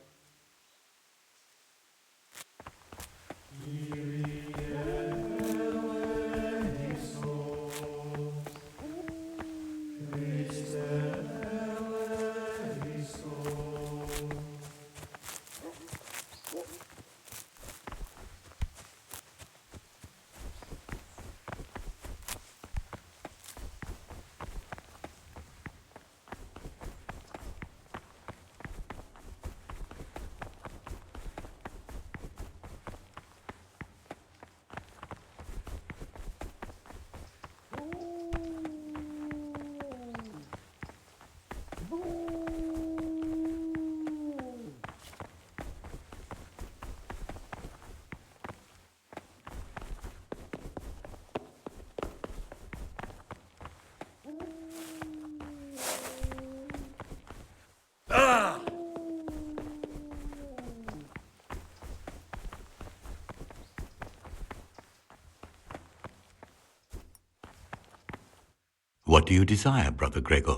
What do you desire, Brother Gregor?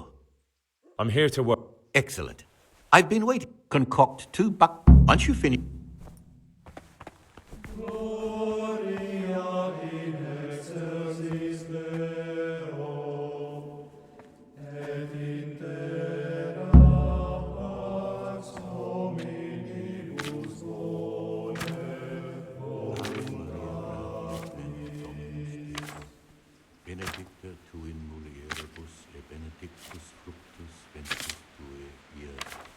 I'm here to work. Excellent. I've been waiting. Concoct 2 buck. Once you finish. Benedicta tu in mulieribus et benedictus fructus ventris tue, Jesus.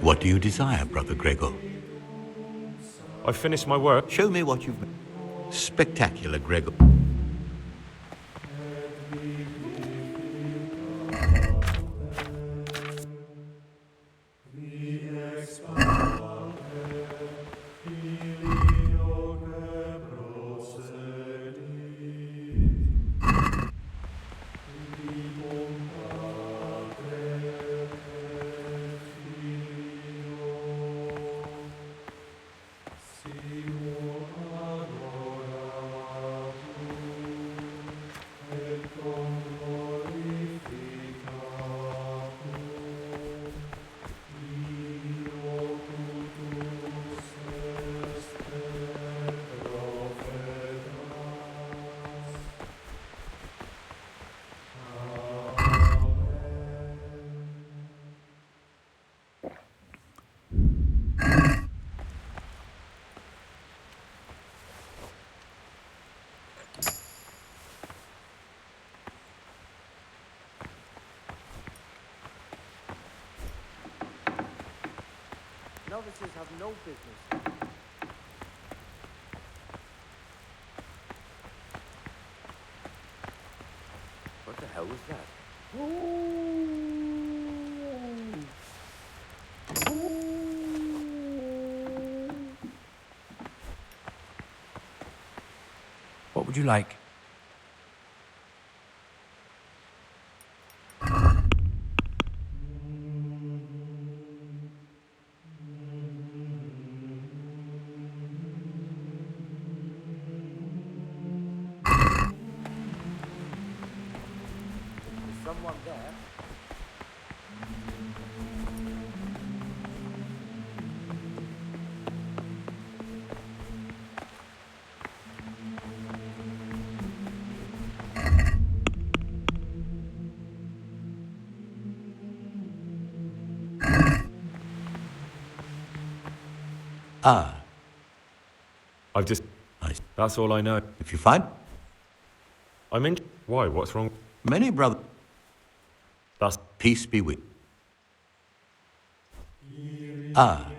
What do you desire, Brother Gregor? I've finished my work. Show me what you've made. Spectacular, Gregor. Novices have no business. What the hell was that? What would you like? There's someone there. Ah. I've just... That's all I know. If you find... I'm in... Why? What's wrong? Many brother... That's... Peace be with... Ah.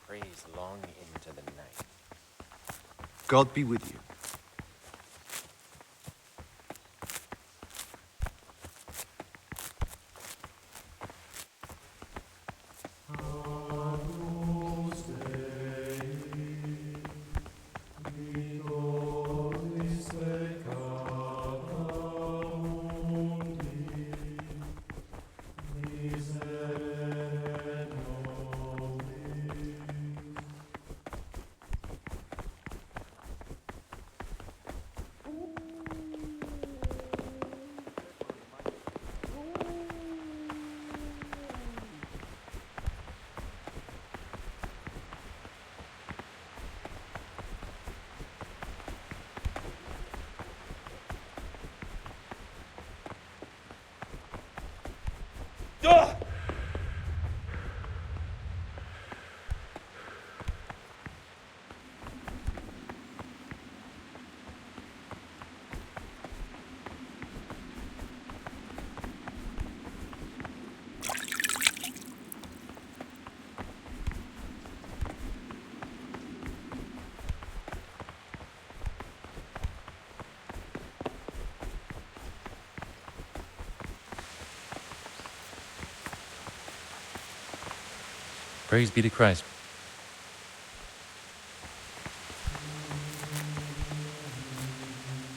Praise long into the night. God be with you. Praise be to Christ.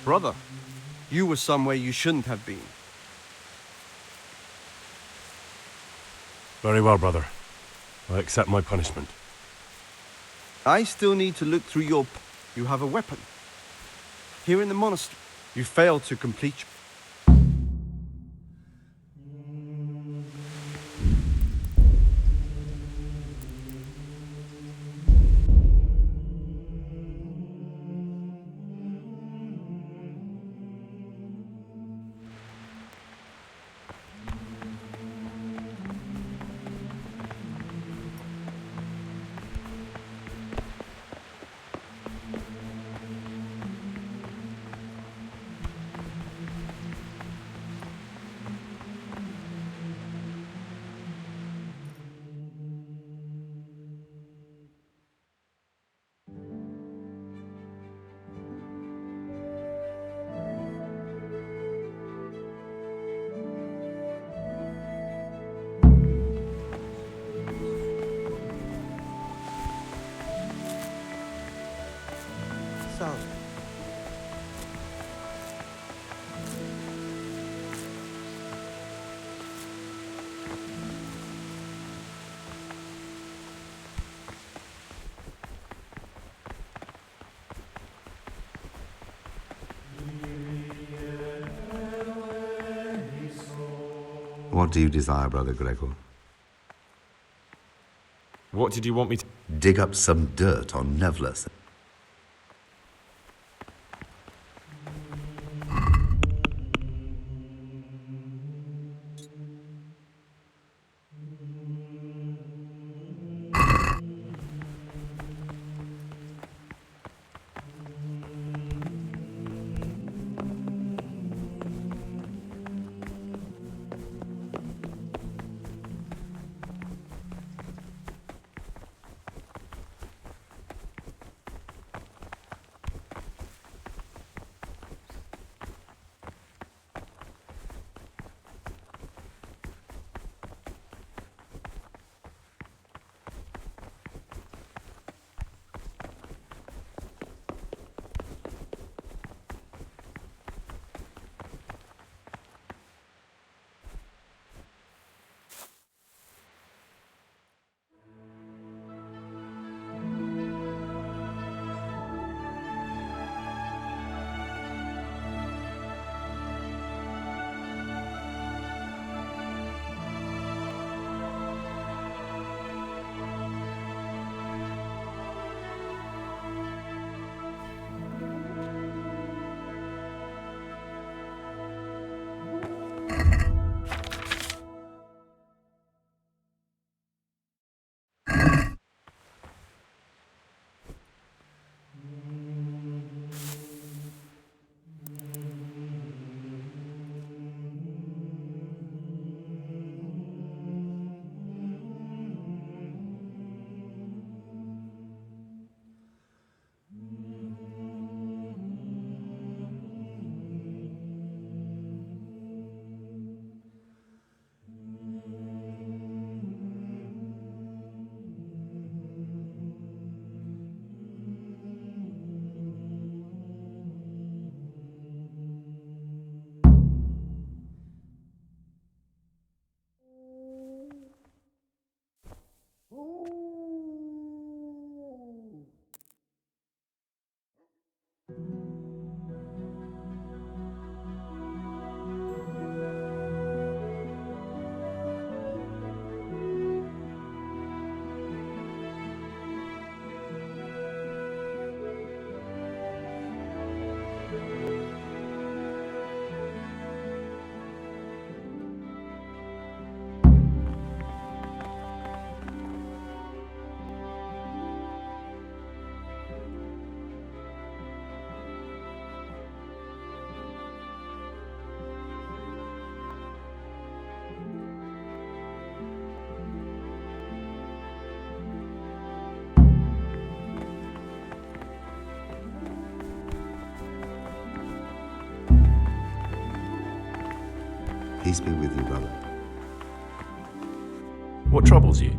Brother, you were somewhere you shouldn't have been. Very well, brother. I accept my punishment. I still need to look through your... You have a weapon. Here in the monastery, you failed to complete... What do you desire, Brother Gregor? What did you want me to... Dig up some dirt on Nevlus. Peace be with you, brother. What troubles you?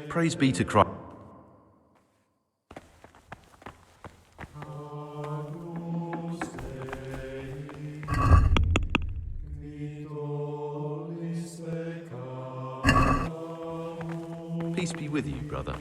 Praise be to Christ. Peace be with you, brother.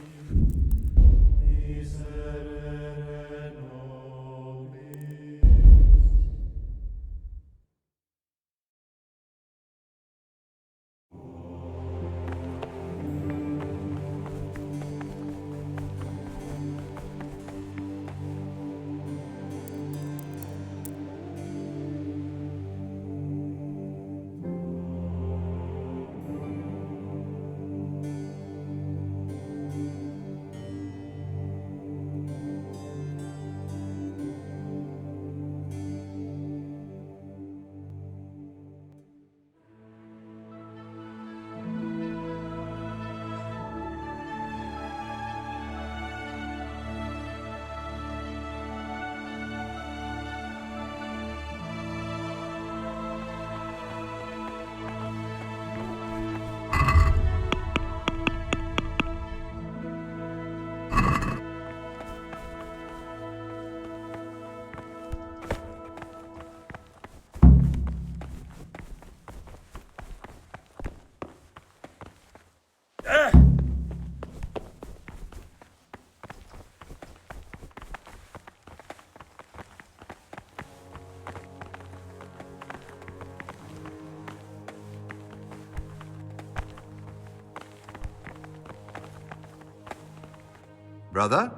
Brother?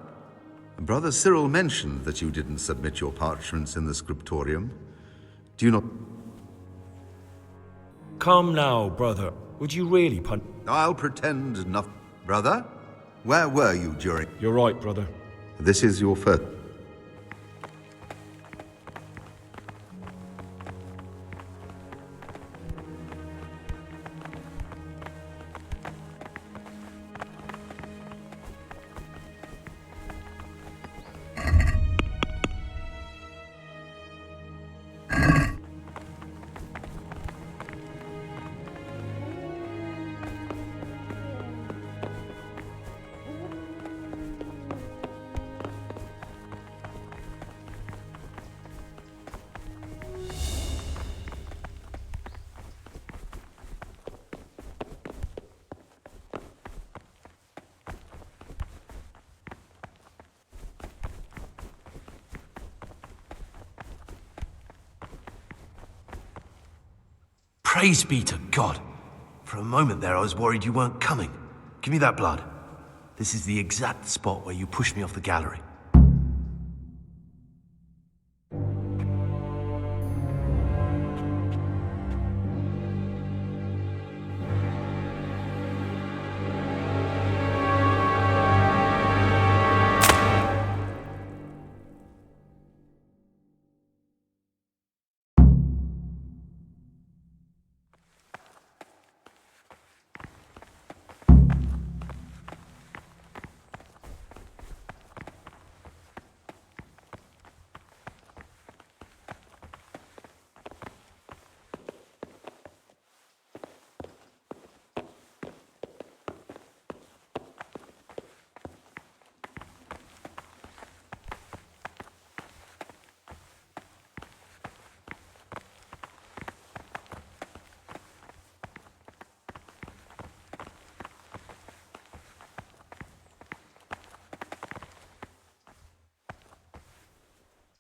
Brother Cyril mentioned that you didn't submit your parchments in the scriptorium. Do you not... Come now, brother. Would you really I'll pretend nothing. Brother? Where were you during... You're right, brother. This is your first... Praise be to God. For a moment there, I was worried you weren't coming. Give me that blood. This is the exact spot where you pushed me off the gallery.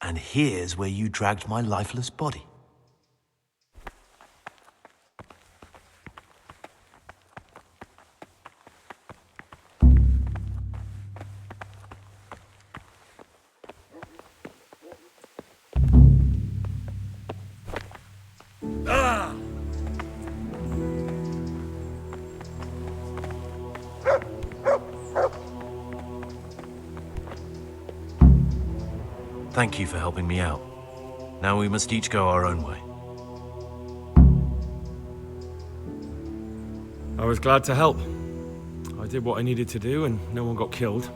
And here's where you dragged my lifeless body. Thank you for helping me out. Now we must each go our own way. I was glad to help. I did what I needed to do and no one got killed.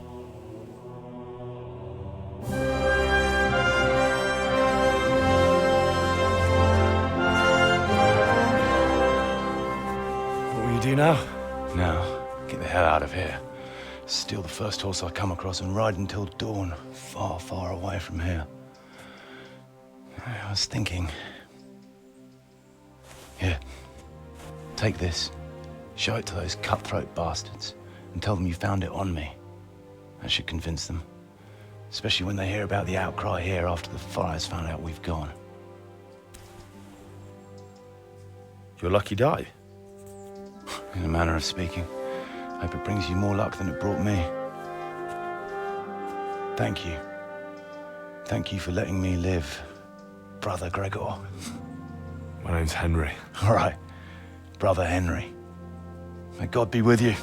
What will you do now? Now, get the hell out of here. Steal the first horse I come across and ride until dawn, far, far away from here. I was thinking... Here, take this. Show it to those cutthroat bastards and tell them you found it on me. That should convince them. Especially when they hear about the outcry here after the Friars found out we've gone. Your lucky die? In a manner of speaking. Hope it brings you more luck than it brought me. Thank you. Thank you for letting me live, Brother Gregor. My name's Henry. All right, Brother Henry. May God be with you.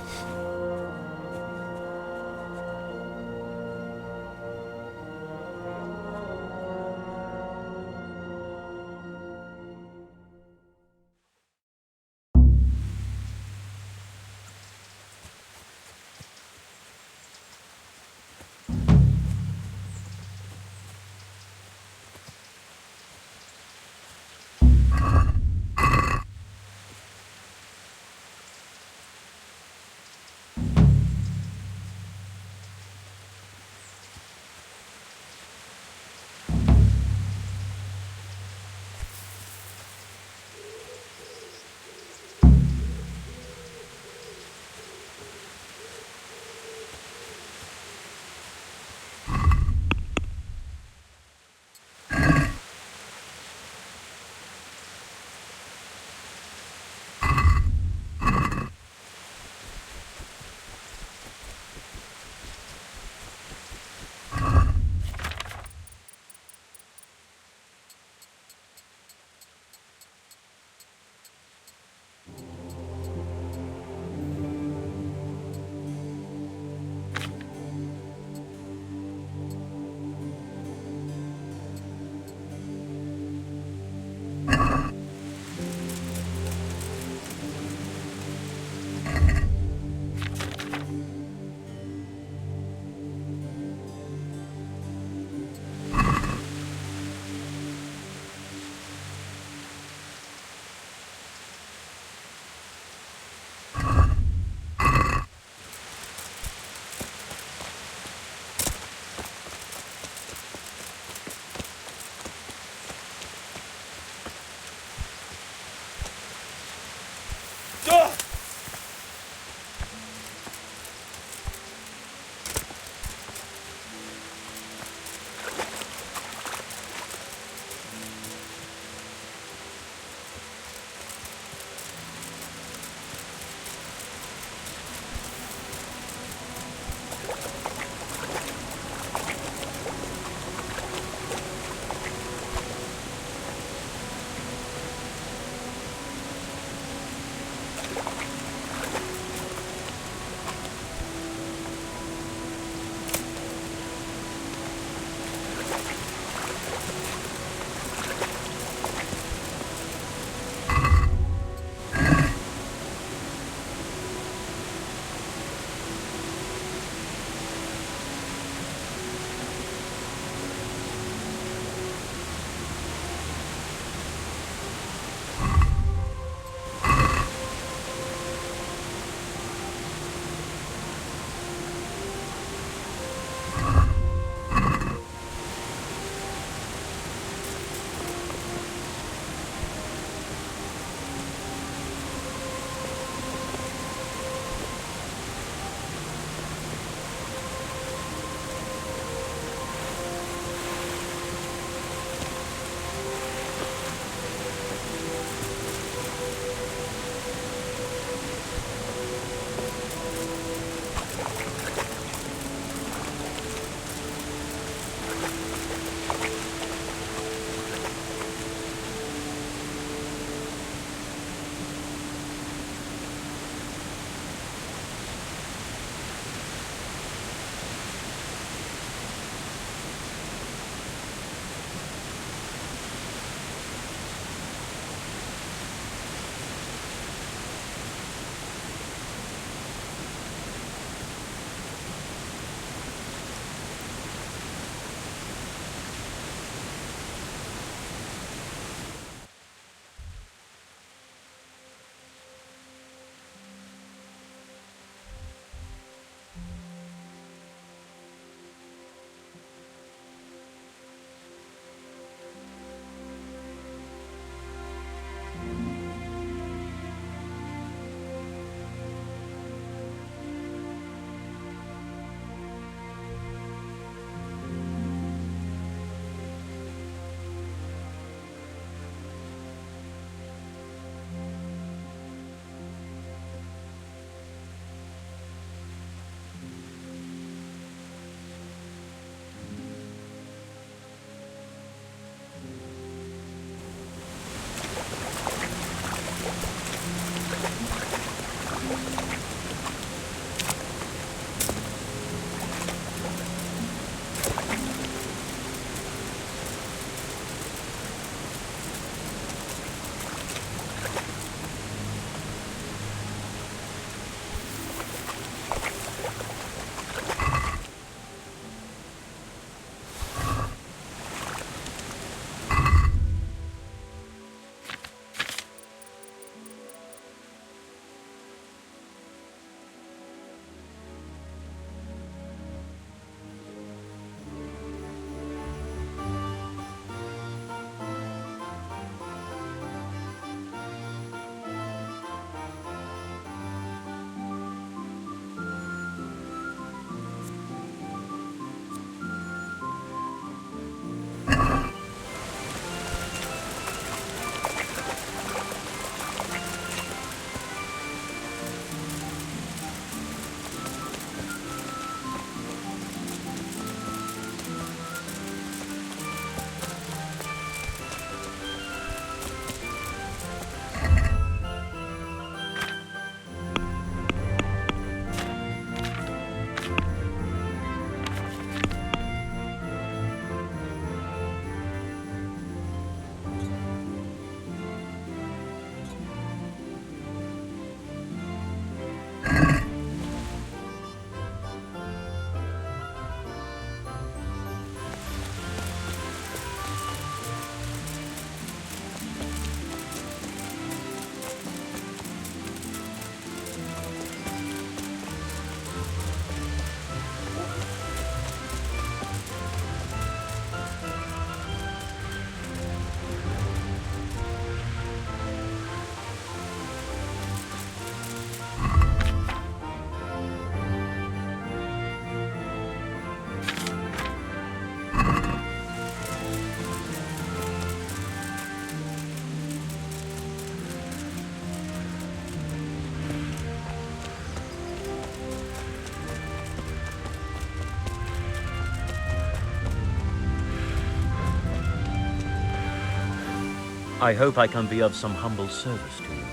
I hope I can be of some humble service to you.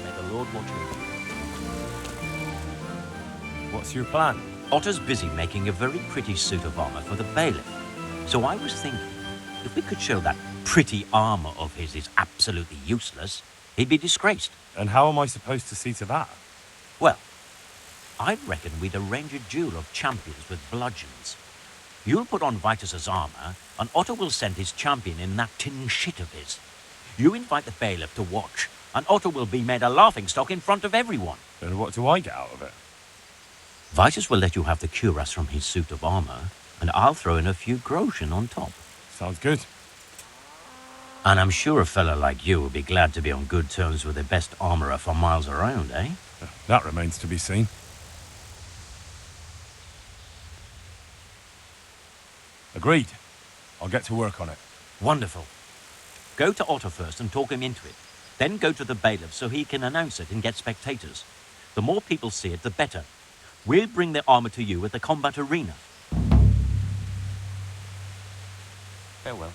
May the Lord watch over you. What's your plan? Otter's busy making a very pretty suit of armor for the bailiff. So I was thinking, if we could show that pretty armor of his is absolutely useless, he'd be disgraced. And how am I supposed to see to that? Well, I reckon we'd arrange a duel of champions with bludgeons. You'll put on Vitus's armor, and Otter will send his champion in that tin shit of his. You invite the bailiff to watch, and Otter will be made a laughingstock in front of everyone. And what do I get out of it? Vitus will let you have the cuirass from his suit of armor, and I'll throw in a few groschen on top. Sounds good. And I'm sure a fella like you will be glad to be on good terms with the best armorer for miles around, eh? That remains to be seen. Agreed. I'll get to work on it. Wonderful. Go to Otter first and talk him into it. Then go to the bailiff so he can announce it and get spectators. The more people see it, the better. We'll bring the armor to you at the combat arena. Farewell.